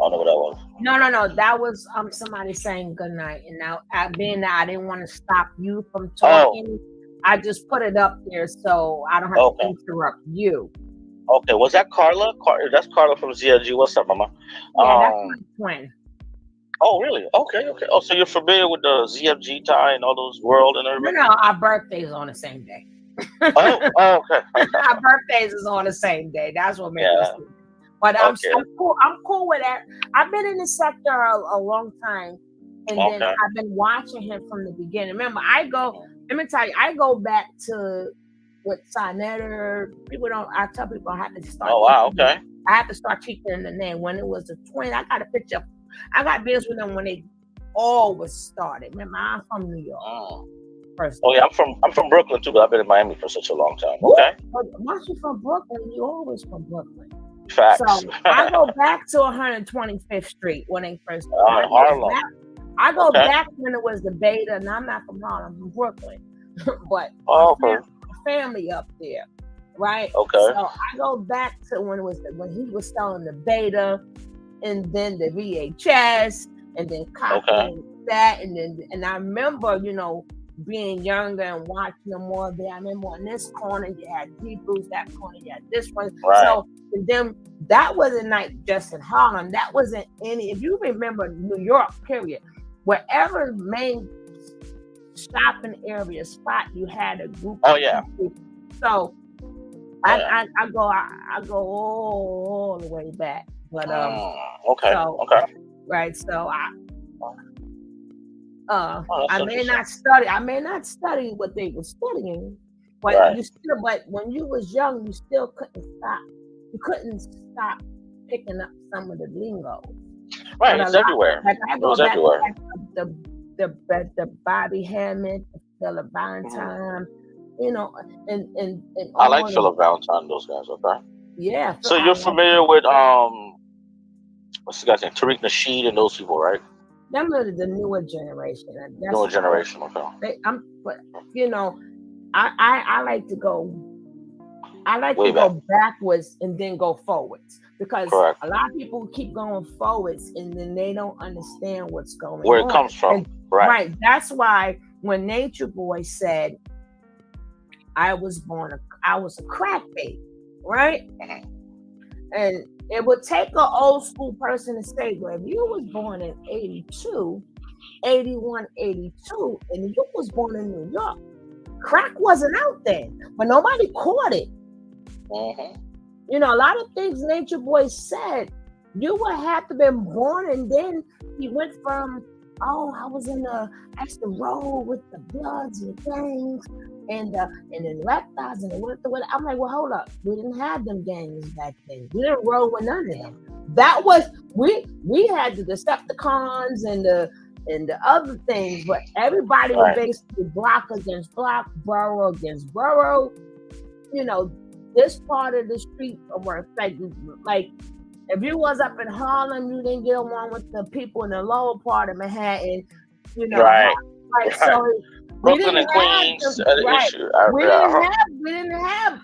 Speaker 5: I don't know what that was.
Speaker 1: No. That was somebody saying good night. And now, being that I didn't want to stop you from talking, I just put it up there so I don't have to interrupt you.
Speaker 5: Okay, was that Carla? That's Carla from ZLG. What's up, Mama?
Speaker 1: Yeah, that's my twin.
Speaker 5: Oh, really? Okay, okay. Oh, so you're familiar with the ZFG tie and all those world and
Speaker 1: No,
Speaker 5: everything?
Speaker 1: no, our birthdays on the same day.
Speaker 5: Oh, okay, okay.
Speaker 1: Our birthdays is on the same day. That's what makes us.
Speaker 5: Yeah.
Speaker 1: But
Speaker 5: Okay.
Speaker 1: I'm cool. I'm cool with that. I've been in the sector a long time, and then
Speaker 5: Okay.
Speaker 1: I've been watching him from the beginning. Remember, I go. Let me tell you, I go back to with Sinetter. People don't. I tell people I have to start.
Speaker 5: Oh, wow.
Speaker 1: Teaching,
Speaker 5: Okay.
Speaker 1: I have to start teaching the name when it was the twin. I got a picture. I got videos with them when they all was started. Remember, I'm from New York. First.
Speaker 5: Oh yeah, I'm from Brooklyn too, but I've been in Miami for such a long time.
Speaker 1: Ooh,
Speaker 5: Okay.
Speaker 1: but once you're from Brooklyn, you always from Brooklyn.
Speaker 5: Facts.
Speaker 1: So I go back to 125th Street when they first started.
Speaker 5: Harlem.
Speaker 1: I go back when it was the Beta, and I'm not from Harlem, I'm from Brooklyn. But
Speaker 5: okay.
Speaker 1: family up there, right?
Speaker 5: Okay.
Speaker 1: So I go back to when he was selling the Beta, and then the VHS, and then copying that, and I remember, being younger and watching them all there. I remember on this corner you had Hebrews, that corner you had this one.
Speaker 5: Right.
Speaker 1: So then that wasn't like just in Harlem. That wasn't any. If you remember New York, period, wherever main shopping area spot, you had a group.
Speaker 5: Oh yeah.
Speaker 1: So I go all the way back, but
Speaker 5: okay.
Speaker 1: So,
Speaker 5: okay.
Speaker 1: Right. So I may not study what they were studying, but but when you was young, you still couldn't stop. You couldn't stop picking up some of the lingo.
Speaker 5: Right, it's everywhere.
Speaker 1: Like I go back
Speaker 5: everywhere.
Speaker 1: To the Bobby Hammond, the Philip Valentine, and
Speaker 5: I like Philip Valentine, those guys. Okay.
Speaker 1: Yeah.
Speaker 5: So you're familiar with what's the guy's name? Tariq Nasheed and those people, right?
Speaker 1: Them are the newer generation.
Speaker 5: Newer generation, okay.
Speaker 1: I like to go. I like to go backwards and then go forwards because a lot of people keep going forwards and then they don't understand what's going on.
Speaker 5: Where it comes from,
Speaker 1: right? That's why when Nature Boy said, "I was a crack baby," right? And it would take an old school person to say, well, if you was born in 82, 81, 82, and you was born in New York, crack wasn't out then, but nobody caught it. A lot of things Nature Boy said, you would have to been born, and then he went from, I was in the road with the Bloods and the gangs, and then Reptiles and the I'm like, well, hold up, we didn't have them gangs back then. We didn't roll with none of them. That was we had the Decepticons and the other things, but everybody was basically block against block, borough against borough. This part of the street were like if you was up in Harlem, you didn't get along with the people in the lower part of Manhattan.
Speaker 5: Right.
Speaker 1: So
Speaker 5: Brooklyn and Queens are the issue.
Speaker 1: We didn't have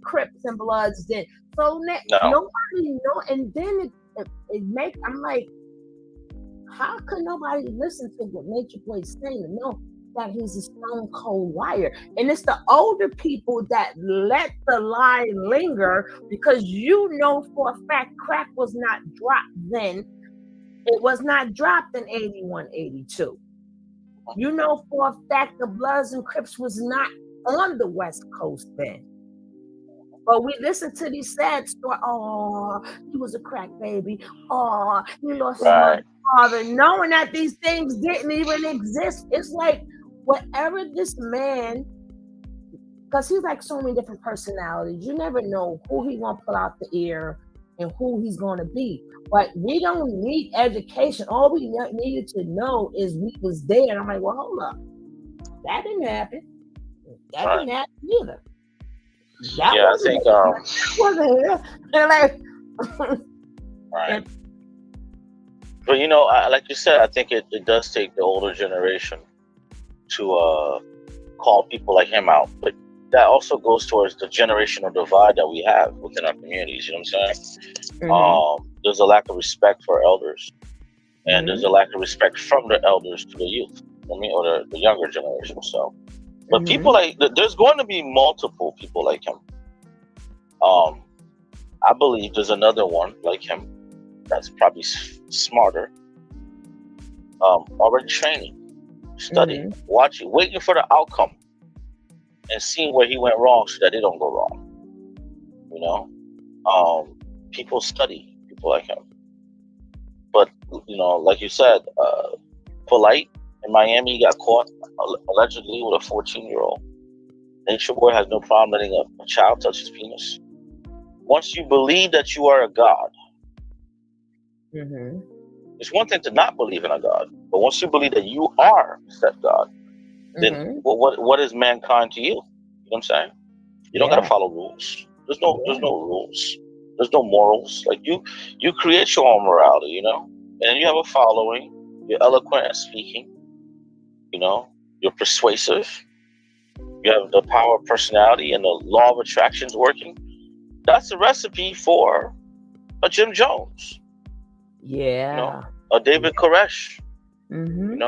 Speaker 1: Crips and Bloods then. So nobody know. And then it make I'm like, how could nobody listen to what Nature Boy is saying and know that he's a stone cold liar? And it's the older people that let the lie linger because for a fact crack was not dropped then. It was not dropped in 81, 82. For a fact the Bloods and Crips was not on the West Coast then. But we listened to these sad stories. Oh, he was a crack baby. Oh, he lost his father, knowing that these things didn't even exist. It's like whatever this man, because he's like so many different personalities. You never know who he gonna pull out the ear and who he's gonna be. But we don't need education. All we needed to know is we was there. And I'm like, well, hold up. That didn't happen. That didn't happen either.
Speaker 5: I think
Speaker 1: wasn't here. And like
Speaker 5: right. But like you said, I think it does take the older generation to call people like him out. But that also goes towards the generational divide that we have within our communities. You know what I'm saying? There's a lack of respect for elders, and there's a lack of respect from the elders to the youth. Or the younger generation. So, but people there's going to be multiple people like him. I believe there's another one like him that's probably smarter, already training, studying, watching, waiting for the outcome, and seeing where he went wrong so that they don't go wrong. You know, people study people like him. But like you said, Polite in Miami, he got caught allegedly with a 14-year-old. Nature Boy has no problem letting a child touch his penis. Once you believe that you are a god, it's one thing to not believe in a god, but once you believe that you are said god, then what is mankind to you? You know what I'm saying? You don't gotta follow rules. There's no rules. There's no morals. Like you create your own morality, and you have a following. You're eloquent at speaking. You're persuasive. You have the power of personality and the law of attraction's working. That's a recipe for a Jim Jones.
Speaker 1: Yeah.
Speaker 5: A David Koresh. Marilyn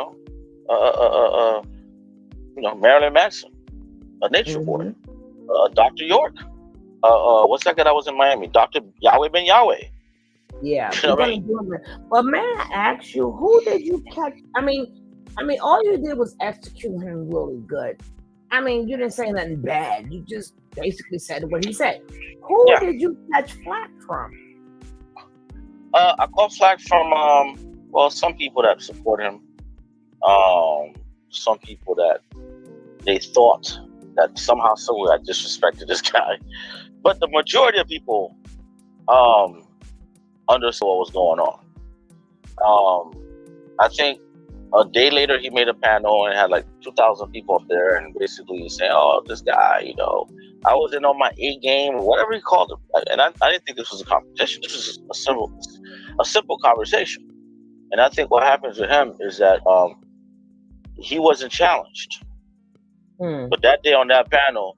Speaker 5: Manson. A Nature Boy. Dr. York. What's that guy that was in Miami? Dr. Yahweh Ben Yahweh.
Speaker 1: Yeah. But may I ask you, who did you catch? I mean, all you did was execute him really good. I mean, you didn't say nothing bad. You just basically said what he said. Who did you catch flack from?
Speaker 5: I caught flack from some people that support him. Some people that they thought that somehow I disrespected this guy. But the majority of people understood what was going on. I think a day later he made a panel and had like 2,000 people up there and basically saying, "Oh, this guy, I wasn't on my A game," or whatever he called it. And I didn't think this was a competition. This was a simple conversation. And I think what happens with him is that he wasn't challenged. But that day on that panel,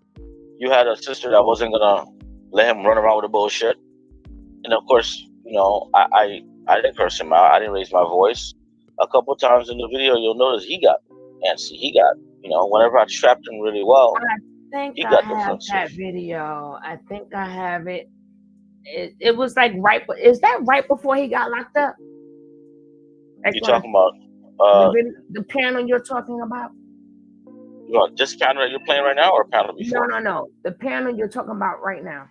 Speaker 5: you had a sister that wasn't gonna let him run around with the bullshit. And of course, I didn't curse him out. I didn't raise my voice. A couple times in the video, you'll notice he got antsy. He got, whenever I trapped him really well,
Speaker 1: he got defensive. That video. I think I have it. It was like is that right before he got locked up?
Speaker 5: Like you're talking about
Speaker 1: the panel you're talking about?
Speaker 5: This panel that you're playing right now, or panel before?
Speaker 1: No. The panel you're talking about right now.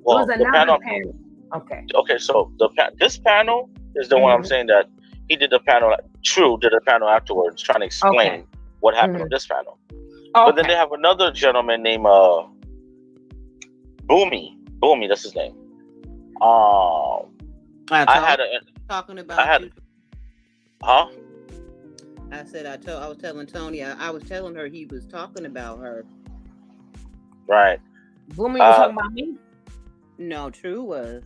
Speaker 5: Well, the panel. Okay. So this panel is the one I'm saying that he did the panel. True did a panel afterwards, trying to explain what happened on this panel. But then they have another gentleman named Boomy. Boomy, that's his name.
Speaker 6: Talking about you.
Speaker 5: Huh?
Speaker 6: I said I was telling Tony. I was telling her he was talking about her.
Speaker 5: Right.
Speaker 1: Boomy was talking about me.
Speaker 6: No, True was.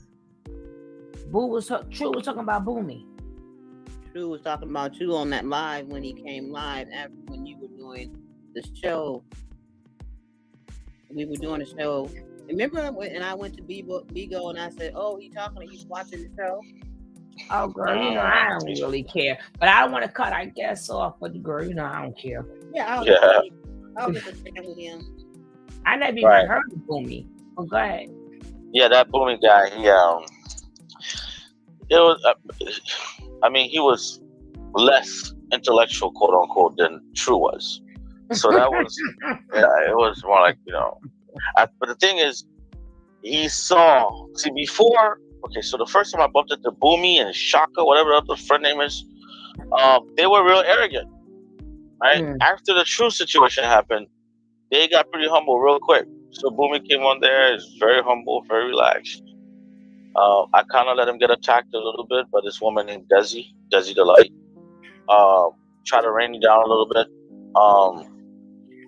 Speaker 1: True was talking about Boomy.
Speaker 6: True was talking about you on that live when he came live after when you were doing the show. We were doing the show. Remember when I went to Bigo and I said, "Oh, he's watching the show."
Speaker 1: Oh, girl, I don't really care. But I don't want to cut our guests off. But girl, I don't care.
Speaker 6: Yeah, I'll get the second with him.
Speaker 1: I never even heard of Boomy. Oh, go ahead.
Speaker 5: Yeah, that Boomy guy. It was. He was less intellectual, quote unquote, than True was. So that was. It was more like but the thing is, he saw. See, before. Okay, so the first time I bumped into Boomy and Shaka, whatever the friend name is, they were real arrogant. Right? After the True situation happened, they got pretty humble real quick. So Boomy came on there, is very humble, very relaxed. I kind of let him get attacked a little bit by this woman named Desi Delight. Try to rain him down a little bit.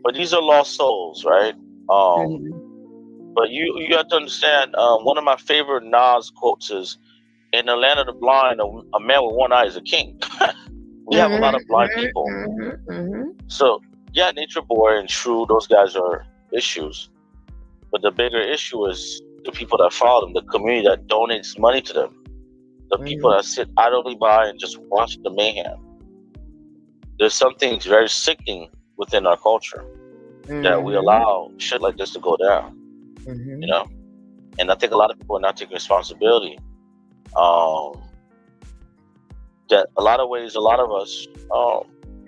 Speaker 5: But these are lost souls, right? But you have to understand, one of my favorite Nas quotes is, "In the land of the blind, a man with one eye is a king." We have a lot of blind people. So, yeah, Nature Boy and True, those guys are issues. But the bigger issue is the people that follow them, the community that donates money to them, the people that sit idly by and just watch the mayhem. There's something very sickening within our culture that we allow shit like this to go down. And I think a lot of people are not taking responsibility. that a lot of ways, a lot of us,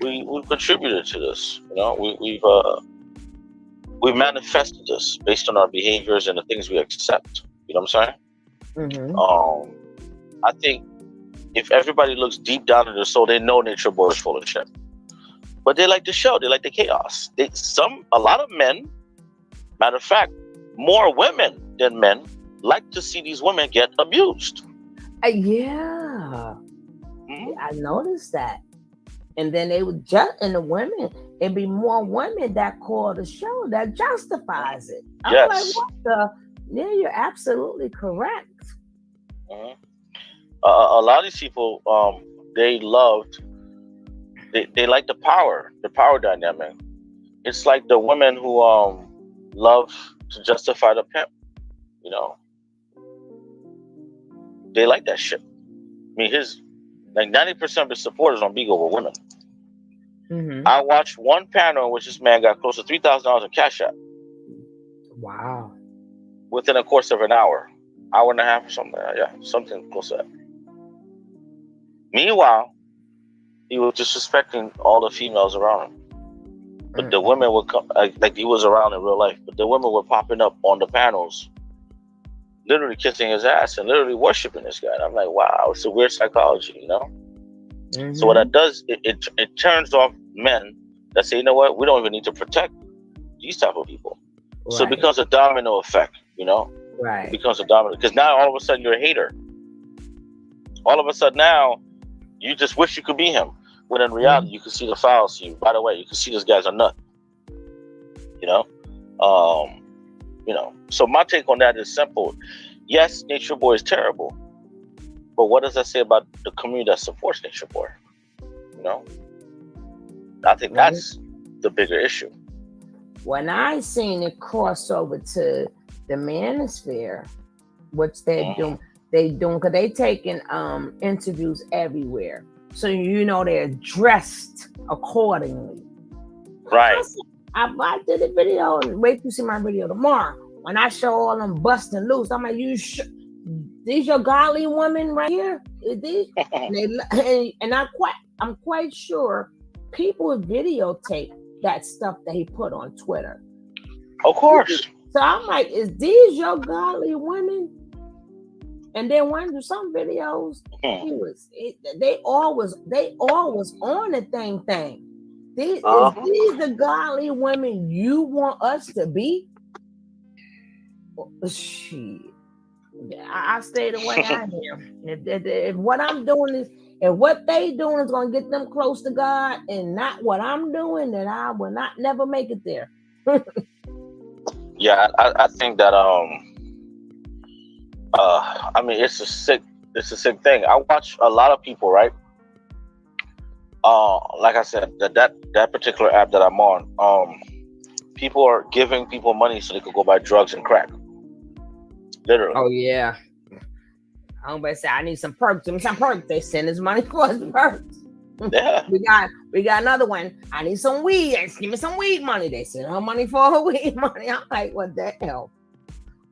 Speaker 5: we've contributed to this. You know, we've manifested this based on our behaviors and the things we accept. You know what I'm saying? I think if everybody looks deep down in their soul, they know Nature Boy is full of shit. But they like the show. They like the chaos. A lot of men, matter of fact, more women than men like to see these women get abused.
Speaker 1: Yeah. I noticed that. And then they would and the women, it'd be more women that call the show that justifies it. I'm like, what the? Yeah, you're absolutely correct.
Speaker 5: A lot of these people, they like the power dynamic. It's like the women who love to justify the pimp. You know, they like that shit. I mean, 90% of his supporters on Bigo were women. I watched one panel in which this man got close to $3,000 in cash out.
Speaker 1: Wow.
Speaker 5: Within a course of an hour and a half or something. Yeah, something close to that. Meanwhile, he was disrespecting all the females around him. But the women would come, like he was around in real life, but the women were popping up on the panels, literally kissing his ass and literally worshiping this guy. And I'm like, wow, it's a weird psychology, you know? So what that does, it turns off men that say, you know what, we don't even need to protect these type of people. Right. So it becomes a domino effect, you know?
Speaker 1: Right.
Speaker 5: It becomes a domino, because now all of a sudden you're a hater. All of a sudden now, you just wish you could be him. When in reality, you can see the fallacy. By the way, you can see this guy's a nut. You know? You know, so my take on that is simple. Yes, Nature Boy is terrible. But what does that say about the community that supports Nature Boy? You know? I think that's the bigger issue.
Speaker 1: When I seen it cross over to the manosphere, which they're doing, because they taking interviews everywhere. So you know they're dressed accordingly.
Speaker 5: Right.
Speaker 1: I did a video, and wait to see my video tomorrow. When I show all them busting loose, I'm like, these your godly women right here? And I'm quite sure people videotape that stuff that he put on Twitter.
Speaker 5: Of course.
Speaker 1: So I'm like, is these your godly women? And then one of some videos, they all was on the thing. These the godly women you want us to be? Shit. I stay the way I am. If what I'm doing is, if what they doing is gonna get them close to God and not what I'm doing, then I will never make it there.
Speaker 5: Yeah, I think that I mean it's a sick thing. I watch a lot of people, right? Like I said, that particular app that I'm on, people are giving people money so they could go buy drugs and crack. Literally.
Speaker 1: Oh yeah. I'm about to say I need some perks. Give me some perks. They send us money for us perks.
Speaker 5: Yeah.
Speaker 1: We got another one. I need some weed. Give me some weed money. They send her money for her weed money. I'm like, what the hell?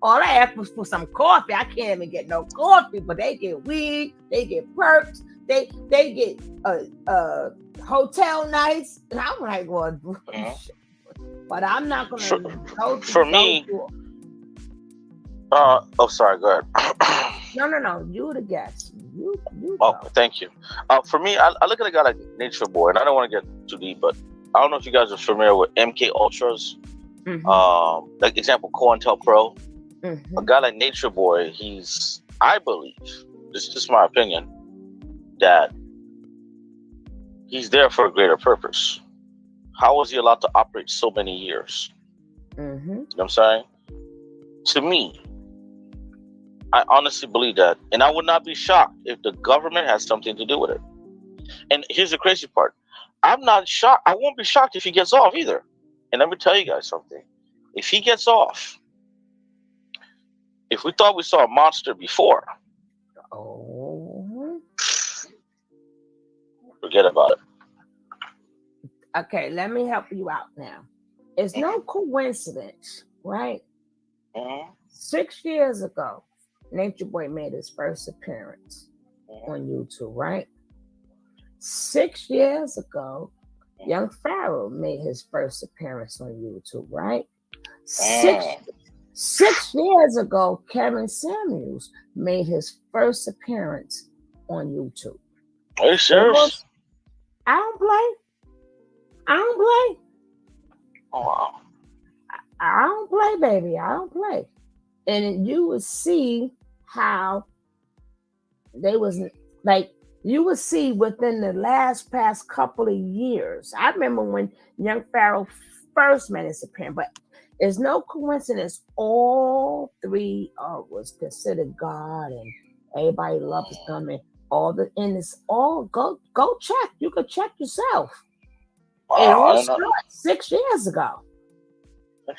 Speaker 1: All I asked was for some coffee. I can't even get no coffee, but they get weed. They get perks. They get hotel nights. And I'm like, well, but I'm not gonna go
Speaker 5: for me. Sorry, go ahead.
Speaker 1: No. You the guest. You
Speaker 5: thank you. For me, I look at a guy like Nature Boy, and I don't want to get too deep, but I don't know if you guys are familiar with MK Ultras. Like example, COINTELPRO. A guy like Nature Boy, I believe, this is just my opinion, that he's there for a greater purpose. How was he allowed to operate so many years? You know what I'm saying? To me, I honestly believe that. And I would not be shocked if the government has something to do with it. And here's the crazy part. I'm not shocked. I won't be shocked if he gets off either. And let me tell you guys something. If he gets off, if we thought we saw a monster before, forget about it.
Speaker 1: Okay, let me help you out now. It's no coincidence, right? 6 years ago, Nature Boy made his first appearance on YouTube, right? 6 years ago, young Pharaoh made his first appearance on YouTube, right? Six
Speaker 5: Mm.
Speaker 1: 6 years ago, Kevin Samuels made his first appearance on YouTube.
Speaker 5: Are you serious?
Speaker 1: I don't play. I don't play.
Speaker 5: Oh, wow.
Speaker 1: I don't play, baby. I don't play. And you would see how they was like you would see within the past couple of years. I remember when young Pharaoh first made his appearance, but it's no coincidence all three was considered God and everybody loves them and it's all go check. You could check yourself. It
Speaker 5: Wow, I
Speaker 1: all
Speaker 5: don't know.
Speaker 1: started 6 years ago.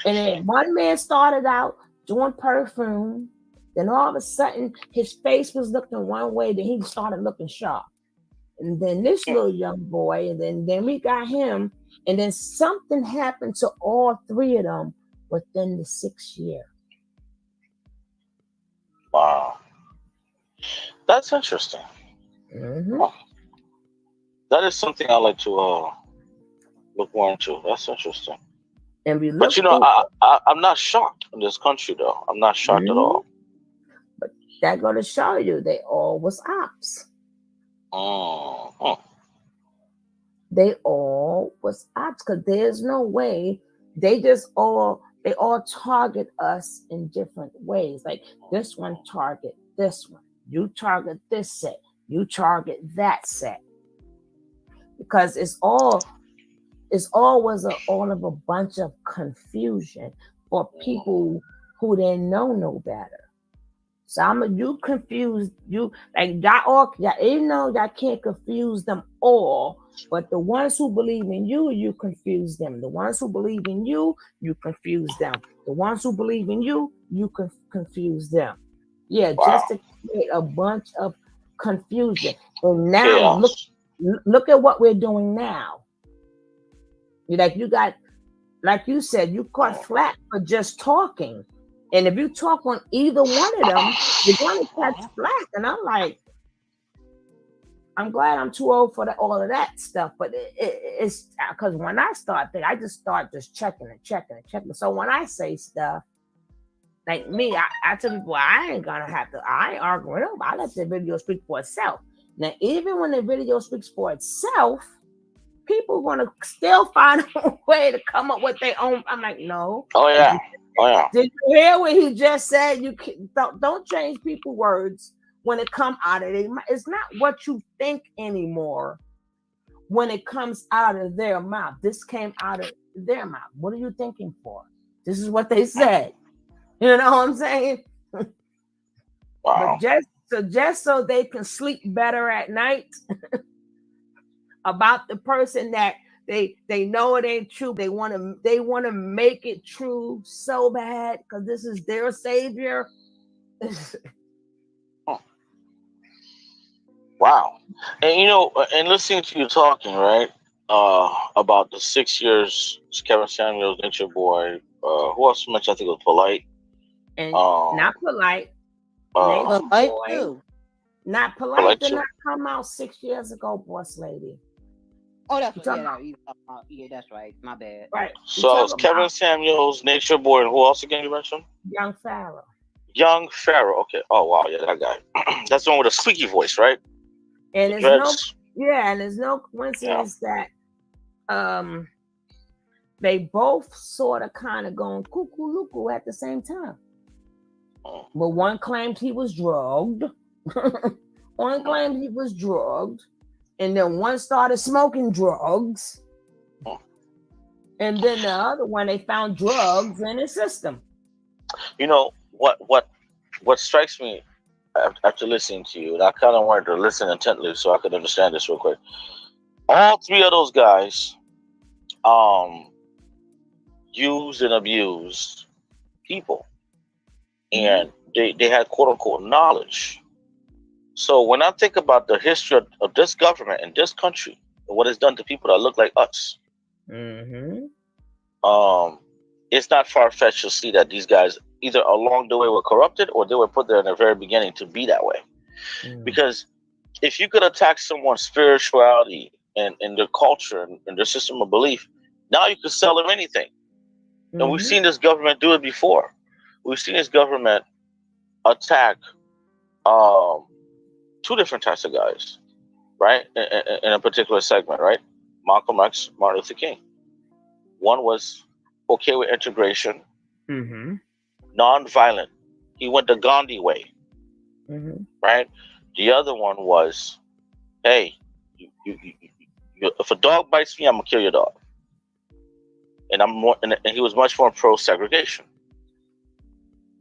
Speaker 1: And then
Speaker 5: Interesting.
Speaker 1: one man started out doing perfume. Then all of a sudden, his face was looking one way. Then he started looking sharp. And then this little young boy, and then we got him. And then something happened to all three of them within the 6 year.
Speaker 5: Wow. That's interesting.
Speaker 1: Mm-hmm.
Speaker 5: Oh, that is something I like to look more into. That's interesting.
Speaker 1: And we
Speaker 5: But
Speaker 1: look
Speaker 5: you know,
Speaker 1: through.
Speaker 5: I'm not shocked in this country though. I'm not shocked at all.
Speaker 1: But that going to show you they all was ops.
Speaker 5: Mm.
Speaker 1: They all was ops because there's no way they all target us in different ways. Like this one target this one, you target this set, you target that set, because it's always all of a bunch of confusion for people who didn't know no better. So you confused you like you know y'all can't confuse them all, but the ones who believe in you, you confuse them. The ones who believe in you, you confuse them. The ones who believe in you, you confuse them. Yeah, just
Speaker 5: Wow.
Speaker 1: to create a bunch of confusion. And now
Speaker 5: Chaos.
Speaker 1: look at what we're doing now. You got like you said, you caught flat for just talking. And if you talk on either one of them, you're going to catch flat. And I'm like, I'm glad I'm too old for all of that stuff. But it's because when I start I just start just checking and checking and checking. So when I say stuff, like me, I tell people I ain't arguing with them. I let the video speak for itself. Now, even when the video speaks for itself, people are going to still find a way to come up with their own. I'm like, no.
Speaker 5: Oh yeah. Oh yeah.
Speaker 1: Did you hear what he just said? You don't change people's words when it comes out of it. It's not what you think anymore when it comes out of their mouth. This came out of their mouth. What are you thinking for? This is what they said. You know what I'm saying?
Speaker 5: Wow.
Speaker 1: But just so they can sleep better at night about the person that they know it ain't true. They want to make it true so bad because this is their savior.
Speaker 5: Wow. And you know, and listening to you talking, right? About the 6 years, Kevin Samuels, Nature Boy. Who else mentioned? I think it was Polite.
Speaker 1: And not Polite. Nature
Speaker 6: Polite
Speaker 1: Boy.
Speaker 6: too.
Speaker 1: Not Polite
Speaker 5: Polite
Speaker 1: did
Speaker 5: too.
Speaker 1: not come out 6 years ago, boss lady.
Speaker 6: Oh, that's
Speaker 1: Talking
Speaker 6: yeah, that's right. My bad.
Speaker 1: Right.
Speaker 5: So it's Kevin Samuels, Nature Boy, and who else again you mentioned?
Speaker 1: Young Pharaoh.
Speaker 5: Young Pharaoh. Okay. Oh wow, yeah, that guy. That's the one with a squeaky voice, right?
Speaker 1: And
Speaker 5: The
Speaker 1: there's
Speaker 5: dreads.
Speaker 1: no coincidence that they both sort of kind of going cuckoo luckoo at the same time. But one claimed he was drugged. One claimed he was drugged. And then one started smoking drugs. And then the other one, they found drugs in his system.
Speaker 5: You know what strikes me after listening to you, and I kind of wanted to listen intently so I could understand this real quick. All three of those guys used and abused people, and they had quote unquote knowledge. So when I think about the history of this government and this country and what it's done to people that look like us, it's not far fetched to see that these guys either along the way were corrupted or they were put there in the very beginning to be that way. Because if you could attack someone's spirituality and their culture and their system of belief, now you could sell them anything. And we've seen this government do it before. We've seen this government attack um, two different types of guys, right? In a particular segment, right? Malcolm X, Martin Luther King. One was okay with integration, non-violent. He went the Gandhi way, right? The other one was, hey, if a dog bites me, I'm gonna kill your dog. And and he was much more pro-segregation.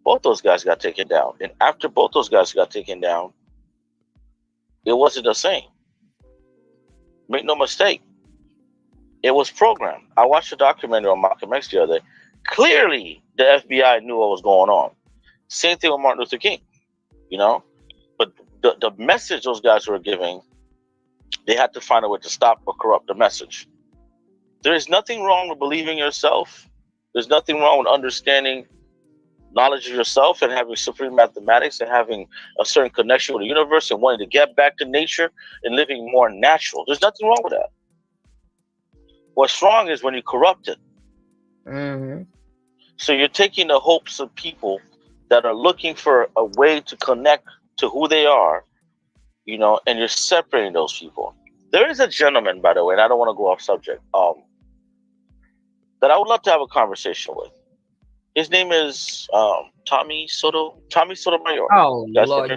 Speaker 5: Both those guys got taken down, and after both those guys got taken down, it wasn't the same. Make no mistake, it was programmed. I watched a documentary on Malcolm X the other day. Clearly, the FBI knew what was going on. Same thing with Martin Luther King, But the message those guys were giving, they had to find a way to stop or corrupt the message. There is nothing wrong with believing yourself. There's nothing wrong with understanding knowledge of yourself and having supreme mathematics and having a certain connection with the universe and wanting to get back to nature and living more natural. There's nothing wrong with that. What's wrong is when you corrupt it. So you're taking the hopes of people that are looking for a way to connect to who they are, and you're separating those people. There is a gentleman, by the way, and I don't want to go off subject, that I would love to have a conversation with. His name is Tommy Sotomayor.
Speaker 1: Oh Lord, you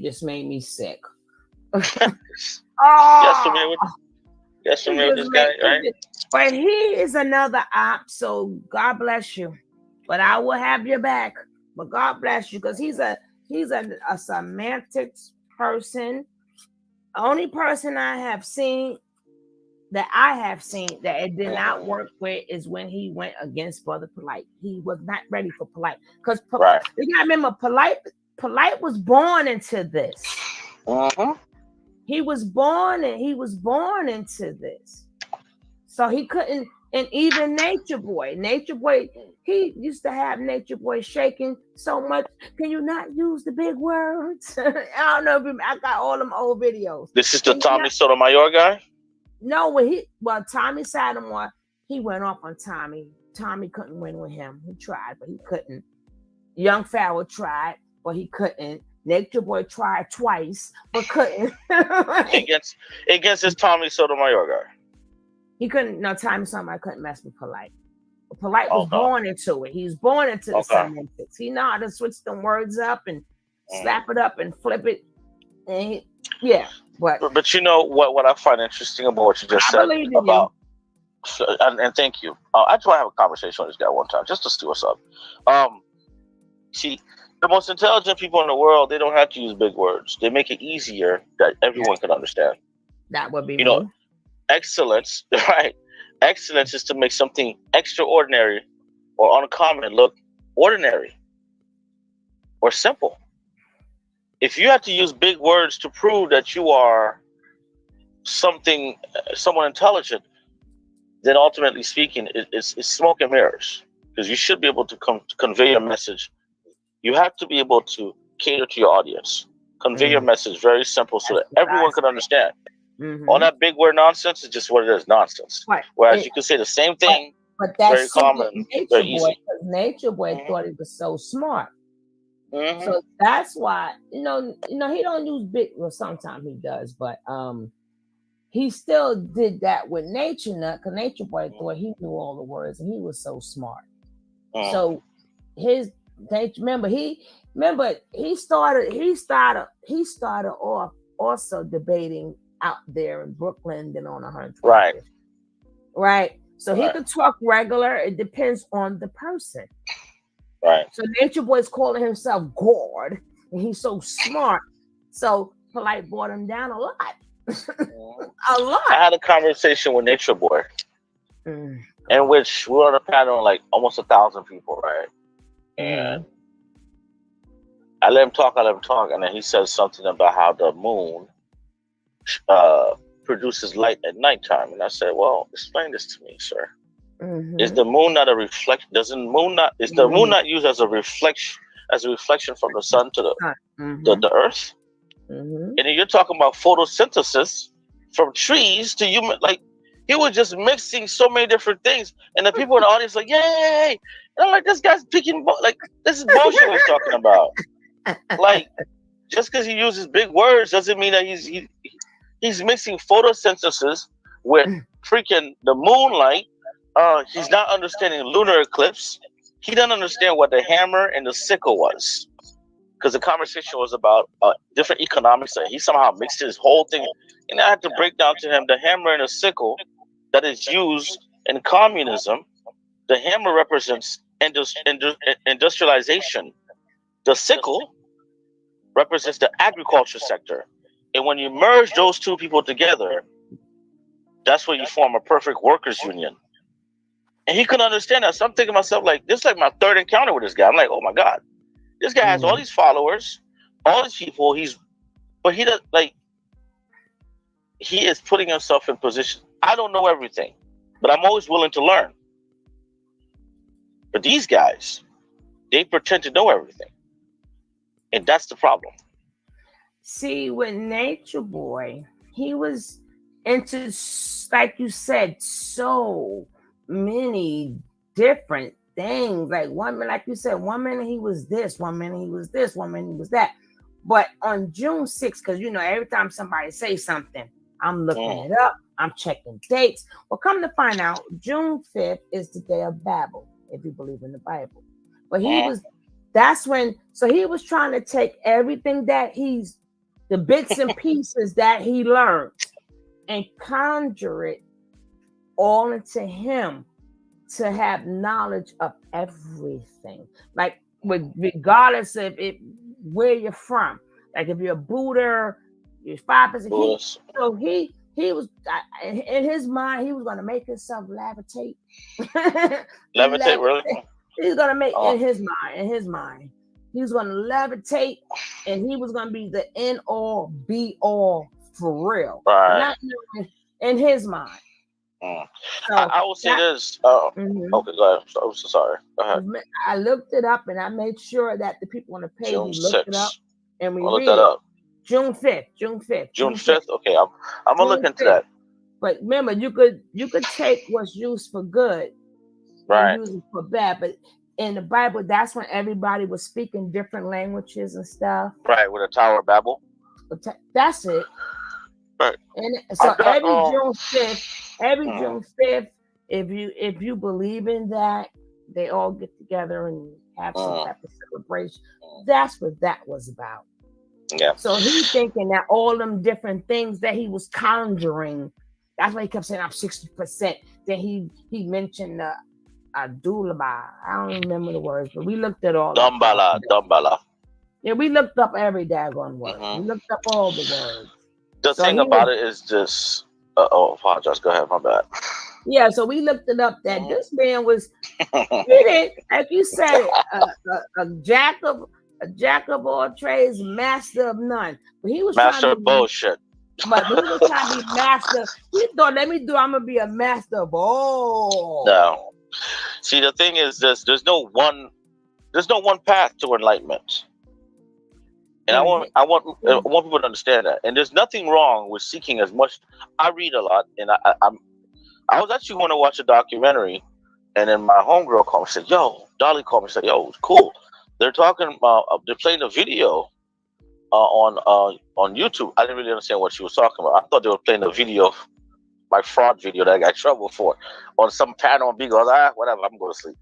Speaker 1: just made me sick. Oh,
Speaker 5: yes, familiar with this guy, right?
Speaker 1: But he is another op, so God bless you. But I will have your back. But God bless you, because he's a semantics person. Only person I have seen that it did not work with is when he went against Brother Polite. He was not ready for Polite, because you gotta remember, Polite was born into this. He was born into this, so he couldn't. And even Nature Boy, he used to have Nature Boy shaking so much. Can you not use the big words? I don't know if I got all them old videos.
Speaker 5: This is the Tommy Sotomayor guy?
Speaker 1: No, Tommy Sotomayor, he went off on Tommy. Tommy couldn't win with him. He tried, but he couldn't. Young Farrell tried, but he couldn't. Nature Boy tried twice, but couldn't.
Speaker 5: against this Tommy Sotomayor guy.
Speaker 1: He couldn't. No, Tommy Sotomayor couldn't mess with Polite. But Polite was born into it. He was born into the semantics. He know how to switch them words up and slap it up and flip it. And But
Speaker 5: you know what I find interesting about what you just said about, and thank you. I just want to have a conversation with this guy one time just to see what's up. See, the most intelligent people in the world, they don't have to use big words. They make it easier that everyone can understand.
Speaker 1: That would be me.
Speaker 5: Excellence, right? Excellence is to make something extraordinary or uncommon look ordinary or simple. If you have to use big words to prove that you are someone intelligent, then ultimately speaking, it's smoke and mirrors, because you should be able to convey your message. You have to be able to cater to your audience, convey your message very simple so that everyone can understand. All that big word nonsense is just what it is, nonsense.
Speaker 1: Right.
Speaker 5: Whereas you can say the same thing,
Speaker 1: but that's
Speaker 5: very common, very easy.
Speaker 1: Nature Boy thought he was so smart. So that's why, he don't use big, well, sometimes he does, but he still did that with Nature Nut, because Nature Boy thought he knew all the words and he was so smart. So remember he started off also debating out there in Brooklyn and on 100. Right. So he could talk regular. It depends on the person.
Speaker 5: Right.
Speaker 1: So Nature Boy's calling himself God, and he's so smart. So Polite brought him down a lot. A lot.
Speaker 5: I had a conversation with Nature Boy, in which we were on a panel like almost 1,000 people, right? And I let him talk, and then he says something about how the moon produces light at nighttime. And I said, well, explain this to me, sir. Is the moon not a reflection? Is the moon not used as a reflection from the sun to the earth? And then you're talking about photosynthesis from trees to human. Like he was just mixing so many different things, and the people in the audience like, yay! And I'm like, this guy's picking like this is bullshit. What he's talking about. Like just because he uses big words doesn't mean that he's mixing photosynthesis with freaking the moonlight. He's not understanding lunar eclipse. He doesn't understand what the hammer and the sickle was, because the conversation was about different economics. And he somehow mixed his whole thing, and I had to break down to him the hammer and the sickle that is used in communism. The hammer represents industrialization. The sickle represents the agriculture sector. And when you merge those two people together, that's where you form a perfect workers' union. And he couldn't understand that. So I'm thinking to myself, like, this is like my third encounter with this guy. I'm like, oh my God. This guy has all these followers, all these people. But he does, like, he is putting himself in position. I don't know everything, but I'm always willing to learn. But these guys, they pretend to know everything. And that's the problem.
Speaker 1: See, with Nature Boy, he was into, like you said, so many different things. Like like you said, 1 minute he was this, 1 minute he was this, 1 minute he was that. But on June 6th, because every time somebody says something, I'm looking it up, I'm checking dates. Well, come to find out, June 5th is the day of Babel, if you believe in the Bible. But that's when, so he was trying to take everything that the bits and pieces that he learned and conjure it all into him to have knowledge of everything. Like, regardless of where you're from. Like, if you're a Buddha, you're 5%. So he was, in his mind, he was going to make himself levitate.
Speaker 5: Levitate, really?
Speaker 1: He's going to make, in his mind, he was going to levitate, and he was going to be the end all, be all for real.
Speaker 5: Right.
Speaker 1: Not in his mind.
Speaker 5: So I will say this. Okay, go ahead. I'm so sorry. Go ahead.
Speaker 1: I looked it up, and I made sure that the people on the page looked it up, and we
Speaker 5: looked that up.
Speaker 1: June 5th.
Speaker 5: June 5th. Okay, I'm gonna look into that.
Speaker 1: But remember, you could take what's used for good,
Speaker 5: right,
Speaker 1: and use it for bad. But in the Bible, that's when everybody was speaking different languages and stuff.
Speaker 5: Right, with the Tower of Babel.
Speaker 1: That's it.
Speaker 5: Right.
Speaker 1: And so June 5th, if you believe in that, they all get together and have some type of celebration. That's what that was about.
Speaker 5: Yeah.
Speaker 1: So he's thinking that all them different things that he was conjuring, that's why he kept saying I'm 60%. Then he mentioned Adulaba. I don't remember the words, but we looked at all.
Speaker 5: Dumbala.
Speaker 1: Yeah, we looked up every daggone word. We looked up all the words.
Speaker 5: The thing about it is just, apologize. Go ahead, my bad.
Speaker 1: Yeah, so we looked it up that this man was, like you said, a jack of all trades, master of none. But he was
Speaker 5: master of bullshit.
Speaker 1: But he was trying to be master. He thought, I'm gonna be a master of all.
Speaker 5: No. See, the thing is this: there's no one path to enlightenment. And I want people to understand that. And there's nothing wrong with seeking as much. I read a lot, and I was actually going to watch a documentary, and then my homegirl called me and said, "Yo," Dolly called me and said, "Yo, it's cool. They're talking about they're playing a video on YouTube." I didn't really understand what she was talking about. I thought they were playing a video, my fraud video that I got in trouble for, on some panel on Beagle. I was whatever, I'm going to sleep.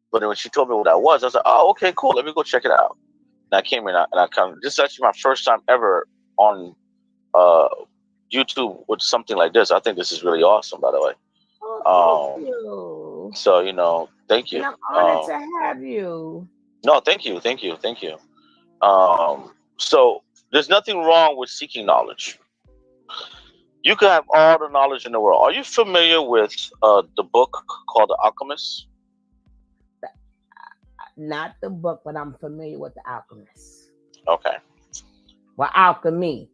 Speaker 5: But then when she told me what that was, I was like, "Oh, okay, cool. Let me go check it out." And I came in and I kind of, this is actually my first time ever on YouTube with something like this. I think this is really awesome, by the way.
Speaker 1: Oh, thank you.
Speaker 5: So, thank you.
Speaker 1: And I'm honored to have you.
Speaker 5: No, thank you. So there's nothing wrong with seeking knowledge. You can have all the knowledge in the world. Are you familiar with the book called The Alchemist?
Speaker 1: Not the book, but I'm familiar with The Alchemist.
Speaker 5: Okay.
Speaker 1: Well, alchemy.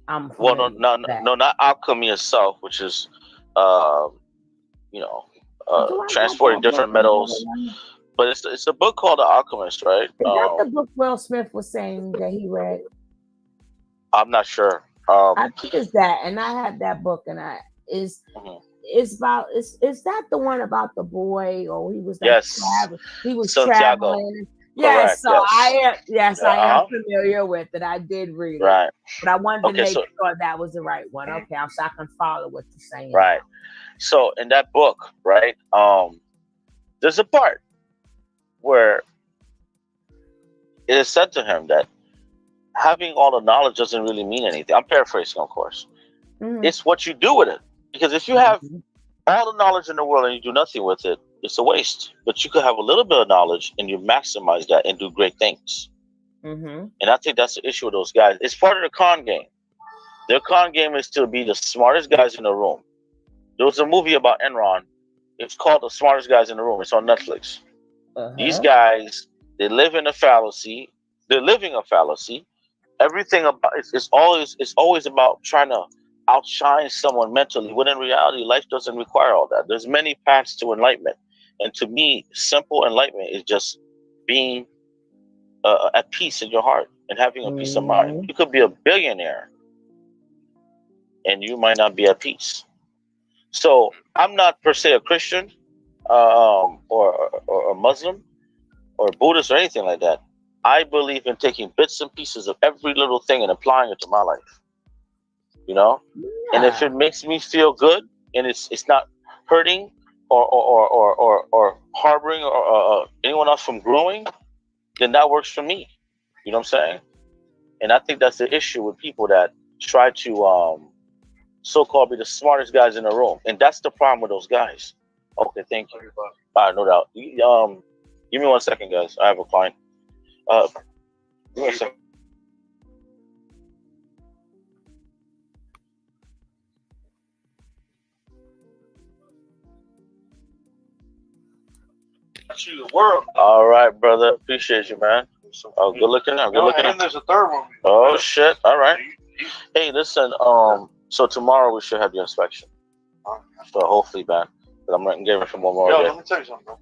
Speaker 5: No, not alchemy itself, which is, transporting different metals. But it's a book called The Alchemist, right?
Speaker 1: Is that the book Will Smith was saying that he read?
Speaker 5: I'm not sure.
Speaker 1: I think it's that, and I have that book, and I is
Speaker 5: mhm.
Speaker 1: it's about is that the one about the boy, or he was like
Speaker 5: Yes,
Speaker 1: he was
Speaker 5: Santiago.
Speaker 1: traveling. Yes,
Speaker 5: Correct.
Speaker 1: so
Speaker 5: Yes.
Speaker 1: yes,
Speaker 5: Yeah.
Speaker 1: I am
Speaker 5: Uh-huh.
Speaker 1: familiar with it. I did read it,
Speaker 5: Right.
Speaker 1: but I wanted to
Speaker 5: Okay.
Speaker 1: make
Speaker 5: So
Speaker 1: sure that was the right one. Okay, so I can follow what you're saying
Speaker 5: right.
Speaker 1: now.
Speaker 5: So in that book, right, there's a part where it is said to him that having all the knowledge doesn't really mean anything. I'm paraphrasing, of course.
Speaker 1: Hmm.
Speaker 5: It's what you do with it. Because if you have all the knowledge in the world and you do nothing with it, it's a waste. But you could have a little bit of knowledge and you maximize that and do great things.
Speaker 1: Hmm.
Speaker 5: And I think that's the issue with those guys. It's part of the con game. Their con game is to be the smartest guys in the room. There was a movie about Enron. It's called The Smartest Guys in the Room. It's on Netflix. These
Speaker 1: Uh-huh.
Speaker 5: guys, they live in a fallacy. They're living a fallacy. Everything about it's always about trying to outshine someone mentally. When in reality, life doesn't require all that. There's many paths to enlightenment, and to me, simple enlightenment is just being at peace in your heart and having a peace of mind.
Speaker 1: Hmm.
Speaker 5: You could be a billionaire, and you might not be at peace. So I'm not per se a Christian, or a Muslim or Buddhist or anything like that. I believe in taking bits and pieces of every little thing and applying it to my life. You know, and if
Speaker 1: Yeah.
Speaker 5: it makes me feel good and it's not hurting or harboring or anyone else from growing, then that works for me. You know what I'm saying? And I think that's the issue with people that try to so-called be the smartest guys in the room, and that's the problem with those guys. Okay, thank you. All right, no doubt. Give me 1 second, guys. I have a client. Give me a second. All right, brother. Appreciate you, man. Oh, good looking out. Good looking out. And there's a third one. Oh shit! All right. Hey, listen. So tomorrow we should have the inspection. So hopefully, man. But I'm getting for one more. Yo, let me tell you something, bro.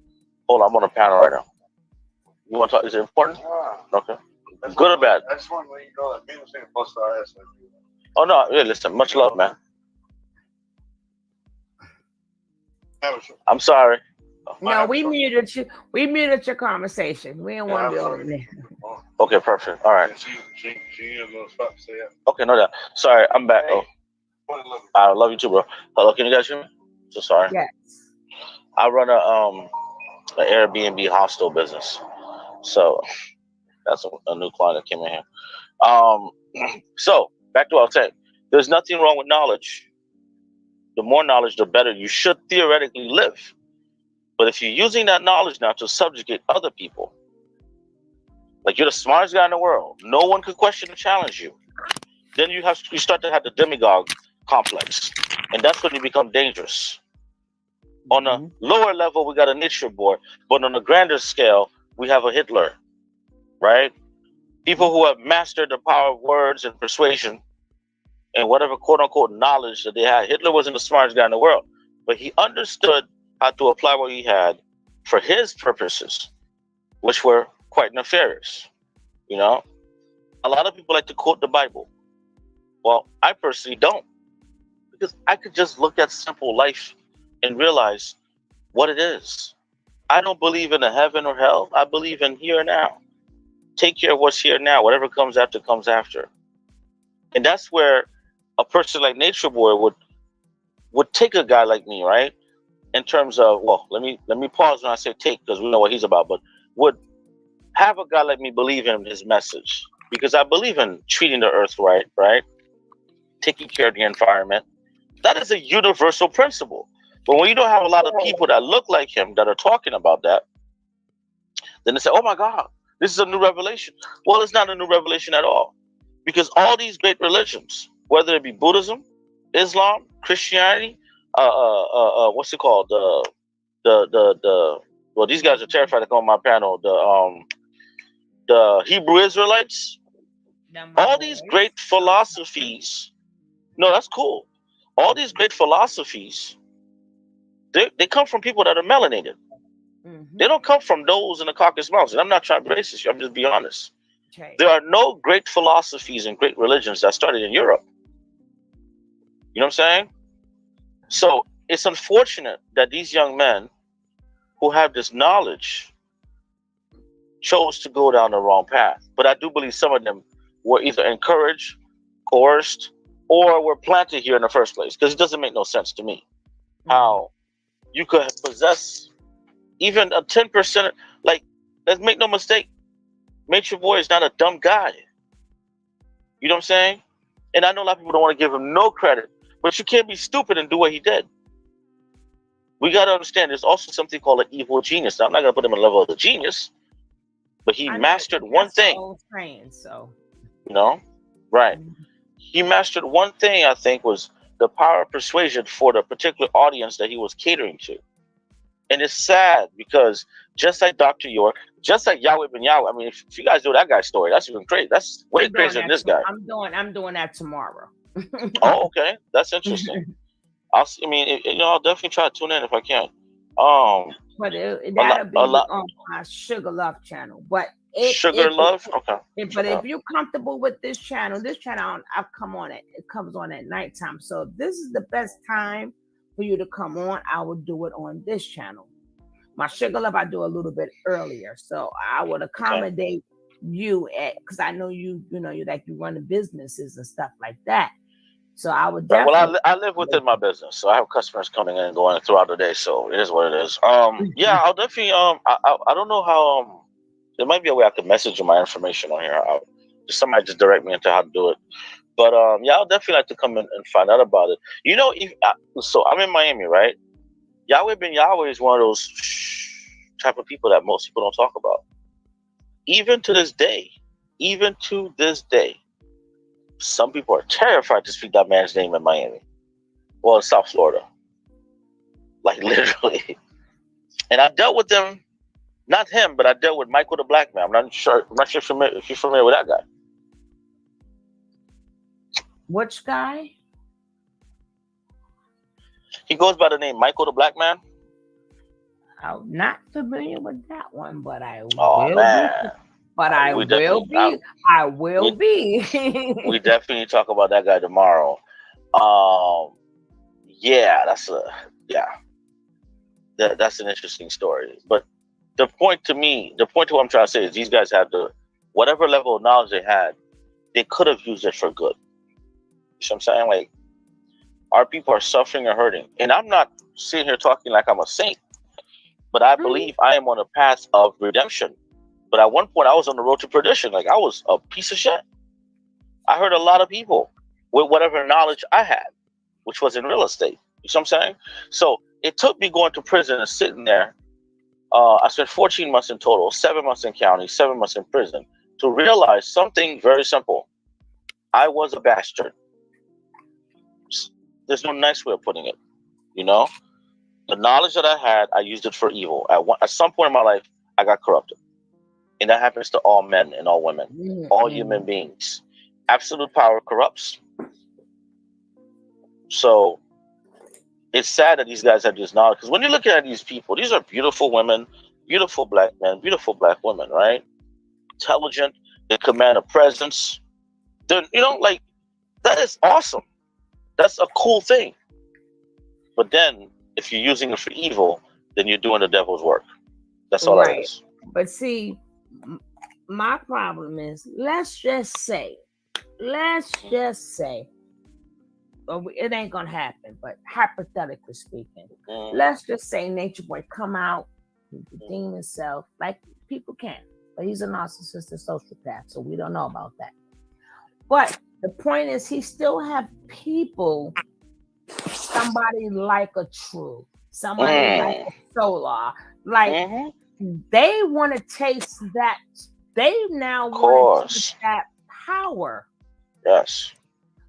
Speaker 5: Hold on, I'm on a panel right now. You want to talk? Is it important? Okay. Good or bad? I just want to let you know that people saying post our ass. Oh no, yeah. Listen, much love, man. I'm sorry.
Speaker 1: No, we muted you. We muted your conversation. We don't want to be over there.
Speaker 5: Okay, perfect. All right. Okay, no doubt. Sorry, I'm back. Oh, I love you too, bro. Hello, can you guys hear me? So sorry.
Speaker 1: Yes.
Speaker 5: I run an Airbnb hostel business, so that's a new client that came in here. So back to what I was saying. There's nothing wrong with knowledge. The more knowledge, the better you should theoretically live. But if you're using that knowledge now to subjugate other people, like you're the smartest guy in the world, no one could question or challenge you. Then you start to have the demagogue complex, and that's when you become dangerous. On a lower level, we got a nature boy, but on a grander scale, we have a Hitler, right? People who have mastered the power of words and persuasion and whatever quote unquote knowledge that they had. Hitler wasn't the smartest guy in the world, but he understood how to apply what he had for his purposes, which were quite nefarious. You know, a lot of people like to quote the Bible. Well, I personally don't, because I could just look at simple life and realize what it is. I don't believe in a heaven or hell. I believe in here and now. Take care of what's here now. Whatever comes after comes after. And that's where a person like Nature Boy would take a guy like me, right? In terms of, well, let me pause when I say take, because we know what he's about, but would have a guy like me believe in his message, because I believe in treating the earth right? Taking care of the environment. That is a universal principle. But when you don't have a lot of people that look like him that are talking about that, then they say, oh my God, this is a new revelation. Well, it's not a new revelation at all. Because all these great religions, whether it be Buddhism, Islam, Christianity, what's it called? Well, these guys are terrified to come on my panel. The Hebrew Israelites, all these great philosophies. No, that's cool. All these great philosophies, they come from people that are melanated. They don't come from those in the Caucasus Mountains. I'm not trying to be racist. I'm just being honest. There are no great philosophies and great religions that started in Europe. You know what I'm saying? So it's unfortunate that these young men who have this knowledge chose to go down the wrong path. But I do believe some of them were either encouraged, coerced, or were planted here in the first place. Because it doesn't make no sense to me how you could possess even a 10%. Like, let's make no mistake, Nature Boy is not a dumb guy. You know what I'm saying? And I know a lot of people don't want to give him no credit, but you can't be stupid and do what he did. We got to understand there's also something called an evil genius. Now, I'm not going to put him on the level of the genius, but he mastered one thing.
Speaker 1: Saying, so.
Speaker 5: You know? Right. He mastered one thing, I think, was the power of persuasion for the particular audience that he was catering to. And it's sad because just like Dr. York, just like Yahweh Ben Yahweh, I mean, if you guys do that guy's story, that's even crazy. That's way crazier than this guy.
Speaker 1: I'm doing that tomorrow.
Speaker 5: Oh, okay. That's interesting. I'll definitely try to tune in if I can.
Speaker 1: But that'll be on my Sugar Love channel. But
Speaker 5: Sugar Love? Okay.
Speaker 1: But if you're comfortable with this channel I'll come on it. It comes on at nighttime. So this is the best time for you to come on. I will do it on this channel. My Sugar Love I do a little bit earlier. So I would accommodate you because I know you run the businesses and stuff like that. So I would definitely.
Speaker 5: Well, I live within my business, so I have customers coming in and going throughout the day. So it is what it is. Yeah, I'll definitely. I don't know how. There might be a way I could message you my information on here. Somebody just direct me into how to do it. But yeah, I'll definitely like to come in and find out about it. You know, so I'm in Miami, right? Yahweh Ben Yahweh is one of those type of people that most people don't talk about. Even to this day, some people are terrified to speak that man's name in Miami. Well, in South Florida. Like, literally. And I dealt with them, not him, but I dealt with Michael the Black Man. I'm not sure if you're familiar with that guy.
Speaker 1: Which guy?
Speaker 5: He goes by the name Michael the Black Man.
Speaker 1: I'm not familiar with that one, but I will.
Speaker 5: Oh, man.
Speaker 1: But I will be. I will be.
Speaker 5: We definitely talk about that guy tomorrow. Yeah, that's an interesting story. But the point to what I'm trying to say is these guys have whatever level of knowledge they had, they could have used it for good. You know what I'm saying? Like, our people are suffering and hurting. And I'm not sitting here talking like I'm a saint, but I believe I am on a path of redemption. But at one point, I was on the road to perdition. Like, I was a piece of shit. I hurt a lot of people with whatever knowledge I had, which was in real estate. You know what I'm saying? So it took me going to prison and sitting there. I spent 14 months in total, 7 months in county, 7 months in prison, to realize something very simple. I was a bastard. There's no nice way of putting it. You know? The knowledge that I had, I used it for evil. At some point in my life, I got corrupted. And that happens to all men and all women, all human beings. Absolute power corrupts. So it's sad that these guys have this knowledge. Because when you're looking at these people, these are beautiful women, beautiful black men, beautiful black women, right? Intelligent, they command a presence. They're, like, that is awesome. That's a cool thing. But then, if you're using it for evil, then you're doing the devil's work. That's all that is.
Speaker 1: But see, my problem is, let's just say, it ain't gonna happen, but hypothetically speaking, let's just say Nature Boy come out, redeem himself, like people can, but he's a narcissistic sociopath, so we don't know about that. But the point is, he still have people, somebody like a True, somebody like a Solar, like they want to taste that. They now want to taste that power.
Speaker 5: Yes.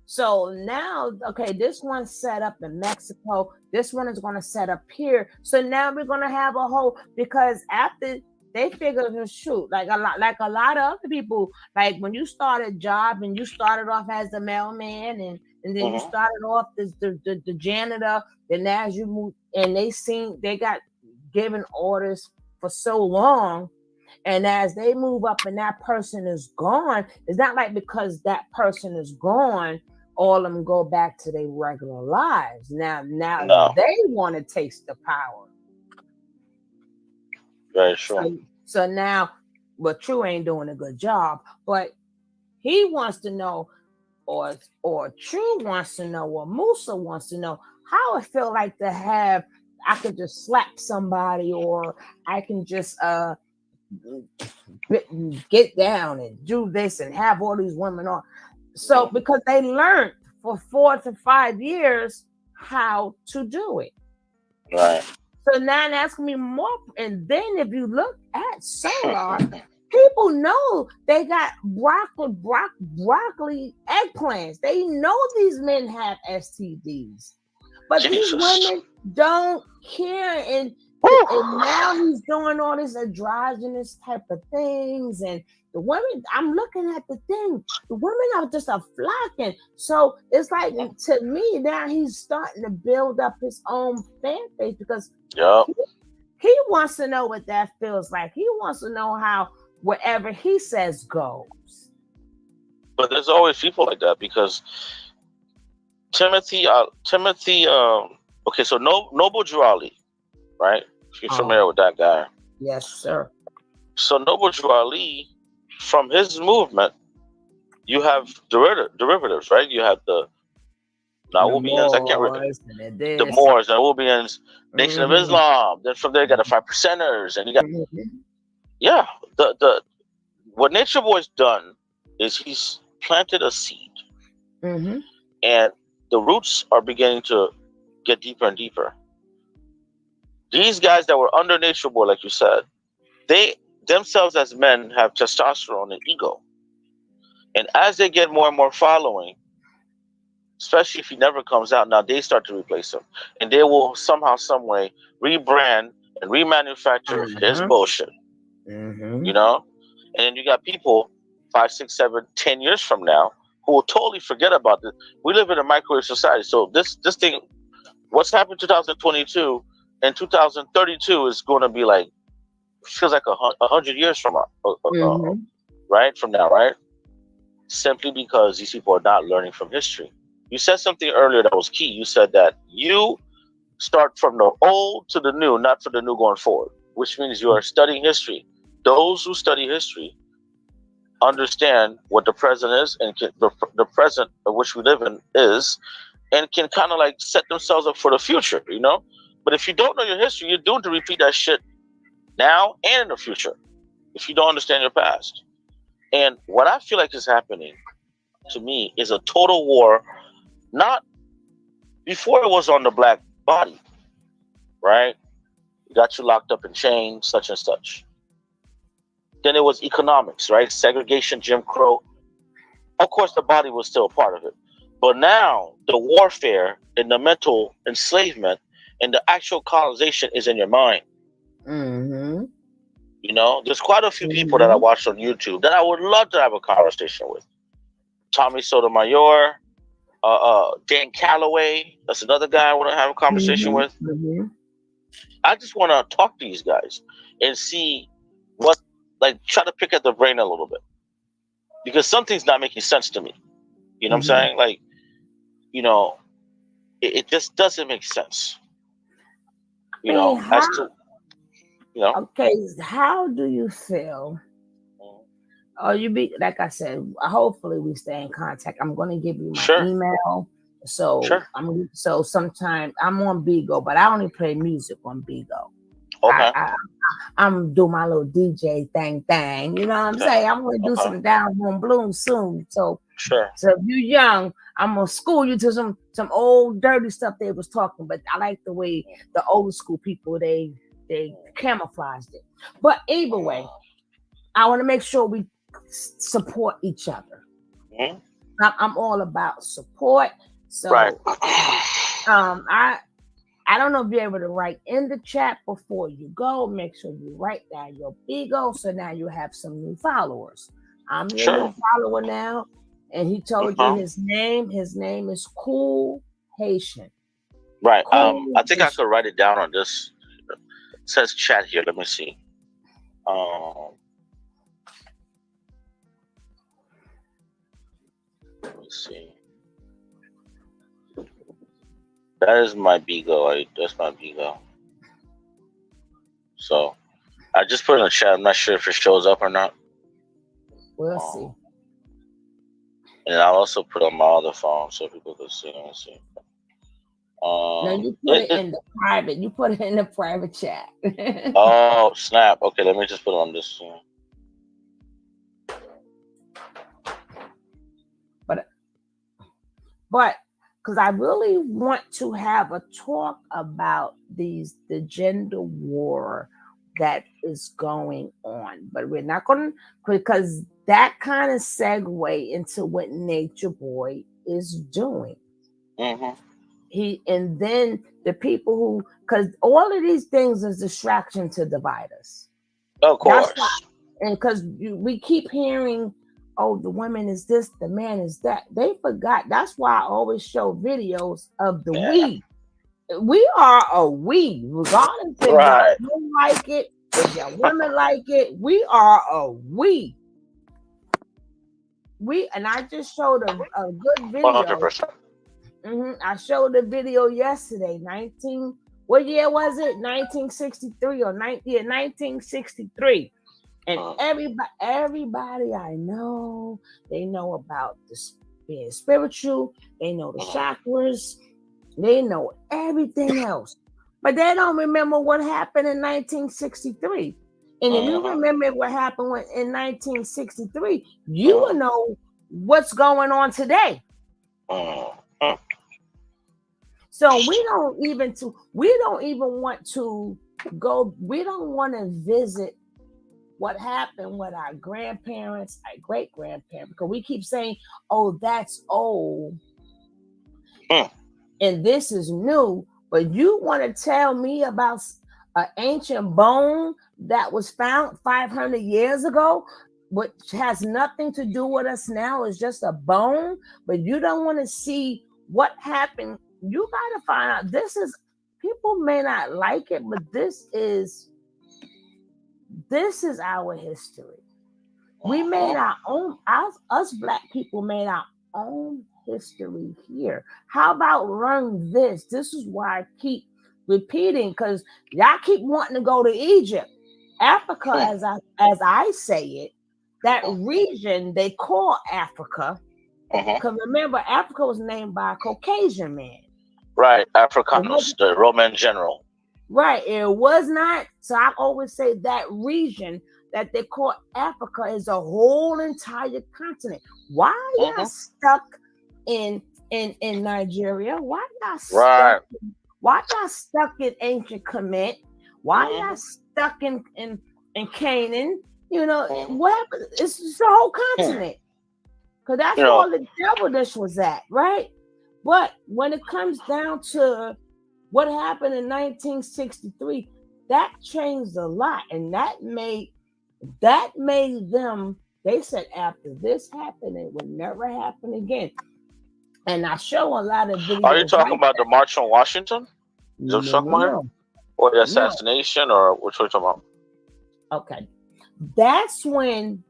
Speaker 1: So now, okay, this one's set up in Mexico. This one is going to set up here. So now we're going to have a whole, because after they figured to shoot, like a lot of other people, like when you start a job and you started off as the mailman and then you started off as the janitor, then as you move, and they got given orders for so long. And as they move up and that person is gone, it's not like because that person is gone, all of them go back to their regular lives. Now
Speaker 5: No,
Speaker 1: they want to taste the power.
Speaker 5: very true.
Speaker 1: So now, well, True ain't doing a good job, but he wants to know, or True wants to know, or Musa wants to know how it feel like to have. I could just slap somebody, or I can just get down and do this and have all these women on. So because they learned for 4 to 5 years how to do it.
Speaker 5: Right.
Speaker 1: So now that's gonna be more. And then if you look at Solar, people know they got broccoli eggplants. They know these men have STDs, but these women don't care. And now he's doing all this androgynous type of things. And the women, I'm looking at the thing, the women are just flocking. So it's like, to me, now he's starting to build up his own fan base because he wants to know what that feels like. He wants to know how whatever he says goes.
Speaker 5: But there's always people like that because Timothy, okay, so Noble Drew, right? If you're familiar with that guy.
Speaker 1: Yes, sir.
Speaker 5: So Noble Drew, from his movement, you have derivatives, right? You have the Naubians, I can't remember. The Moors, the Naubians, Nation of Islam. Then from there you got the 5 percenters, and you got the what Nature Boy's done is he's planted a seed, and the roots are beginning to get deeper and deeper. These guys that were under Nature Boy, like you said, they themselves as men have testosterone and ego, and as they get more and more following, especially if he never comes out, now they start to replace him, and they will somehow, some way rebrand and remanufacture his bullshit. You know, and then you got people 5, 6, 7, 10 years from now who will totally forget about this. We live in a microwave society, so this thing, what's happened in 2022 and 2032 is going to be like, feels like 100 years from right from now, right? Simply because these people are not learning from history. You said something earlier that was key. You said that you start from the old to the new, not for the new going forward, which means you are studying history. Those who study history understand what the present is and the present of which we live in is, and can kind of like set themselves up for the future, you know? But if you don't know your history, you're doomed to repeat that shit now and in the future if you don't understand your past. And what I feel like is happening to me is a total war. Not before it was on the black body, right? Got you locked up in chains, such and such. Then it was economics, right? Segregation, Jim Crow. Of course, the body was still a part of it. But now the warfare and the mental enslavement and the actual colonization is in your mind. You know, there's quite a few people that I watched on YouTube that I would love to have a conversation with. Tommy Sotomayor, Dan Calloway, that's another guy I want to have a conversation with. I just want to talk to these guys and see what, like, try to pick at their brain a little bit, because something's not making sense to me. You know what I'm saying? Like, you know, it just doesn't make sense. You know, as to, you know.
Speaker 1: Okay, how do you feel? Oh, you be like I said. Hopefully, we stay in contact. I'm going to give you my email. So so sometime I'm on Bigo, but I only play music on Bigo.
Speaker 5: Okay.
Speaker 1: I'm doing my little DJ thing. You know what I'm saying? I'm going to do some down home blues soon. So so if you're young, I'm gonna school you to some old dirty stuff they was talking. But I like the way the old school people they camouflaged it. But either way, I want to make sure we support each other. I'm all about support. So I don't know if you're able to write in the chat before you go. Make sure you write down your Bigo, so now you have some new followers. I'm your new follower now, and he told you his name. His name is Cool Haitian.
Speaker 5: Right. Cool I think Haitian. I could write it down on this. It says chat here. Let me see. Let me see. That is my Bigo. That's my Bigo. So I just put it in the chat. I'm not sure if it shows up or not.
Speaker 1: We'll see.
Speaker 5: And I'll also put it on my other phone so people can see. Let me see.
Speaker 1: No, you put it in the private. You put it in the private chat.
Speaker 5: Oh snap! Okay, let me just put it on this.
Speaker 1: But because I really want to have a talk about the gender war that is going on, but we're not going to, because that kind of segue into what Nature Boy is doing. And then the people who, because all of these things is distraction to divide us.
Speaker 5: Of course.
Speaker 1: And because we keep hearing, oh, the woman is this, the man is that. They forgot. That's why I always show videos of the we. We are a we, regardless if y'all don't like it, if y'all women like it. We are a we. And I just showed a good video.
Speaker 5: 100%.
Speaker 1: I showed a video yesterday. What year was it? 1963 or 1963. And everybody I know, they know about this being spiritual. They know the chakras. They know everything else. But they don't remember what happened in 1963. And if you remember what happened in 1963, you will know what's going on today. So we don't even want to go. We don't want to visit what happened with our grandparents, our great grandparents, because we keep saying, "Oh, that's old," and this is new. But you want to tell me about an ancient bone that was found 500 years ago, which has nothing to do with us now? It's just a bone, but you don't want to see what happened. You got to find out. This is, people may not like it, but this is our history. We made our own, us Black people made our own history here. How about learn this? This is why I keep repeating, because y'all keep wanting to go to Egypt. Africa, as I say it, that region they call Africa. Because remember, Africa was named by a Caucasian man.
Speaker 5: Right, Africanus, the Roman general.
Speaker 1: Right, it was not. So I always say that region that they call Africa is a whole entire continent. Why y'all stuck in Nigeria? Why y'all stuck? Why y'all stuck in ancient Kemet? Why y'all stuck in Canaan? You know what happened? It's the whole continent. Because that's where all the devil dish was at, right? But when it comes down to what happened in 1963, that changed a lot. And that made them, they said after this happened, it would never happen again. And I show a lot of videos.
Speaker 5: Are you talking about the March on Washington? Is that what you're talking about? Or the assassination, or what are you talking about?
Speaker 1: Okay. That's when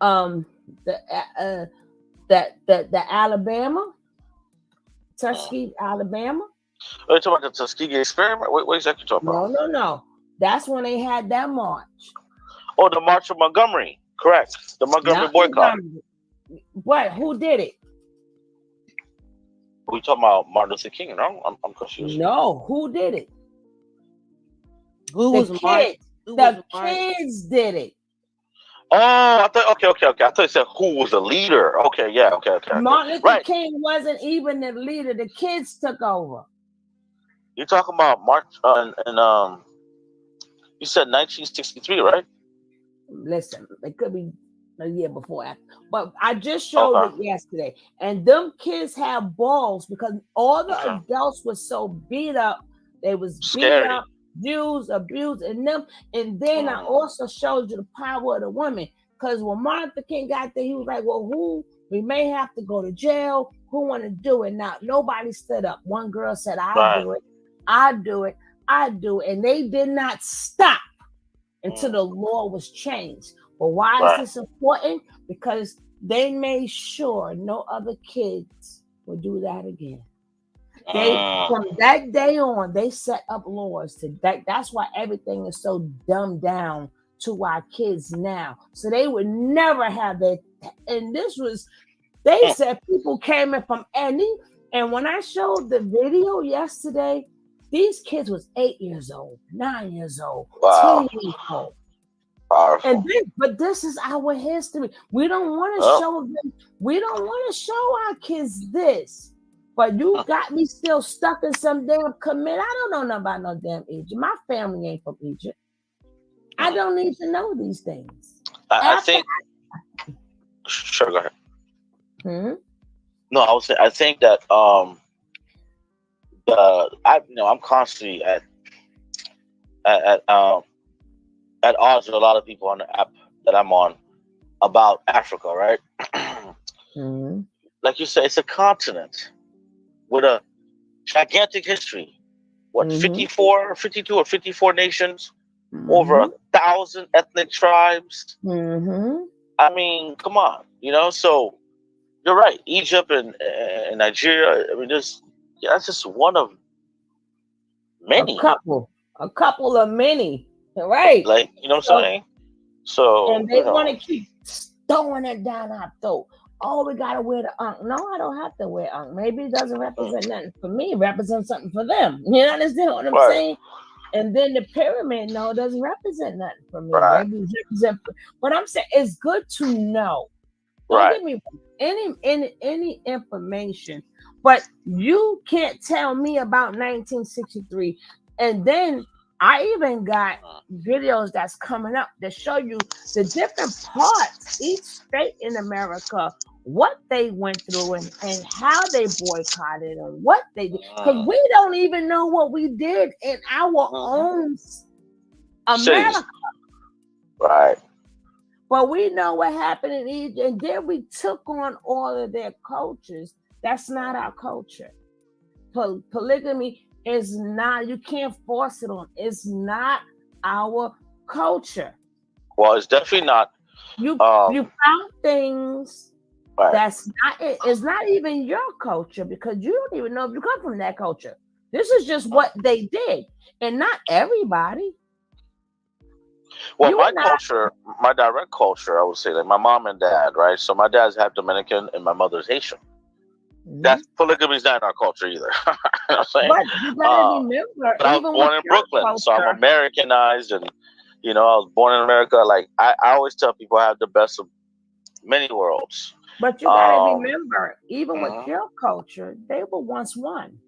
Speaker 1: the Alabama, Tuskegee, Alabama.
Speaker 5: Are you talking about the Tuskegee experiment? What exactly are you talking about?
Speaker 1: No. That's when they had that march.
Speaker 5: Oh, the March of Montgomery. Correct. The Montgomery boycott.
Speaker 1: What? Who did it?
Speaker 5: We talking about Martin Luther King, no? I'm confused.
Speaker 1: No, who did it?
Speaker 6: Who was
Speaker 1: kids? The kids did it.
Speaker 5: Oh, I thought okay. I thought you said who was the leader. Okay, yeah, okay.
Speaker 1: Martin Luther King wasn't even the leader. The kids took over.
Speaker 5: You're talking about March and you said 1963, right?
Speaker 1: Listen, it could be a year before after, but I just showed it yesterday. And them kids have balls because all the adults were so beat up. They was beat up, abused, and them. And then I also showed you the power of the woman. Because when Martin Luther King got there, he was like, well, we may have to go to jail. Who want to do it? Now, nobody stood up. One girl said, I'll do it. And they did not stop until the law was changed. But why is this important? Because they made sure no other kids would do that again. They
Speaker 5: Mm.
Speaker 1: from that day on, they set up laws to that. That's why everything is so dumbed down to our kids now. So they would never have that. And this was, they
Speaker 5: Mm.
Speaker 1: said people came in from any. And when I showed the video yesterday, these kids was 8 years old, 9 years old, 10
Speaker 5: Wow.
Speaker 1: years old. And
Speaker 5: Powerful.
Speaker 1: then, but this is our history. We don't want to
Speaker 5: Oh.
Speaker 1: show them. We don't want to show our kids this. But you got me still stuck in some damn commit. I don't know nothing about no damn Egypt. My family ain't from Egypt. I don't need to know these things.
Speaker 5: I
Speaker 1: After,
Speaker 5: think. Sure, go ahead.
Speaker 1: hmm?
Speaker 5: No, I was. I think that I'm constantly at at um at odds with a lot of people on the app that I'm on about Africa, right?
Speaker 1: Hmm.
Speaker 5: Like you said, it's a continent with a gigantic history. What,
Speaker 1: Hmm.
Speaker 5: 54, 52, or 54 nations, over
Speaker 1: Hmm.
Speaker 5: 1,000 ethnic tribes.
Speaker 1: Hmm.
Speaker 5: I mean, come on, So you're right. Egypt and Nigeria. I mean, that's just one of
Speaker 1: A
Speaker 5: many.
Speaker 1: couple. A couple of many. Right.
Speaker 5: Like, you know what I'm
Speaker 1: So,
Speaker 5: saying? So,
Speaker 1: and they want to keep throwing it down our throat. Oh, we gotta wear the unk. No, I don't have to wear unk. Maybe it doesn't represent nothing for me. It represents something for them. You understand what I'm
Speaker 5: right,
Speaker 1: saying? And then the pyramid, no, it doesn't represent nothing for me.
Speaker 5: right,
Speaker 1: Maybe it represents. But I'm saying it's good to know. Don't
Speaker 5: right.
Speaker 1: get me wrong. Any information, but you can't tell me about 1963. And then I even got videos that's coming up that show you the different parts, each state in America, what they went through and how they boycotted and what they did. Because
Speaker 5: Mm.
Speaker 1: we don't even know what we did in our
Speaker 5: Mhm.
Speaker 1: own
Speaker 5: Cities,
Speaker 1: America.
Speaker 5: right?
Speaker 1: But we know what happened in Egypt, and then we took on all of their cultures. That's not our culture. Polygamy is not, you can't force it on. It's not our culture.
Speaker 5: Well, it's definitely not.
Speaker 1: You
Speaker 5: Um,
Speaker 1: found things
Speaker 5: right.
Speaker 1: that's not it. It's not even your culture because you don't even know if you come from that culture. This is just what they did, and not everybody.
Speaker 5: Well,
Speaker 1: You
Speaker 5: my
Speaker 1: and I.
Speaker 5: culture, my direct culture, I would say, like my mom and dad, right? So my dad's half Dominican and my mother's Haitian.
Speaker 1: Mhm.
Speaker 5: That's polygamy is not in our culture either. You know what I'm saying?
Speaker 1: But you gotta
Speaker 5: Uh,
Speaker 1: remember,
Speaker 5: but I was
Speaker 1: even with
Speaker 5: born in
Speaker 1: your
Speaker 5: Brooklyn, so I'm
Speaker 1: culture.
Speaker 5: Americanized, and I was born in America. Like I always tell people, I have the best of many worlds.
Speaker 1: But you got to
Speaker 5: Um,
Speaker 1: remember, even with
Speaker 5: mhm.
Speaker 1: your culture, they were once one.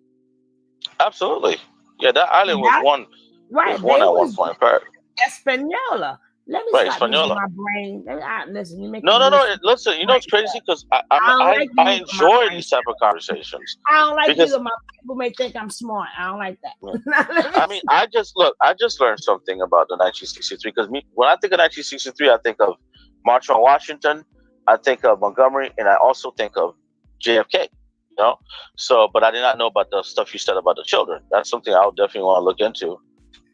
Speaker 5: Absolutely, yeah. That island
Speaker 1: And
Speaker 5: was
Speaker 1: that,
Speaker 5: one
Speaker 1: right,
Speaker 5: one
Speaker 1: they
Speaker 5: at one
Speaker 1: was
Speaker 5: point, right?
Speaker 1: Espanola. Let me
Speaker 5: Right,
Speaker 1: stop using
Speaker 5: Hispaniola.
Speaker 1: my brain. Listen, you're
Speaker 5: No,
Speaker 1: making
Speaker 5: no,
Speaker 1: me
Speaker 5: no.
Speaker 1: listen
Speaker 5: Listen, you know
Speaker 1: brain
Speaker 5: it's crazy
Speaker 1: cells.
Speaker 5: because
Speaker 1: I don't like
Speaker 5: I
Speaker 1: using my
Speaker 5: enjoy
Speaker 1: brain
Speaker 5: these type of
Speaker 1: cells.
Speaker 5: conversations
Speaker 1: I don't like
Speaker 5: because
Speaker 1: using my people may think I'm smart. I don't like
Speaker 5: yeah,
Speaker 1: that. Let me
Speaker 5: I mean I just learned something about the 1963 because when I think of 1963 I think of March on Washington, I think of Montgomery, and I also think of JFK. You know, so but I did not know about the stuff you said about the children. That's something I'll definitely want to look into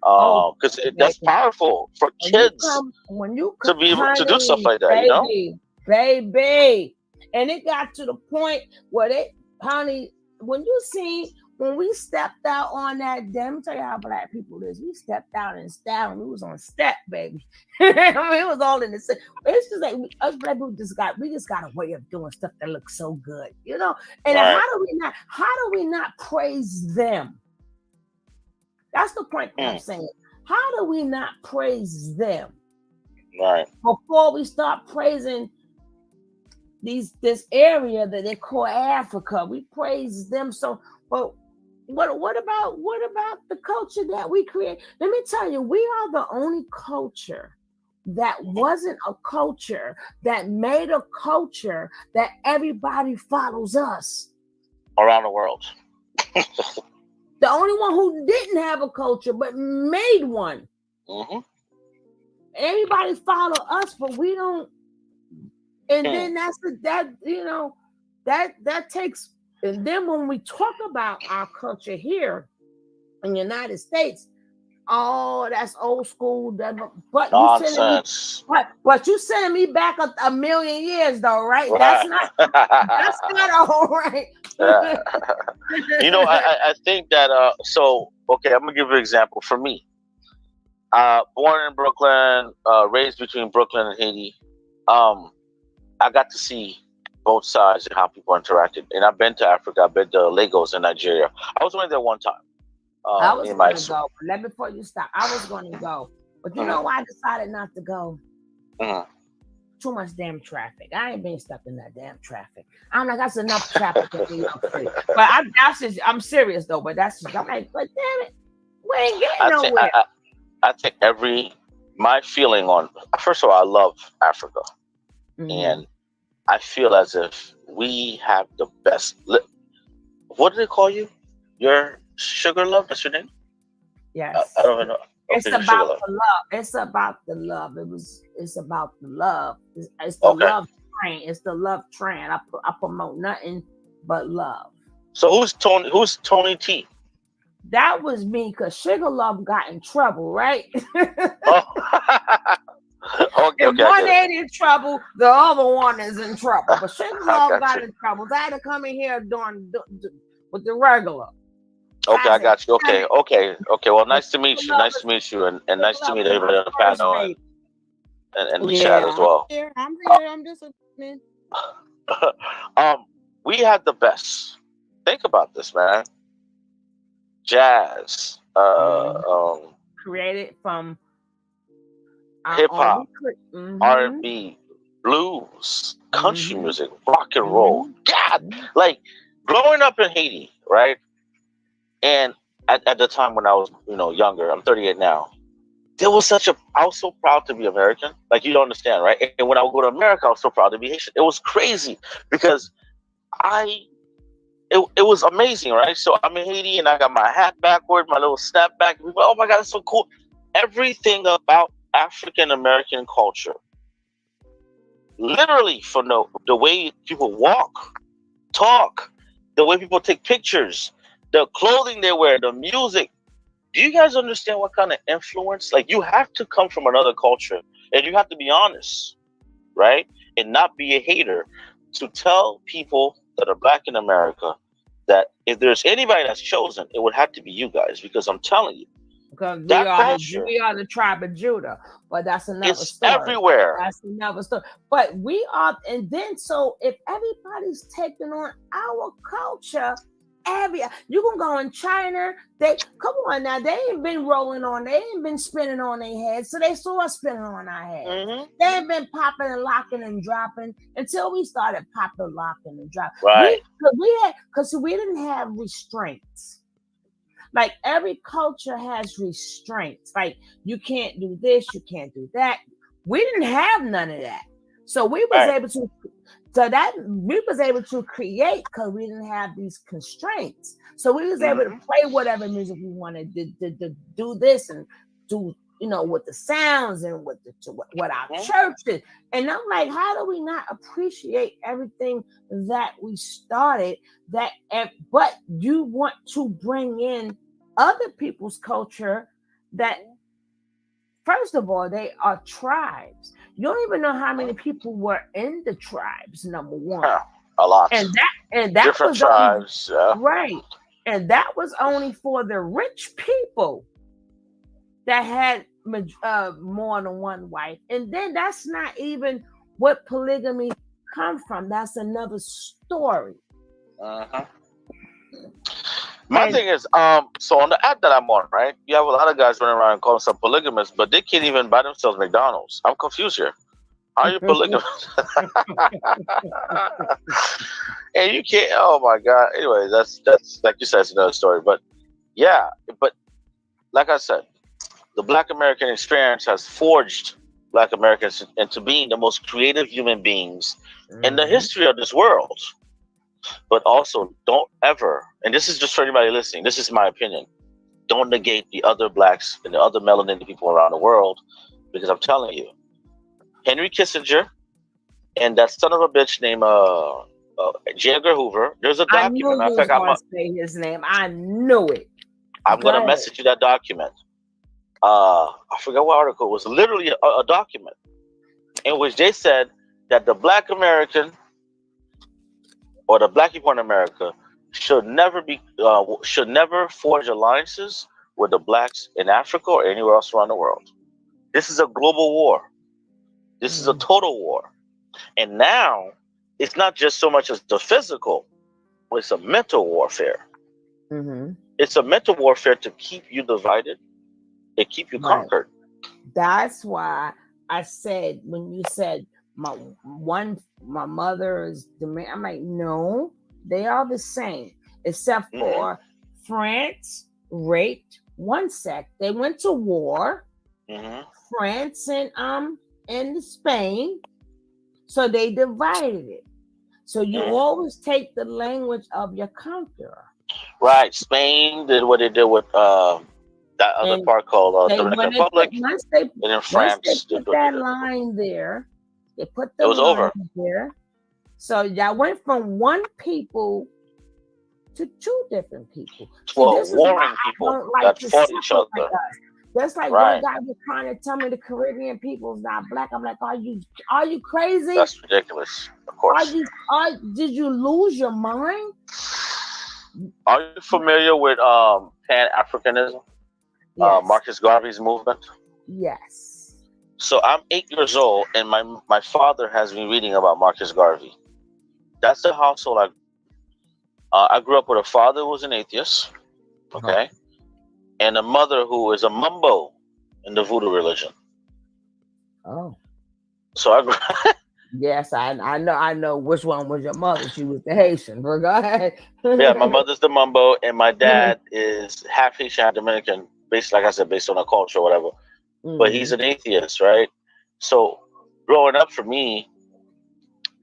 Speaker 1: oh,
Speaker 5: because that's
Speaker 1: baby.
Speaker 5: powerful for kids
Speaker 1: When you
Speaker 5: to
Speaker 1: come,
Speaker 5: be able to do stuff
Speaker 1: honey,
Speaker 5: like that. You know.
Speaker 1: baby. And it got to the point where honey, when we stepped out on that, let me tell you how black people is. We stepped out in style and we was on step, baby. I mean, it was all in the same. It's just like us black people we just got a way of doing stuff that looks so good, And
Speaker 5: Right.
Speaker 1: how do we not praise them? That's the point that I'm saying. How do we not praise them?
Speaker 5: Right.
Speaker 1: Before we start praising this area that they call Africa, we praise them. So, but what about the culture that we create? Let me tell you, we are the only culture that wasn't a culture that made a culture that everybody follows us
Speaker 5: Around the world.
Speaker 1: The only one who didn't have a culture but made one.
Speaker 5: Mm-hmm.
Speaker 1: Everybody follow us, but we don't. And then that takes. And then when we talk about our culture here in the United States, oh, that's old school. But
Speaker 5: Nonsense.
Speaker 1: you sending me back a million years though, right?
Speaker 5: Right.
Speaker 1: That's not all right.
Speaker 5: Yeah. I think that so okay, I'm gonna give you an example. For me, born in Brooklyn, raised between Brooklyn and Haiti. Um, I got to see both sides and how people interacted. And I've been to Africa. I've been to Lagos in Nigeria. I was only there one time.
Speaker 1: I was
Speaker 5: In my
Speaker 1: going to go. Let before you stop. I was going to go, but you know why I decided not to go? Too much damn traffic. I ain't been stuck in that damn traffic. I'm like, that's enough traffic in New York City. But I'm serious though. But I'm like, but damn it, we ain't getting nowhere.
Speaker 5: I think my feeling on, first of all, I love Africa, and I feel as if we have the best. What do they call you? Your sugar love? That's your name?
Speaker 1: Yes.
Speaker 5: I don't even know.
Speaker 1: It's
Speaker 5: Okay,
Speaker 1: about the love. It's about the love. It's about the love. It's the love train. It's the love train. I promote nothing but love.
Speaker 5: So who's Tony T?
Speaker 1: That was me because Sugar Love got in trouble, right?
Speaker 5: Oh.
Speaker 1: If one ain't in trouble, the other one is in trouble. But Sugar Love got in trouble. So I had to come in here with the regular.
Speaker 5: Okay, I got you. Okay. Well, nice to meet you. Nice to meet you, and nice to meet everybody on the panel and the chat as well.
Speaker 6: I'm here. I'm just listening.
Speaker 5: We had the best. Think about this, man. Jazz,
Speaker 1: created from
Speaker 5: hip hop, R&B, blues, country music, rock and roll. God, like growing up in Haiti, right? And at the time when I was, younger, I'm 38 now. There was I was so proud to be American. Like, you don't understand, right? And when I would go to America, I was so proud to be Haitian. It was crazy because it was amazing, right? So I'm in Haiti and I got my hat backward, my little snapback. People, oh my God, it's so cool. Everything about African American culture, literally from the way people walk, talk, the way people take pictures, the clothing they wear, the music. Do you guys understand what kind of influence? Like, you have to come from another culture and you have to be honest, right? And not be a hater to tell people that are Black in America that if there's anybody that's chosen, it would have to be you guys, because I'm telling you,
Speaker 1: because we are the tribe of Judah, but that's another story.
Speaker 5: Everywhere.
Speaker 1: That's another story. But we are, and then so if everybody's taking on our culture, you can go in China. They come on now. They ain't been they ain't been spinning on their heads. So they saw us spinning on our heads. They ain't been popping and locking and dropping until we started popping, locking and dropping.
Speaker 5: Right.
Speaker 1: Because we didn't have restraints. Like every culture has restraints. Like you can't do this, you can't do that. We didn't have none of that. So we was able to. So that we was able to create because we didn't have these constraints. So we was able to play whatever music we wanted to do this and do, with the sounds and with what our church did. And I'm like, how do we not appreciate everything that we started? But you want to bring in other people's culture that, first of all, they are tribes. You don't even know how many people were in the tribes. Number one,
Speaker 5: a lot,
Speaker 1: and that
Speaker 5: different
Speaker 1: was
Speaker 5: tribes,
Speaker 1: right, and that was only for the rich people that had more than one wife. And then that's not even what polygamy comes from. That's another story.
Speaker 5: My thing is, so on the app that I'm on, right, you have a lot of guys running around and calling themselves polygamous, but they can't even buy themselves McDonald's. I'm confused here. How are you polygamous? And you can't. Oh my God. Anyway, that's like you said, it's another story. But yeah, but like I said, the Black American experience has forged Black Americans into being the most creative human beings in the history of this world. But also, don't ever, and this is just for anybody listening, this is my opinion, don't negate the other Blacks and the other melanated people around the world, because I'm telling you, Henry Kissinger and that son of a bitch named J. Edgar Hoover, there's a document.
Speaker 1: I knew you was going to say his name. I knew it.
Speaker 5: I'm going to message you that document. I forgot what article. It was literally a document in which they said that the Black American or the Black people in America should never forge alliances with the blacks in Africa or anywhere else around the world. This is a global war. This is a
Speaker 1: Mm.
Speaker 5: total war. And now it's not just so much as the physical, it's a mental warfare.
Speaker 1: Mm-hmm.
Speaker 5: It's a mental warfare to keep you divided and keep you
Speaker 1: Right.
Speaker 5: conquered.
Speaker 1: That's why I said when you said my mother is the man. I'm like, no, they are the same, except
Speaker 5: Hmm.
Speaker 1: for France raped one sect. They went to war,
Speaker 5: Hmm.
Speaker 1: France and Spain, so they divided it. So you
Speaker 5: Hmm.
Speaker 1: always take the language of your conqueror.
Speaker 5: Right. Spain did what they did with that other
Speaker 1: And
Speaker 5: part called
Speaker 1: they
Speaker 5: Dominican
Speaker 1: when they put
Speaker 5: Republic, and then
Speaker 1: once they
Speaker 5: France did
Speaker 1: put
Speaker 5: what they
Speaker 1: that
Speaker 5: did.
Speaker 1: line there, they put
Speaker 5: It
Speaker 1: the
Speaker 5: was
Speaker 1: line
Speaker 5: over.
Speaker 1: there. So y'all went from one people to two different people. See,
Speaker 5: Well,
Speaker 1: this is why
Speaker 5: warring
Speaker 1: I
Speaker 5: people
Speaker 1: don't like
Speaker 5: that
Speaker 1: to
Speaker 5: fought each
Speaker 1: separate
Speaker 5: other.
Speaker 1: us. Just like one
Speaker 5: Right.
Speaker 1: guy was trying to tell me the Caribbean people's not black. I'm like, are you crazy?
Speaker 5: That's ridiculous. Of
Speaker 1: Are
Speaker 5: course.
Speaker 1: you did you lose your mind?
Speaker 5: Are you familiar with Pan Africanism?
Speaker 1: Yes.
Speaker 5: Marcus Garvey's movement.
Speaker 1: Yes.
Speaker 5: So I'm 8 years old, and my father has been reading about Marcus Garvey. That's the household I grew up in. I grew up with a father who was an atheist,
Speaker 1: Oh.
Speaker 5: okay, and a mother who is a mumbo in the voodoo religion.
Speaker 1: Oh.
Speaker 5: So I grew,
Speaker 1: Yes, I know which one was your mother. She was the Haitian. But go ahead.
Speaker 5: yeah, my mother's the mumbo, and my dad is half Haitian, half Dominican, based like I said, based on the culture or whatever. But he's
Speaker 1: Mhm.
Speaker 5: an atheist, right? So growing up for me,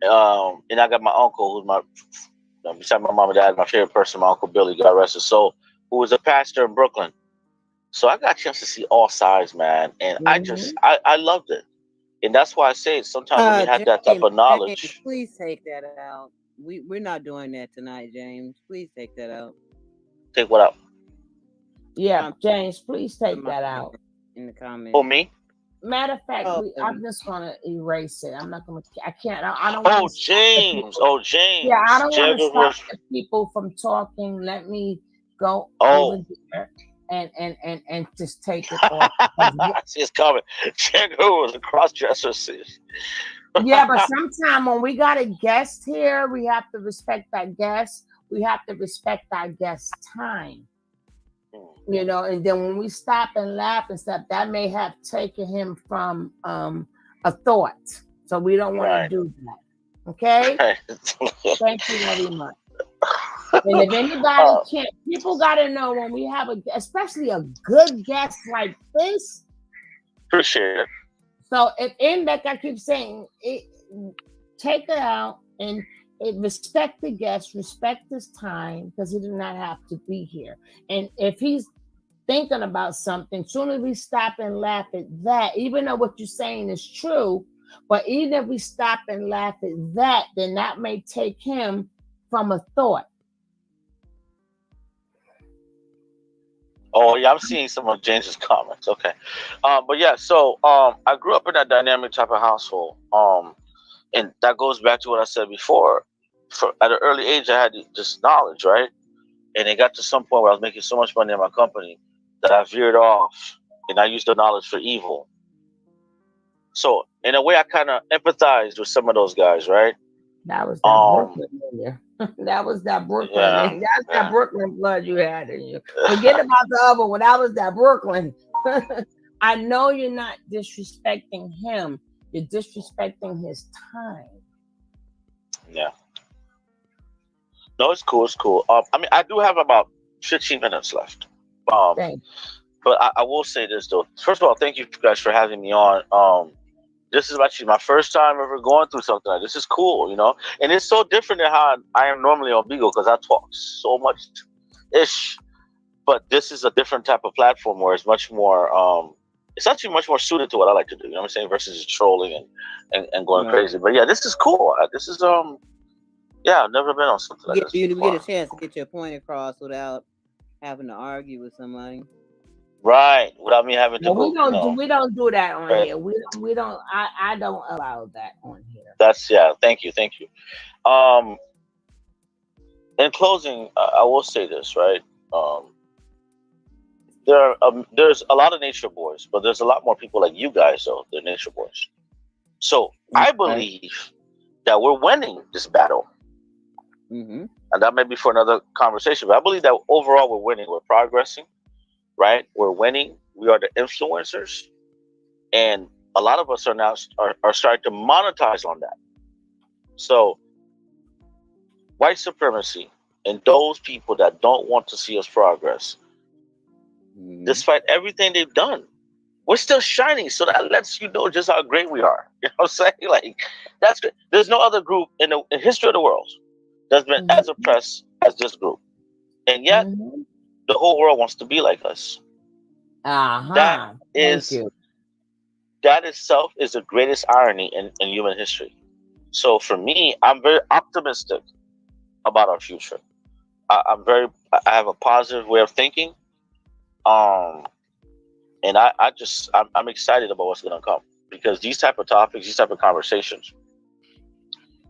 Speaker 5: and I got my uncle, who's beside my mom and dad, my favorite person, my uncle Billy, God rest his soul, who was a pastor in Brooklyn. So I got a chance to see all sides, man, and
Speaker 1: Mhm.
Speaker 5: I loved it, and that's why I say sometimes when you have that type
Speaker 6: James,
Speaker 5: of
Speaker 6: James,
Speaker 5: knowledge,
Speaker 6: please take that out. We're not doing that tonight, James. Please take that out.
Speaker 5: take what out.
Speaker 1: Yeah, James, please take
Speaker 6: Somebody
Speaker 1: that out.
Speaker 6: in the
Speaker 5: Oh
Speaker 6: comments.
Speaker 5: me?
Speaker 1: Matter of fact,
Speaker 6: Oh,
Speaker 1: I'm just gonna erase it. I'm not gonna. I can't. I don't want
Speaker 5: Oh
Speaker 1: to stop the
Speaker 5: James!
Speaker 1: people.
Speaker 5: Oh
Speaker 1: Yeah, I
Speaker 5: James!
Speaker 1: don't want to
Speaker 5: Jagger
Speaker 1: stop
Speaker 5: was
Speaker 1: the people from talking. Let me go over
Speaker 5: oh.
Speaker 1: there and just take it off. Because
Speaker 5: See, it's coming. Jagger was a cross dresser.
Speaker 1: yeah, but sometimes when we got a guest here, we have to respect that guest. We have to respect our guest time. And then when we stop and laugh and stuff, that may have taken him from a thought. So we don't want to
Speaker 5: Right.
Speaker 1: do that. Okay?
Speaker 5: Right.
Speaker 1: Thank you very much. And if anybody
Speaker 5: uh,
Speaker 1: can't, people got to know when we have especially a good guest like this.
Speaker 5: appreciate it.
Speaker 1: So like I keep saying, take it out and respect the guest, respect his time because he did not have to be here. And if he's thinking about something, soon as we stop and laugh at that, even though what you're saying is true, but even if we stop and laugh at that, then that may take him from a thought.
Speaker 5: Oh yeah, I'm seeing some of James's comments. Okay, but yeah, so I grew up in that dynamic type of household, and that goes back to what I said before. At an early age, I had this knowledge, right? And it got to some point where I was making so much money in my company that I veered off, and I used the knowledge for evil. So in a way, I kind of empathized with some of those guys, right?
Speaker 1: That was that
Speaker 5: Um,
Speaker 1: Brooklyn in you. That was that Brooklyn.
Speaker 5: yeah,
Speaker 1: And that's that
Speaker 5: yeah.
Speaker 1: Brooklyn blood you had in you. Forget about the other one. That was that Brooklyn. I know you're not disrespecting him. You're disrespecting his time.
Speaker 5: Yeah. No, it's cool. It's cool. I mean, I do have about 15 minutes left. Um,
Speaker 1: Thank
Speaker 5: but I will say this though. First of all, thank you guys for having me on. This is actually my first time ever going through something like this. This is cool, and it's so different than how I am normally on Beagle because I talk so much ish. But this is a different type of platform where it's much more. It's actually much more suited to what I like to do. You know what I'm saying? Versus just trolling and going
Speaker 6: right.
Speaker 5: crazy. But yeah, this is cool. This is yeah, I've never been on something like this
Speaker 6: We get
Speaker 5: before.
Speaker 6: a chance to get your point across without having to argue with somebody.
Speaker 5: Right, without me having to
Speaker 1: no,
Speaker 5: go,
Speaker 1: we don't do that on
Speaker 5: right.
Speaker 1: here. We don't I don't allow that on here.
Speaker 5: That's yeah. Thank you. Um, in closing, I will say this, right? Um, there's a lot of nature boys, but there's a lot more people like you guys, though. They're nature boys. So I
Speaker 6: Okay.
Speaker 5: believe that we're winning this battle,
Speaker 6: Mm-hmm.
Speaker 5: and that may be for another conversation. But I believe that overall we're winning. We're progressing, right? We're winning. We are the influencers, and a lot of us are now are starting to monetize on that. So white supremacy and those people that don't want to see us progress,
Speaker 6: Mm-hmm.
Speaker 5: despite everything they've done, we're still shining. So that lets you know just how great we are. You know what I'm saying? Like that's good. There's no other group in the in history of the world that's been as
Speaker 1: Mhm.
Speaker 5: oppressed as this group, and yet
Speaker 1: Mhm.
Speaker 5: the whole world wants to be like us. That
Speaker 1: Uh-huh. Thank
Speaker 5: is
Speaker 1: you.
Speaker 5: that itself is the greatest irony in human history. So for me, I'm very optimistic about our future. I have a positive way of thinking. Um, and I'm excited about what's going to come because these type of topics, these type of conversations,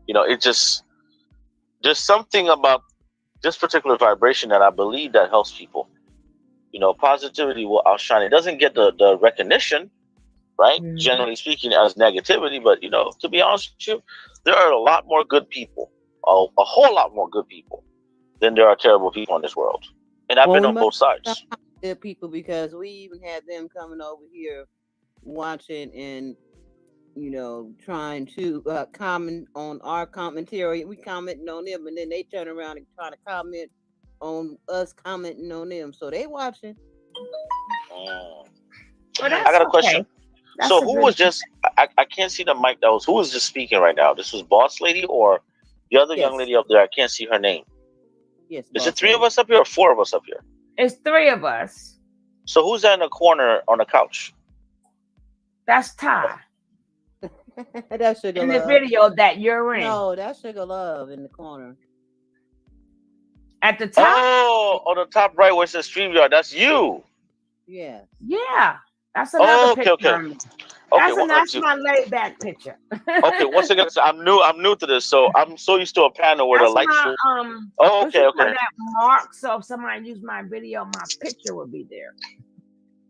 Speaker 5: it just there's something about this particular vibration that I believe that helps people. Positivity will outshine. It doesn't get the recognition, right?
Speaker 1: Mhm.
Speaker 5: Generally speaking, as negativity, but to be honest with you, there are a lot more good people, a whole lot more good people than there are terrible people in this world. And I've
Speaker 6: Well,
Speaker 5: been
Speaker 6: we
Speaker 5: on
Speaker 6: must
Speaker 5: both
Speaker 6: have
Speaker 5: sides.
Speaker 6: good people because we even had them coming over here watching and trying to comment on our commentary. We commenting on them, and then they turn around and try to comment on us commenting on them. So they watching.
Speaker 5: Mm.
Speaker 1: Well,
Speaker 5: I
Speaker 1: that's
Speaker 5: got a
Speaker 1: okay.
Speaker 5: question.
Speaker 1: That's
Speaker 5: So
Speaker 1: a
Speaker 5: who
Speaker 1: good.
Speaker 5: was just? I can't see the mic. Who was just speaking right now? This was Boss Lady or the other young
Speaker 6: Yes,
Speaker 5: lady up there? I can't see her name.
Speaker 6: yes,
Speaker 5: Is it
Speaker 6: boss
Speaker 5: three of
Speaker 6: lady.
Speaker 5: us up here or four of us up here?
Speaker 1: It's three of us.
Speaker 5: So who's that in the corner on the couch?
Speaker 1: That's Ty
Speaker 6: That's sugar
Speaker 1: in the
Speaker 6: love.
Speaker 1: video that you're in.
Speaker 6: No, that's sugar love in the corner.
Speaker 1: At the top,
Speaker 5: Oh, on the top right where it says StreamYard, that's you.
Speaker 6: Yes.
Speaker 1: yeah. That's another
Speaker 5: Oh, okay,
Speaker 1: picture
Speaker 5: okay,
Speaker 1: of me.
Speaker 5: okay.
Speaker 1: That's my laid back picture.
Speaker 5: Okay, once again, so I'm new. I'm new to this, so I'm so used to a panel where the
Speaker 1: That's
Speaker 5: lights
Speaker 1: my
Speaker 5: are. Oh,
Speaker 1: what you
Speaker 5: okay,
Speaker 1: call
Speaker 5: okay.
Speaker 1: that mark. So if somebody used my video, my picture would be there.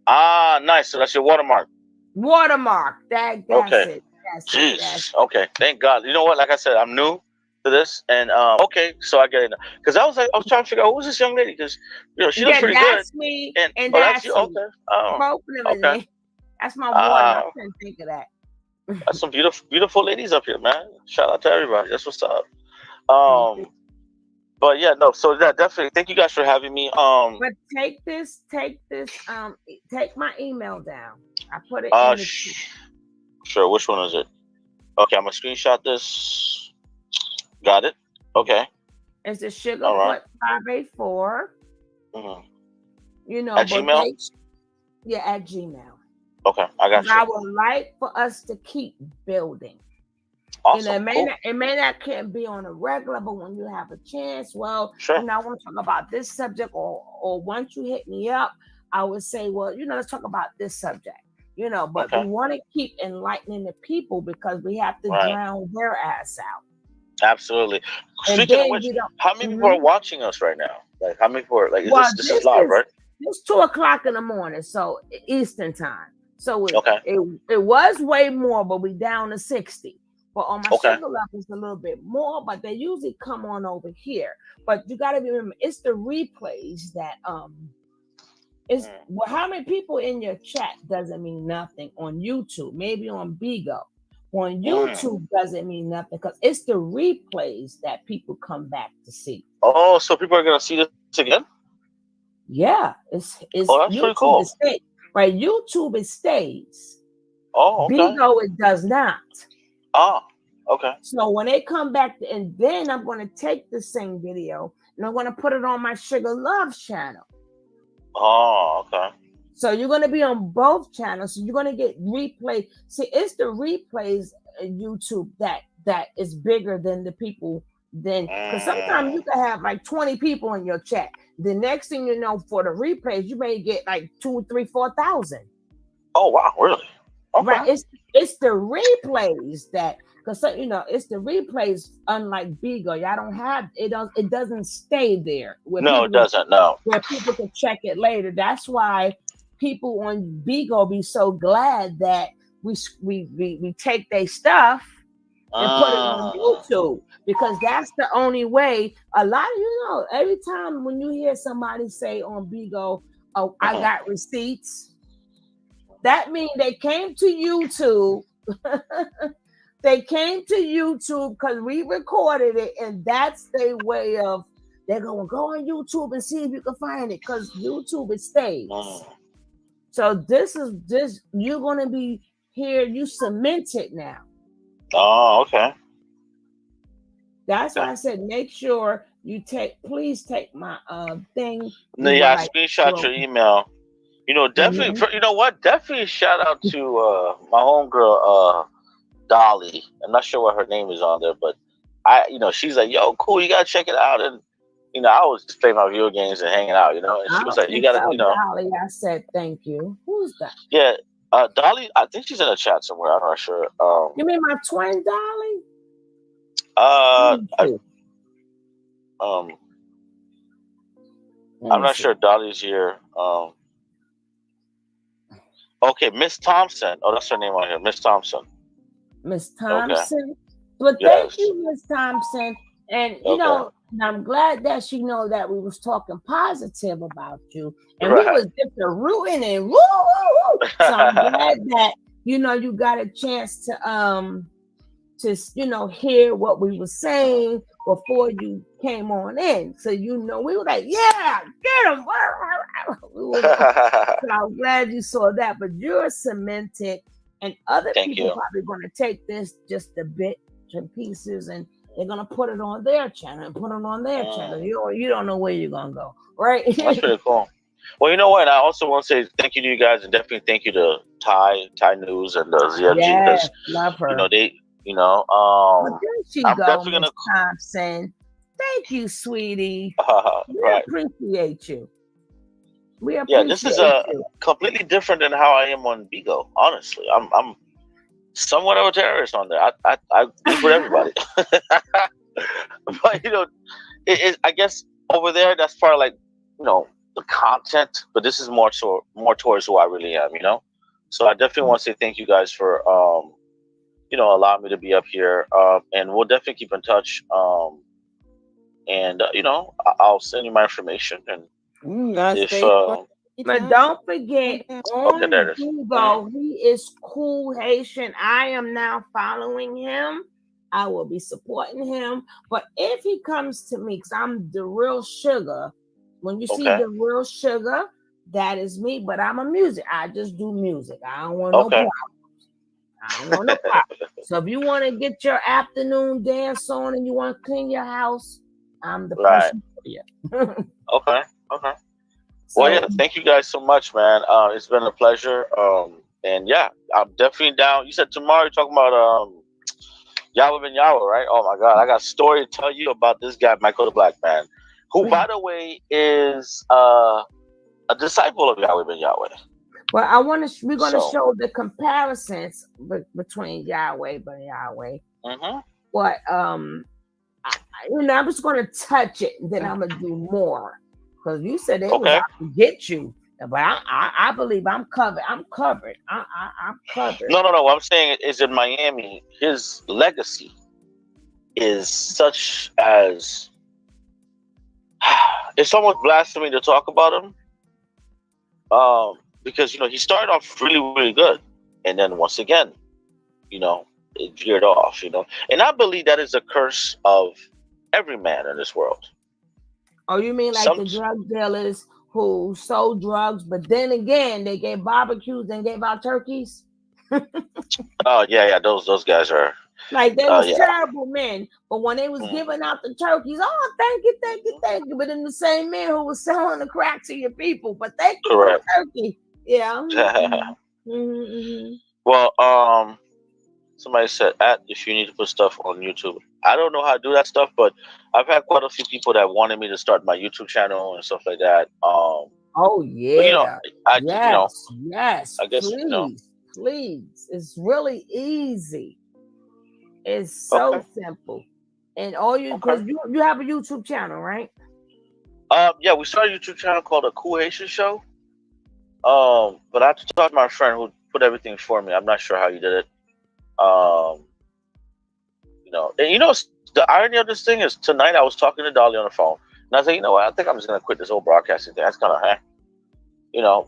Speaker 5: Ah, nice. So that's your watermark.
Speaker 1: Watermark. That's
Speaker 5: Okay.
Speaker 1: it. That's it. That's
Speaker 5: Jeez. Okay. Thank God. You know what? Like I said, I'm new to this, and okay, so I get it. Because I was trying to figure out who's this young lady because she looks
Speaker 1: yeah,
Speaker 5: pretty good.
Speaker 1: that's me
Speaker 5: And
Speaker 1: and
Speaker 5: oh, that's you.
Speaker 1: that's you.
Speaker 5: Okay. Oh,
Speaker 1: Both of them in
Speaker 5: okay.
Speaker 1: there. That's my watermark.
Speaker 5: Ah,
Speaker 1: I couldn't think of that.
Speaker 5: that's some beautiful ladies up here, man. Shout out to everybody. That's what's up.
Speaker 6: Thank you.
Speaker 5: But yeah, no. So yeah, definitely. Thank you guys for having me.
Speaker 1: But take my email down. I put it in the chat.
Speaker 5: Sure. Which one is it? Okay, I'm gonna screenshot this. Got it. Okay.
Speaker 1: It's the
Speaker 5: All right.
Speaker 1: Sugarfoot 584.
Speaker 5: Mm-hmm. At
Speaker 1: But
Speaker 5: Gmail.
Speaker 1: yeah, at Gmail.
Speaker 5: Okay, I
Speaker 1: Because
Speaker 5: got you.
Speaker 1: I would like for us to keep building.
Speaker 5: Awesome. Cool.
Speaker 1: It may not can't be on a regular, but when you have a chance, well,
Speaker 5: Sure.
Speaker 1: I want to talk about this subject, or once you hit me up, I would say, well, let's talk about this subject. But we
Speaker 5: Okay.
Speaker 1: want to keep enlightening the people because we have to
Speaker 5: Right.
Speaker 1: drown their ass out.
Speaker 5: Absolutely.
Speaker 1: And
Speaker 5: Speaking of
Speaker 1: then
Speaker 5: which,
Speaker 1: we don't.
Speaker 5: how many people are
Speaker 1: Mhm.
Speaker 5: watching us right now? Like, how many people are like? Is
Speaker 1: Well,
Speaker 5: this is live, right?
Speaker 1: this 2 o'clock in the morning, so Eastern time. So
Speaker 5: Okay.
Speaker 1: it was way more, but we down to 60. But on my
Speaker 5: Okay.
Speaker 1: sugar level, it's a little bit more, but they usually come on over here. But you got to remember, it's the replays that it's
Speaker 5: Mm.
Speaker 1: well, how many people in your chat doesn't mean nothing on YouTube, maybe on Bigo. On
Speaker 5: Mm.
Speaker 1: YouTube doesn't mean nothing because it's the replays that people come back to see.
Speaker 5: Oh, so people are gonna see this again?
Speaker 1: Yeah,
Speaker 5: Oh,
Speaker 1: it's
Speaker 5: that's pretty
Speaker 1: YouTube
Speaker 5: cool.
Speaker 1: it stays. Right, YouTube it stays.
Speaker 5: Oh, okay.
Speaker 1: Bigo it does not.
Speaker 5: Ah, okay.
Speaker 1: So when they come back, and then I'm going to take the same video and I'm going to put it on my Sugar Love channel.
Speaker 5: Oh, okay.
Speaker 1: So you're going to be on both channels. So you're going to get replay. See, it's the replays YouTube that is bigger than the people. Because sometimes you
Speaker 5: Mm.
Speaker 1: can have like 20 people in your chat. The next thing you know, for the replays, you may get like 2, 3, 4,000.
Speaker 5: Oh, wow, really?
Speaker 1: Right.
Speaker 5: Okay.
Speaker 1: It's the replays that, because it's the replays. Unlike Bigo, y'all don't have it. It doesn't stay there
Speaker 5: No, it doesn't. No.
Speaker 1: where people can check it later. That's why people on Bigo be so glad that we take their stuff and put it on YouTube, because that's the only way. A lot of every time when you hear somebody say on Bigo, "Oh, I got receipts," that means they came to YouTube. They came to YouTube because we recorded it, and that's their way of, they're gonna go on YouTube and see if you can find it, because YouTube it stays. So this you're gonna be here. You cement it now.
Speaker 5: Oh, okay.
Speaker 1: That's why I said make sure you please take my thing.
Speaker 5: No, yeah, screenshot your email. Definitely. You know what? Definitely shout out to my homegirl, Dolly. I'm not sure what her name is on there, but she's like, "Yo, cool, you gotta check it out." And I was just playing my video games and hanging out, and she was like, "You gotta,
Speaker 1: Dolly, I said thank you. Who's that?
Speaker 5: Yeah, Dolly. I think she's in a chat somewhere. I'm not sure.
Speaker 1: You mean my twin Dolly?
Speaker 5: I'm not sure Dolly's here. Okay, Miss Thompson. Oh, that's her name on here, Miss Thompson.
Speaker 1: Miss Thompson. Okay. Well, thank you, Miss Thompson. And I'm glad that she know that we was talking positive about you, and we was just rooting and woo. So I'm glad that you got a chance to hear what we were saying before you came on in. So we were like, yeah, get him. So I'm glad you saw that. But you're cemented, and other people probably going to take this just a bit to pieces, and they're going to put it on their channel and put it on their channel. You don't know where you're going to go, right?
Speaker 5: That's pretty cool. Well, you know what? I also want to say thank you to you guys, and definitely thank you to Thai News and ZFG.
Speaker 1: Yes, love her.
Speaker 5: Well,
Speaker 1: there she
Speaker 5: I'm
Speaker 1: go,
Speaker 5: definitely
Speaker 1: Miss Thompson. Thank you, sweetie. We appreciate you. We appreciate
Speaker 5: this is completely different than how I am on Bigo. Honestly, I'm somewhat of a terrorist on there. I beef with everybody. But I guess over there that's part of the content, but this is more towards who I really am. So I definitely want to say thank you guys for allowing me to be up here, and we'll definitely keep in touch. And I'll send you my information, and
Speaker 1: but don't forget, on Bigo, he is cool Haitian. I am now following him. I will be supporting him. But if he comes to me, because I'm the real sugar, when you see the real sugar, that is me. But I'm a music. I just do music. I don't want no problems. I don't want no problems. So if you want to get your afternoon dance on and you want to clean your house, I'm the person for you.
Speaker 5: Okay. Well, thank you guys so much, man. It's been a pleasure. And I'm definitely down. You said tomorrow you're talking about Yahweh Ben Yahweh, right? Oh my God, I got a story to tell you about this guy, Michael the Black Man, who, by the way, is a disciple of Yahweh Ben Yahweh.
Speaker 1: Well, we're going to show the comparisons between Yahweh Ben Yahweh.
Speaker 5: Mm-hmm.
Speaker 1: But I'm just going to touch it, and then I'm going to do more. Because you said it was out to get you. But I believe I'm covered. I'm covered. I'm covered.
Speaker 5: No. What I'm saying is in Miami, his legacy is such as it's almost blasphemy to talk about him. Because he started off really, really good, and then once again, it veered off. And I believe that is a curse of every man in this world.
Speaker 1: Oh, you mean like the drug dealers who sold drugs, but then again they gave barbecues and gave out turkeys?
Speaker 5: Oh yeah, those guys are
Speaker 1: like they was terrible men, but when they was giving out the turkeys, thank you. But then the same man who was selling the crack to your people, but thank you for the turkey. Yeah.
Speaker 5: Well, somebody said, if you need to put stuff on YouTube. I don't know how to do that stuff, but I've had quite a few people that wanted me to start my YouTube channel and stuff like that.
Speaker 1: Oh yeah.
Speaker 5: But,
Speaker 1: yes.
Speaker 5: I guess
Speaker 1: please. please. It's really easy. It's so
Speaker 5: Okay.
Speaker 1: simple. And all you, because
Speaker 5: Okay.
Speaker 1: you have a YouTube channel, right?
Speaker 5: Yeah, we started a YouTube channel called a Cool Haitian Show. But I have to talk to my friend who put everything for me. I'm not sure how you did it. Um, and the irony of this thing is tonight I was talking to Dolly on the phone, and I said, you know what, I think I'm just gonna quit this whole broadcasting thing. That's kind of,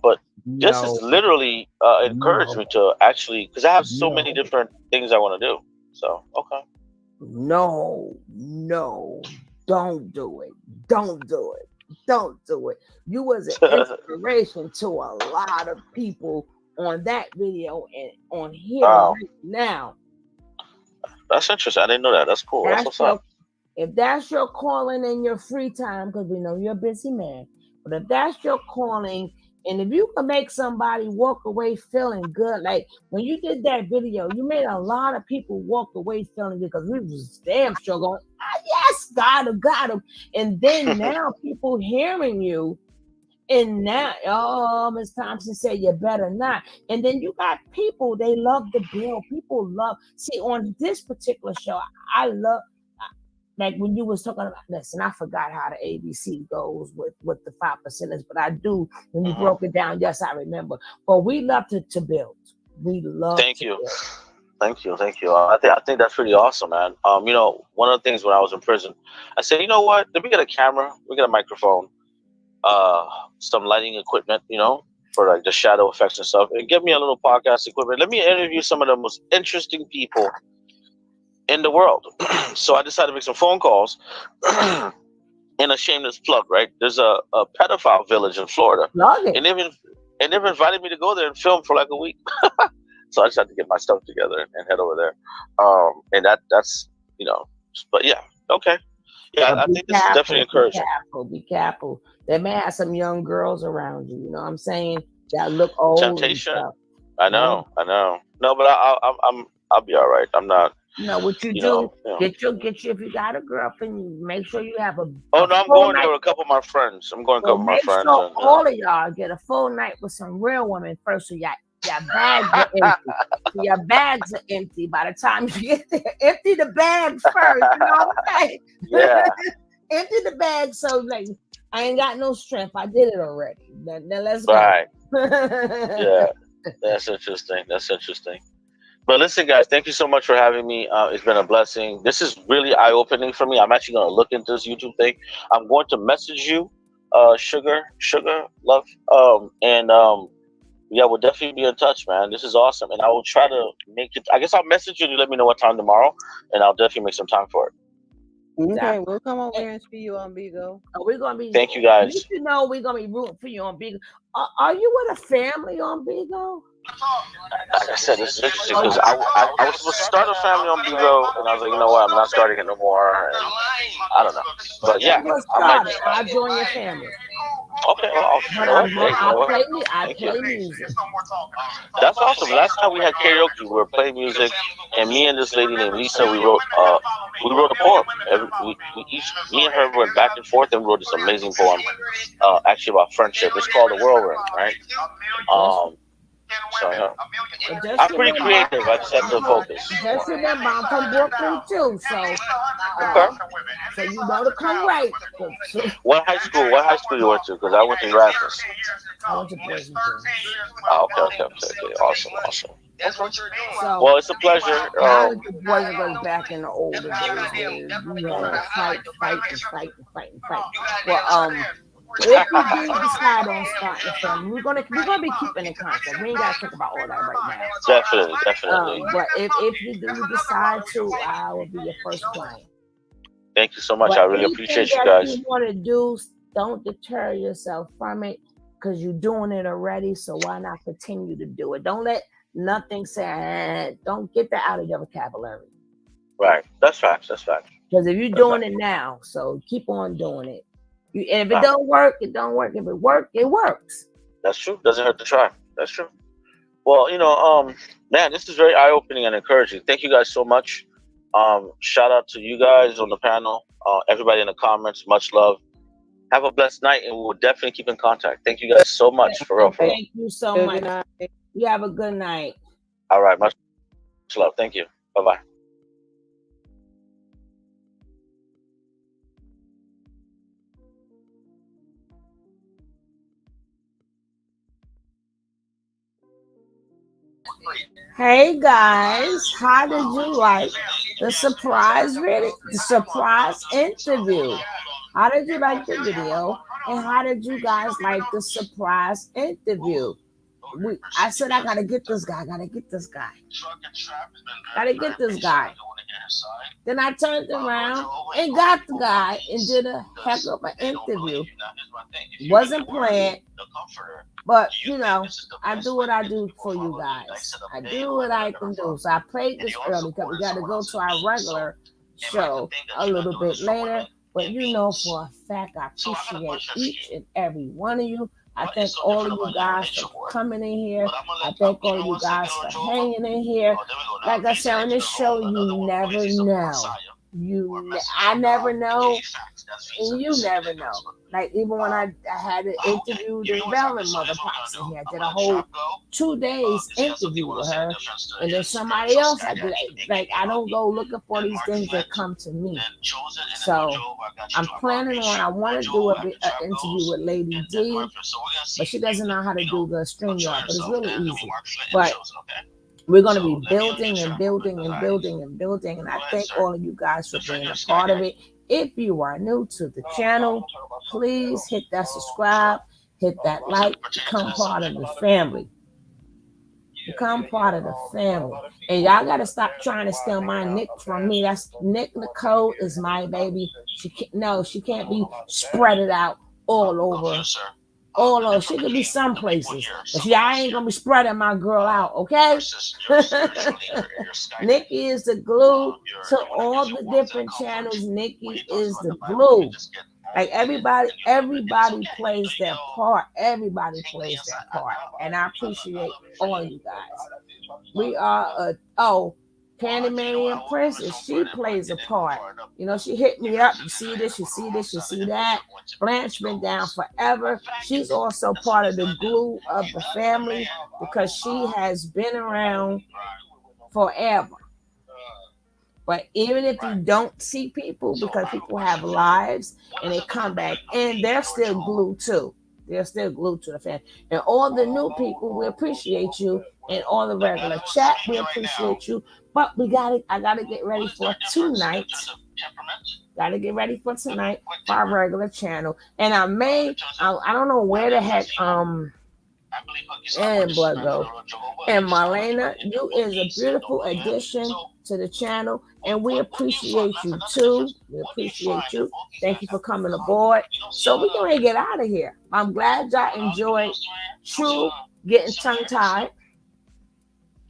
Speaker 5: but this
Speaker 1: No,
Speaker 5: has literally encouraged
Speaker 1: no,
Speaker 5: me to actually, because I have so many
Speaker 1: no,
Speaker 5: different things I want to do. So okay.
Speaker 1: no. Don't do it. Don't do it. Don't do it. You was an inspiration to a lot of people on that video and on here
Speaker 5: Wow,
Speaker 1: right now.
Speaker 5: that's interesting. I didn't know that. That's cool. That's
Speaker 1: That's
Speaker 5: what's
Speaker 1: your
Speaker 5: up.
Speaker 1: if that's your calling in your free time, because we know you're a busy man. But if that's your calling, and if you can make somebody walk away feeling good, like when you did that video, you made a lot of people walk away feeling good because we was damn sure going, yes, got him. And then now people hearing you. And now, oh, Miss Thompson said you better not. And then you got people, they love the bill. People love, see, on this particular show, I love, like when you was talking about, listen, I forgot how the ABC goes with the 5%ers, but I do, when you
Speaker 5: Mhm.
Speaker 1: broke it down, yes, I remember. But we love to build. We love
Speaker 5: Thank
Speaker 1: to
Speaker 5: you.
Speaker 1: build.
Speaker 5: Thank you. I think that's pretty awesome, man. One of the things when I was in prison, I said, you know what? Let me get a camera, we get a microphone, uh, some lighting equipment, for like the shadow effects and stuff, and give me a little podcast equipment. Let me interview some of the most interesting people in the world. So I decided to make some phone calls. And a shameless plug, right? There's a pedophile village in Florida,
Speaker 1: Love it.
Speaker 5: and they've invited me to go there and film for like a week. So I just had to get my stuff together and head over there. And that's but yeah, okay, yeah.
Speaker 1: But
Speaker 5: I think this is definitely encouraging.
Speaker 1: be careful. They may have some young girls around you, you know what I'm saying? That look old and
Speaker 5: Temptation.
Speaker 1: stuff.
Speaker 5: I
Speaker 1: Yeah.
Speaker 5: know. I know. No, but I'll be all right. I'm not.
Speaker 1: You know what you
Speaker 5: You
Speaker 1: do?
Speaker 5: know. You know.
Speaker 1: Get your if you got a girlfriend, you make sure you have
Speaker 5: Oh
Speaker 1: a
Speaker 5: no, I'm
Speaker 1: full
Speaker 5: going there
Speaker 1: night.
Speaker 5: with a couple of my friends. I'm going with a
Speaker 1: So
Speaker 5: couple of my
Speaker 1: make
Speaker 5: friends,
Speaker 1: sure
Speaker 5: and
Speaker 1: all of y'all get a full night with some real women first, so your bags are empty. So your bags are empty by the time you get there. Empty the bags first. You know what I'm saying?
Speaker 5: yeah,
Speaker 1: Empty the bag so like I ain't got no strength. I did it already. Then let's go.
Speaker 5: right, yeah. That's interesting. That's interesting. But listen, guys, thank you so much for having me. It's been a blessing. This is really eye opening for me. I'm actually going to look into this YouTube thing. I'm going to message you, sugar, love, and yeah, we'll definitely be in touch, man. This is awesome, and I will try to make it. I guess I'll message you and you let me know what time tomorrow, and I'll definitely make some time for it.
Speaker 6: Okay, we'll come over there and see you on Bigo.
Speaker 1: We're gonna be.
Speaker 5: Thank you, guys.
Speaker 1: You know, we're gonna be rooting for you on Bigo. Are you with a family on Bigo?
Speaker 5: Like I said, this is interesting because I was supposed to start a family on Bigo, and I was like, you know what, I'm not starting it no more, and I don't know. But yeah,
Speaker 1: Let's
Speaker 5: I might
Speaker 1: start it.
Speaker 5: just.
Speaker 1: I'll join your family.
Speaker 5: Okay, well, you
Speaker 1: But
Speaker 5: know what? Hey, you know what?
Speaker 1: I
Speaker 5: Thank you.
Speaker 1: play music.
Speaker 5: That's awesome. Last time we had karaoke, we were playing music, and me and this lady named Lisa, we wrote a poem. We each, me and her went back and forth and wrote this amazing poem, actually about friendship. It's called The Whirlwind, right? Um, so yeah,
Speaker 1: Just
Speaker 5: I'm pretty
Speaker 1: remember,
Speaker 5: creative. I just have to focus.
Speaker 1: just remember, I'm from Brooklyn too,
Speaker 5: Okay.
Speaker 1: so you know to come right.
Speaker 5: What high school? What high school you went to? Because I went to Erasmus.
Speaker 1: I went to Boys and Girls.
Speaker 5: Oh, okay. Awesome.
Speaker 1: So
Speaker 5: Well, it's a pleasure.
Speaker 1: now the Boys and Girls back in the older days where you had to fight. Well, if we do decide on starting a family, we're gonna be keeping in contact. We ain't gotta think about all that right now.
Speaker 5: Definitely.
Speaker 1: But if you do decide to, I will be your first client.
Speaker 5: Thank you so much.
Speaker 1: But
Speaker 5: I really
Speaker 1: anything
Speaker 5: appreciate you
Speaker 1: that
Speaker 5: guys.
Speaker 1: you want to do, don't deter yourself from it because you're doing it already. So why not continue to do it? Don't let nothing say, don't get that out of your vocabulary.
Speaker 5: Right. That's facts.
Speaker 1: Because if you're doing it now, so keep on doing it. And if it don't work, it don't work. If it works, it works.
Speaker 5: That's true. Doesn't hurt to try. That's true. Well, man, this is very eye opening and encouraging. Thank you guys so much. Shout out to you guys on the panel, everybody in the comments. Much love. Have a blessed night, and we'll definitely keep in contact. Thank you guys so much for real.
Speaker 1: Thank you so
Speaker 6: Good
Speaker 1: much.
Speaker 6: night.
Speaker 1: You have a good night.
Speaker 5: All right, much love. Thank you. Bye bye.
Speaker 1: Hey guys, how did you like the surprise video, the surprise interview? How did you like the video? And how did you guys like the surprise interview? I said I gotta get this guy, gotta get this guy, gotta get this guy. Then I turned around and got the guy and did a heck of an interview. Wasn't planned, but you know, I do what I do for you guys. I do what I can do. So I played this early because we got to go to our regular show a little bit later. But you know, for a fact, I appreciate each and every one of you. I thank all of you guys for coming in here. I thank all of you guys for hanging in here. Like I said on this show, you never know. I never know, and you never know. Like even when I had an interview the Maryland mother pops in here, I did a whole 2 days interview with her, and then somebody else I did. Like I don't go looking for these things that come to me. So I'm planning on. I want to do an interview with Lady D, but she doesn't know how to do the StreamYard, but it's really easy. But we're going to be building and building and building and building. And I thank all of you guys for being a part of it. If you are new to the channel, please hit that subscribe, hit that like, become part of the family. Become part of the family. And y'all got to stop trying to steal my nick from me. That's Nick Nicole is my baby. She can't be spread it out all over. Oh no, she could be some places, but I ain't gonna be spreading my girl out, okay? Nikki is the glue to all the different channels. Nikki is the glue. Like everybody plays their part. Everybody plays their part, and I appreciate all of you guys. We are Candyman Princess, she plays a part. You know, she hit me up. You see this, you see this, you see that. Blanche been down forever. She's also part of the glue of the family because she has been around forever. But even if you don't see people, because people have lives and they come back and they're still glued too. They're still glued to the family. And all the new people, we appreciate you. And all the regular chat, we appreciate you. But I gotta get ready for tonight. Gotta get ready for tonight for our regular channel. And I don't know where the heck and Blood go. And Marlena, you is a beautiful addition to the channel, and we appreciate you too. We appreciate you. Thank you for coming aboard. So we're gonna get out of here. I'm glad y'all enjoyed True getting tongue tied.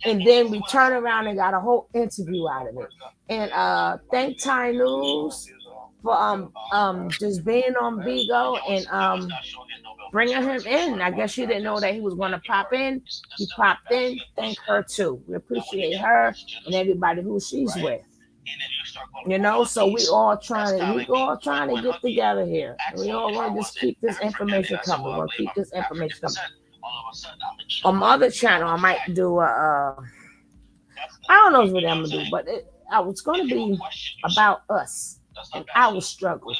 Speaker 1: And then we turn around and got a whole interview out of it. And thank Ty News for just being on Bigo and bringing him in. I guess she didn't know that he was going to pop in. He popped in. Thank her too. We appreciate her and everybody who she's with. You know, so we all trying to get together here. And we all want to just keep this information coming. We'll keep this information coming. On my other channel, I might do I don't know what I'm gonna do, but it's gonna be about us and our struggle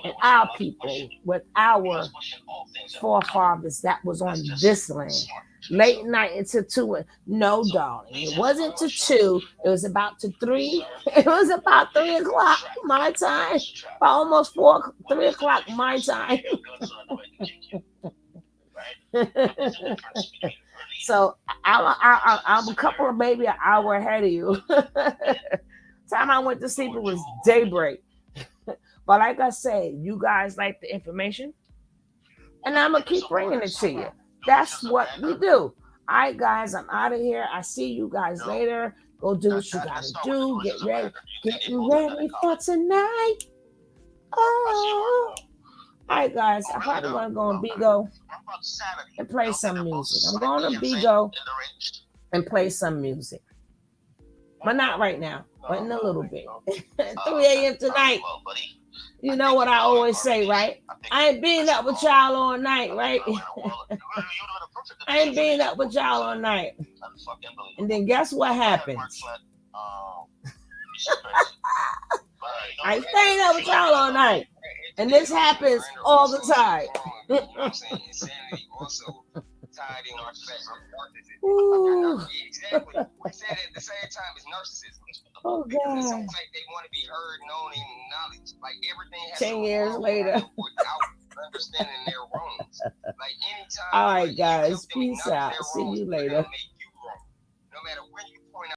Speaker 1: and our people with our forefathers that was on this land. Late night into 2. No, darling, it wasn't to 2. It was about to 3. It was about 3 o'clock my time. Almost 3 o'clock my time. So I'm a couple of maybe an hour ahead of you. Time I went to sleep, it was daybreak. But like I said, you guys like the information, and I'm gonna keep bringing it to you. That's what we do. All right, guys, I'm out of here. I see you guys later. Go do what you gotta do. Get ready. Getting ready for tonight. Oh. All right, guys, I'm probably going to go on Bigo and play some music. I'm going to Bigo and play some music. But not right now, but in a little bit. 3 a.m. tonight. You know what I always say, right? I ain't been up with y'all all night, right? I ain't been up with y'all all night. And then guess what happens? I ain't staying up with y'all all night. And this happens all the time. Ooh.
Speaker 7: Exactly. We said at the same time it's narcissism.
Speaker 1: Oh
Speaker 7: Because it's
Speaker 1: God.
Speaker 7: almost like they want to be heard, known, and acknowledged. Like everything has
Speaker 1: 10
Speaker 7: to
Speaker 1: years
Speaker 7: revolve
Speaker 1: later.
Speaker 7: around without understanding their wrongs. Like anytime
Speaker 1: All
Speaker 7: you
Speaker 1: right, guys.
Speaker 7: help them
Speaker 1: Peace
Speaker 7: acknowledge
Speaker 1: out.
Speaker 7: their
Speaker 1: See
Speaker 7: wrongs,
Speaker 1: you
Speaker 7: they're
Speaker 1: later.
Speaker 7: gonna make you wrong. No matter when you